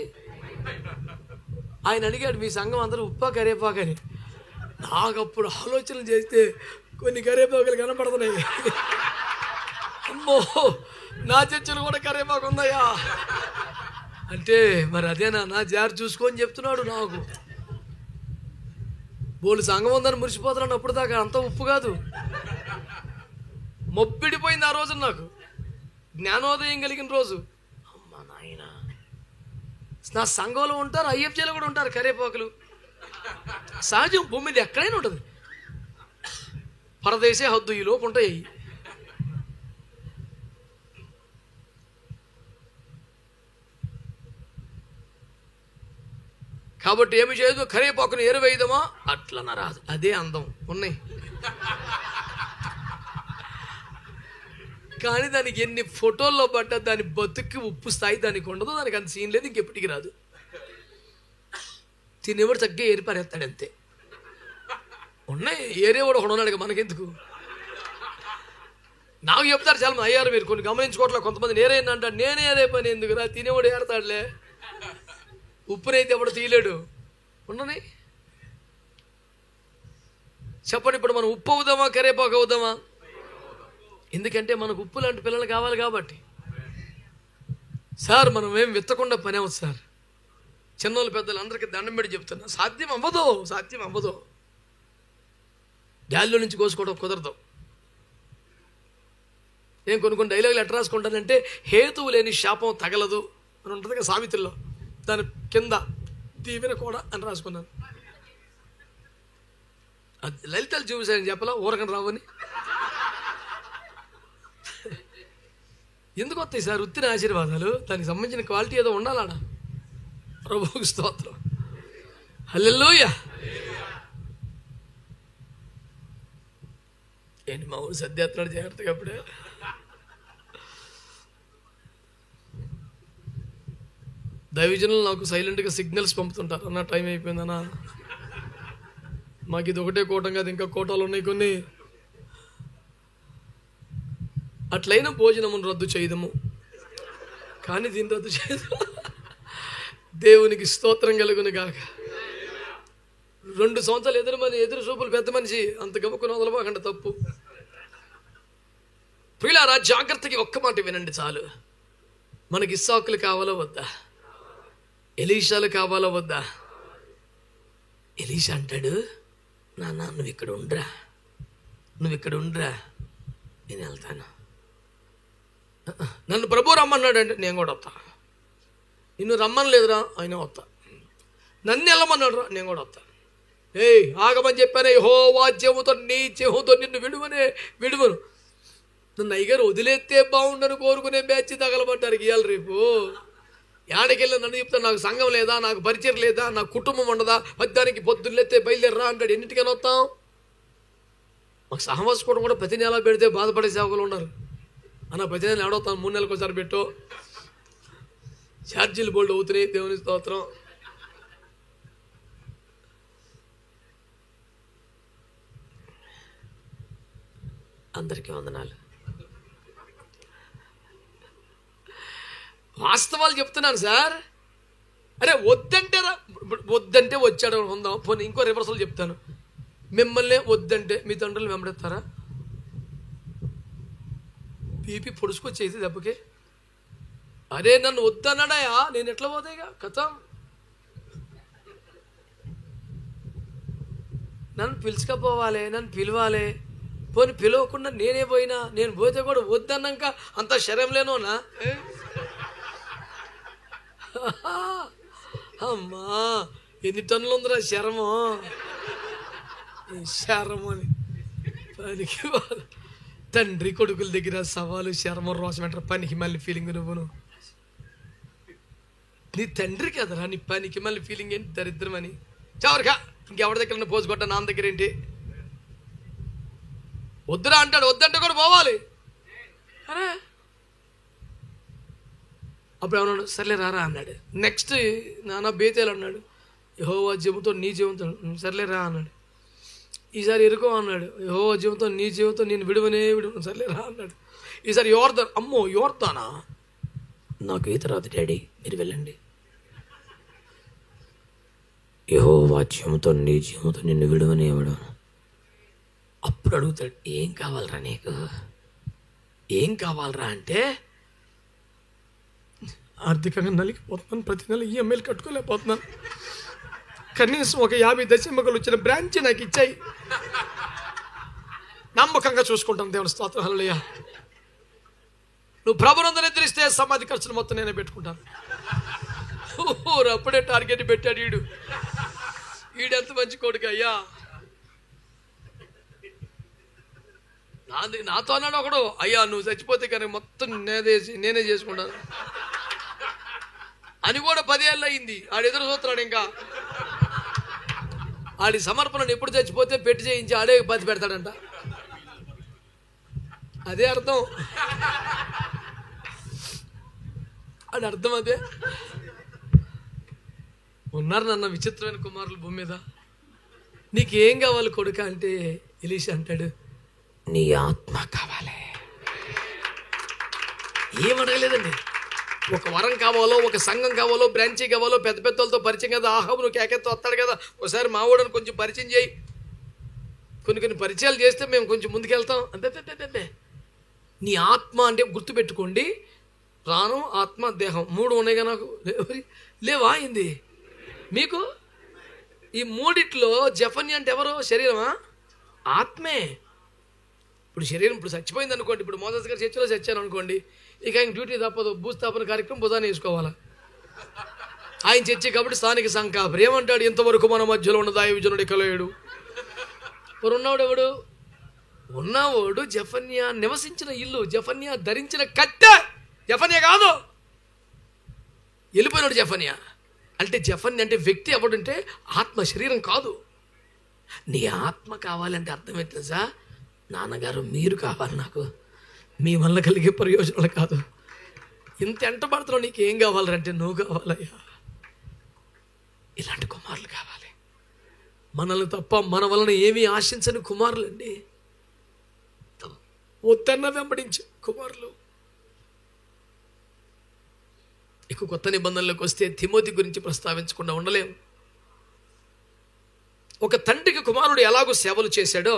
Speaker 1: ఆయన అడిగాడు, మీ సంఘం అందరూ ఉప్పా కరివేపాకని. నాకు అప్పుడు ఆలోచనలు చేస్తే కొన్ని కరివేపాకులు కనపడుతున్నాయి. అమ్మో, నా చర్చలు కూడా కరివేపాకు ఉందయ్యా అంటే మరి అదేనా నా జారి చూసుకొని చెప్తున్నాడు. నాకు బోలు సంఘం ఉందని మురిసిపోతున్నాను. అప్పుడు దాకా అంత ఉప్పు కాదు, మొబ్బిడిపోయింది ఆ రోజు. నాకు జ్ఞానోదయం కలిగిన రోజు. అమ్మ నాయన, నా సంఘంలో ఉంటారు, ఐఎఫ్జేలో కూడా ఉంటారు కరివేపాకులు. సహజం, భూమి మీద ఎక్కడైనా ఉంటుంది. పరదేశే హద్దు, ఈ లోపు ఉంటాయి. కాబట్టి ఏమి చేయదు, కరివేపాకును ఏరువేయదమా అట్లన రాదు. అదే అందం ఉన్నాయి. కానీ దానికి ఎన్ని ఫోటోల్లో పడ్డా దాని బతుక్కి ఉప్పు స్థాయి దానికి ఉండదు. దానికి అంత సీన్ లేదు, ఇంకెప్పటికి రాదు. తినేవాడు చక్కగా ఏరిపారేస్తాడు అంతే. ఉన్నాయి ఏరేవాడు ఒకడు ఉన్నాడు, మనకెందుకు. నాకు చెప్తారు చాలా అయ్యారు, మీరు కొన్ని గమనించుకోవట్లేదు. కొంతమంది నేరేనా అంటాడు, నేనే పని ఎందుకురా, తినేవాడు ఏడతాడులే, ఉప్పునైతే ఎవడు తీయలేడు. ఉండని చెప్పండి, ఇప్పుడు మనం ఉప్పు అవుదామా కరేపాకు అవుదామా? ఎందుకంటే మనకు ఉప్పు లాంటి పిల్లలు కావాలి కాబట్టి. సార్ మనం ఏం విత్తకుండా పని అవ్వదు సార్. చిన్నోళ్ళు పెద్దలు అందరికీ దండం పెట్టి చెప్తున్నా, సాధ్యం అవ్వదు. గాలిలో నుంచి కోసుకోవడం కుదరదు. నేను కొన్ని డైలాగులు ఎట్లా రాసుకుంటానంటే, హేతువు లేని శాపం తగలదు అని ఉంటుంది కదా సామెతల్లో, దాని కింద దీవెన కూడా అని రాసుకున్నాను. అది లలితలు చూసాను చెప్పలా, ఊరకని రావని. ఎందుకు వస్తాయి సార్ ఉత్తిన ఆశీర్వాదాలు? దానికి సంబంధించిన క్వాలిటీ ఏదో ఉండాలాడ. ప్రభువుకి స్తోత్రం, హల్లెలూయా. ఏంటి మా ఊరు సద్యాత్రాడు జాగ్రత్తగా అప్పుడే. దైవజనులు నాకు సైలెంట్గా సిగ్నల్స్ పంపుతుంటారు, అన్న టైం అయిపోయిందన్నా, మాకు ఇది ఒకటే కోటం కాదు, ఇంకా కోటాలు ఉన్నాయి కొన్ని. అట్లయిన భోజనమును రద్దు చేయదము, కానీ దీన్ని రద్దు చేయదు. దేవునికి స్తోత్రం కలుగును గాక. 2 సంవత్సరాలు ఎదురు చూపులు పెద్ద మనిషి, అంత గమ్ముకుని వదలబాకండి, తప్పు. ప్రియులారా, జాగ్రత్తకి ఒక్క మాట వినండి చాలు. మనకి ఇస్సాకులు కావాలా వద్దా? ఎలీషాలు కావాలా వద్దా? ఎలీషా అంటాడు, నాన్న నువ్వు ఇక్కడ ఉండరా, నేను వెళ్తాను. నన్ను ప్రభు రమ్మన్నాడు అంటే నేను కూడా వస్తా. నిన్ను రమ్మని లేదురా, ఆయన వస్తా. నన్ను వెళ్ళమన్నాడు రా, నేను కూడా వస్తా. ఆగమని చెప్పానే, యెహోవా చెవుతో నీ చెవుతో నిన్ను విడువను. నన్ను అయ్యగారు వదిలేస్తే బాగుండని కోరుకునే బ్యాచ్ తగలబడ్డారు ఇవాళ రేపు. ఏడకెళ్ళి నన్ను చెప్తాను, నాకు సంఘం లేదా, నాకు పరిచయం లేదా, నాకు కుటుంబం ఉండదా, మధ్యానికి పొద్దున్నెత్తే బయలుదేరరా అంటాడు. ఎన్నింటికైనా వస్తాం? మాకు సహవాసుకోవడం కూడా ప్రతి నెల పెడితే బాధపడే సేవకులు ఉన్నారు. అన్న ప్రతి నెల ఎవడవుతాను, 3 నెలలకు ఒకసారి పెట్టు, ఛార్జీలు బోల్డ్ అవుతున్నాయి. దేవుని స్తోత్రం. అందరికీ వందనాలు. వాస్తవాలు చెప్తున్నాను సార్. అరే వద్దంటే వచ్చాడు ఉందాం. పోనీ ఇంకో రివర్సల్ చెప్తాను, మిమ్మల్ని వద్దంటే మీ తండ్రులు వెంబడెత్తారా? బీపీ పొడుచుకొచ్చేది దెబ్బకి. అరే నన్ను వద్దన్నాడాయా, నేను ఎట్లా పోతాయిగా కథం. నన్ను పిలుచుకపోవాలి, నన్ను పిలవాలి. పోనీ పిలవకుండా నేనే పోయినా, నేను పోతే కూడా వద్దన్నాక అంత శరం లేనోనా? అమ్మా ఎన్ని టన్నులు ఉందిరా శరము అని. పనికి తండ్రి కొడుకుల దగ్గర సవాలు, శరము, రోషం అంటారు. పనికి మళ్ళీ ఫీలింగ్ నువ్వును. నీ తండ్రి కదరా నీ పనికి మళ్ళీ ఫీలింగ్ ఏంటి? దరిద్రం అని చవరగా ఇంకెవరి దగ్గర పోసుకొట్టా, నా దగ్గర ఏంటి? వద్దురా అంటాడు, వద్దంటే కూడా పోవాలి. అరే అప్పుడు ఏమన్నాడు, సర్లే రారా అన్నాడు. నెక్స్ట్ నాన్న బేతేలు అన్నాడు, యెహోవా జీవంతో నీ జీవంతో, సర్లే రా అన్నాడు. ఈసారి ఎరుకో అన్నాడు, యెహోవా జీవంతో నీ జీవంతో నేను విడువను, సర్లే రా అన్నాడు. ఈసారి యోర్దాన్, అమ్మో యోర్దానా, నాకు ఈత రాదు డాడీ, మీరు వెళ్ళండి. యెహోవా జీవంతో నీ జీవంతో నిన్ను విడువనేవాడు. అప్పుడు అడుగుతాడు, ఏం కావాలరా నీకు, ఏం కావాలరా అంటే, ఆర్థికంగా నలిగిపోతున్నాను, ప్రతి నెల ఈఎంఐలు కట్టుకోలేకపోతున్నాను, కనీసం ఒక 50 దశమగలు వచ్చిన బ్రాంచ్ నాకు ఇచ్చాయి, నమ్మకంగా చూసుకుంటాను. దేవుని స్తోత్రం, హల్లెలూయా. నువ్వు ప్రభునందు నిద్రిస్తే సమాధి ఖర్చులు మొత్తం నేనే పెట్టుకుంటాను. అప్పుడే టార్గెట్ పెట్టాడు ఈడెంత మంచి కొడుకు అయ్యా. నాతో అన్నాడు ఒకడు, అయ్యా నువ్వు చచ్చిపోతే కానీ మొత్తం నేనే చేసుకుంటాను అని. కూడా 10 ఏళ్ళు అయింది, ఆడు ఎదురు చూస్తున్నాడు. ఇంకా ఆడి సమర్పణను ఎప్పుడు చచ్చిపోతే పెట్టి చేయించి ఆడే బతి పెడతాడంట. అదే అర్థం, అది అర్థం అదే. ఉన్నారు నన్న విచిత్రమైన కుమారులు భూమి మీద. నీకేం కావాలి కొడుక అంటే ఎలీషా అంటాడు, నీ ఆత్మ కావాలి. ఏం అడగలేదండి. ఒక వరం కావాలో, ఒక సంఘం కావాలో, బ్రాంచీ కావాలో, పెద్ద పెద్దలతో పరిచయం కదా. ఆహాబు నువ్వు కేకెత్తో వస్తాడు కదా, ఒకసారి మా వాడని కొంచెం పరిచయం చేయి. కొన్ని పరిచయాలు చేస్తే మేము కొంచెం ముందుకెళ్తాం. అంతే. నీ ఆత్మ అంటే గుర్తుపెట్టుకోండి, ప్రాణం, ఆత్మ, దేహం 3 ఉన్నాయిగా నాకు. లేవా అయింది మీకు? ఈ 3 జఫన్య అంటే ఎవరు? శరీరమా? ఆత్మే. ఇప్పుడు శరీరం ఇప్పుడు చచ్చిపోయింది అనుకోండి, ఇప్పుడు మోసస్ గారు చర్చిలో చచ్చాను అనుకోండి, ఇక ఆయన డ్యూటీ తప్పదు, భూస్థాపన కార్యక్రమం బుధాన్ని వేసుకోవాలా. ఆయన చర్చి కాబట్టి స్థానిక సంకాపరి ఏమంటాడు, ఇంతవరకు మన మధ్యలో ఉన్న దైవజనుడు ఇక లేడు. మరి ఉన్నవాడు ఎవడు? ఉన్నవాడు జఫన్య నివసించిన ఇల్లు, జఫన్య ధరించిన కట్టె. జఫన్య కాదు, వెళ్ళిపోయినాడు జఫన్య. అంటే జఫన్య అంటే వ్యక్తి ఎవడంటే ఆత్మ, శరీరం కాదు. నీ ఆత్మ కావాలంటే అర్థం ఏంటి సార్? నాన్నగారు మీరు కావాలి నాకు, మీ వల్ల కలిగే ప్రయోజనాలు కాదు. ఇంత ఎంటబడుతున్నావు, నీకు ఏం కావాలంటే నువ్వు కావాలయ్యా. ఇలాంటి కుమారులు కావాలి. మనల్ని తప్ప మన వలన ఏమీ ఆశించని కుమారులండి, వద్దన్న వెంబడించే కుమారులు. ఇక కొత్త నిబంధనలకు వస్తే తిమోతి గురించి ప్రస్తావించకుండా ఉండలేము. ఒక తండ్రికి కుమారుడు ఎలాగో సేవలు చేశాడో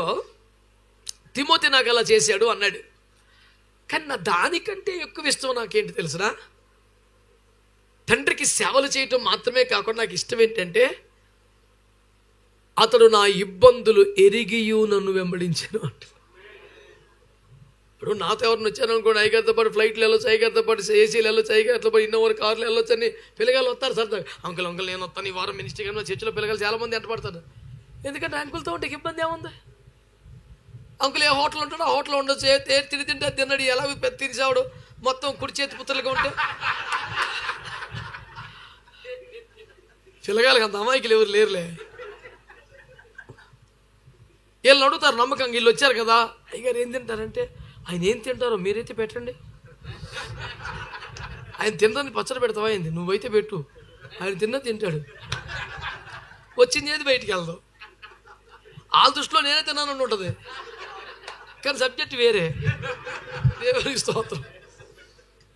Speaker 1: తిమోతి నాకు అలా చేశాడు అన్నాడు. కానీ నా దానికంటే ఎక్కువ ఇష్టం నాకేంటి తెలుసునా? తండ్రికి సేవలు చేయటం మాత్రమే కాకుండా నాకు ఇష్టం ఏంటంటే అతడు నా ఇబ్బందులు ఎరిగియు నన్ను వెంబడించాను అంట. ఇప్పుడు నాతో ఎవరిని వచ్చాను అనుకోండి, ఐగర్తో పాటు ఫ్లైట్లు వెళ్ళొచ్చు, ఐగర్తో పాటు ఏసీలు వెళ్ళొచ్చు, ఐగర్తో పాటు ఇన్నోవర్ కార్లు వెళ్ళొచ్చు అని పిల్లగాళ్ళు వస్తారు. సరదాగా అంకుల్ నేను వస్తాను, ఈ వారం మినిస్టర్ గారు చర్చిలో పిల్లగాళ్ళు చాలామంది ఎంటపడతారు. ఎందుకంటే అంకుల్తో ఉంటే ఇబ్బంది ఏముంది? అంకుల్ ఏ హోటల్ ఉంటాడో ఆ హోటల్లో ఉండొచ్చు, తిని తింటే తిన్నాడు, ఎలా తిరిసాడు మొత్తం కుడి చేతి పుత్తలుగా ఉంటే. పిల్లగాళ్ళకి అంత అమాయకులు ఎవరు లేరులే. వీళ్ళని అడుగుతారు నమ్మకంగా, వీళ్ళు వచ్చారు కదా అయ్యగారు ఏం తింటారంటే, ఆయన ఏం తింటారో మీరైతే పెట్టండి. ఆయన తినడానికి పచ్చడి పెడతావా అయింది, నువ్వైతే పెట్టు, ఆయన తింటాడు. వచ్చింది ఏది బయటికి వెళ్దాం. వాళ్ళ దృష్టిలో నేనే తిన్నాను ఉంటుంది, కానీ సబ్జెక్ట్ వేరే. దేవునికి స్తోత్రం.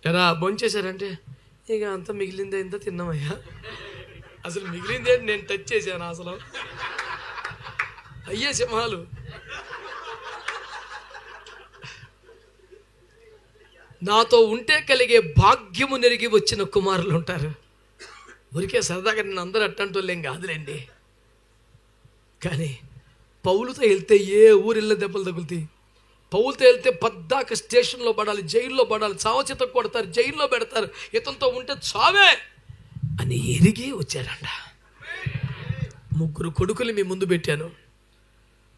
Speaker 1: ఎరా భోంచేశారంటే ఇక అంతా మిగిలిందే, ఇంత తిన్నామయ్యా. అసలు మిగిలిందే నేను టచ్ చేశాను. అసలు అయ్యే సింహాలు. నాతో ఉంటే కలిగే భాగ్యము నెరిగి వచ్చిన కుమారులు ఉంటారు. ఊరికే సరదాగా నేను అందరూ అట్టంటోళ్ళేం కాదులేండి. కానీ పౌలుతో వెళ్తే ఏ ఊరిళ్ళ దెబ్బలు తగులుతాయి. పౌలుతో వెళ్తే పద్దాక స్టేషన్లో పడాలి, జైల్లో పడాలి, చావచిత కొడతారు, జైల్లో పెడతారు. ఇతనితో ఉంటే చావే అని ఎరిగి వచ్చారంట. 3 కొడుకులు మీ ముందు పెట్టాను.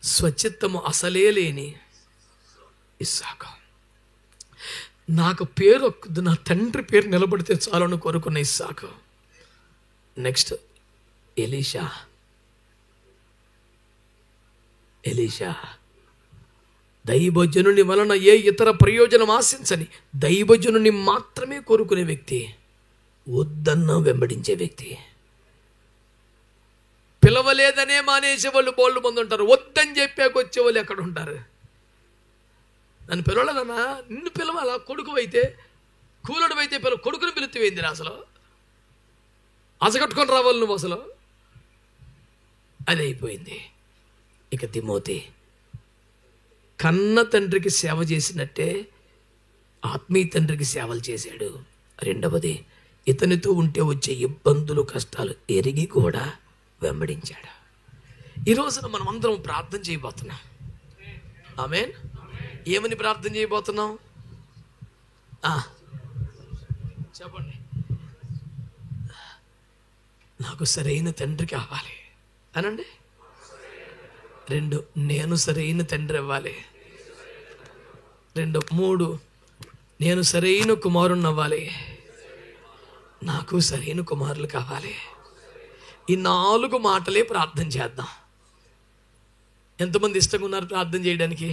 Speaker 1: స్వచిత్తము అసలే లేని ఇస్సాకు. నాకు పేరు, నా తండ్రి పేరు నిలబడితే చాలని కోరుకున్న ఇస్సాకు. Next Elisha. దైవజనుని వలన ఏ ఇతర ప్రయోజనం ఆశించని, దైవజనుని మాత్రమే కోరుకునే వ్యక్తి, వద్దన్న వెంబడించే వ్యక్తి. పిలవలేదనే మానేసే వాళ్ళు బోళ్ళు మంది ఉంటారు. వద్దని చెప్పాక వచ్చే వాళ్ళు ఎక్కడ ఉంటారు? నన్ను పిలవలేదన్నా, నిన్ను పిలవాలా? కొడుకు అయితే కూలడు అయితే కొడుకుని పిలుతువేందిరా? అసలు అసగట్టుకొని రావాలి నువ్వు. అసలు అది అయిపోయింది. ఇక తిమోతి కన్న తండ్రికి సేవ చేసినట్టే ఆత్మీయ తండ్రికి సేవలు చేశాడు. 2వది, ఇతనితో ఉంటే వచ్చే ఇబ్బందులు కష్టాలు ఎరిగి కూడా వెంబడించాడు. ఈ రోజున మనం అందరం ప్రార్థన చేయబోతున్నాం. ఆమేన్. ఏమని ప్రార్థన చేయబోతున్నాం? చెప్పండి. నాకు సరైన తండ్రి కావాలి అనండి. 2, నేను సరైన తండ్రి అవ్వాలి. 3, నేను సరైన కుమారుణ్ణి అవ్వాలి. నాకు సరైన కుమారులు కావాలి. ఈ 4 మాటలే ప్రార్థన చేద్దాం. ఎంతమంది ఇష్టంగా ఉన్నారు ప్రార్థన చేయడానికి?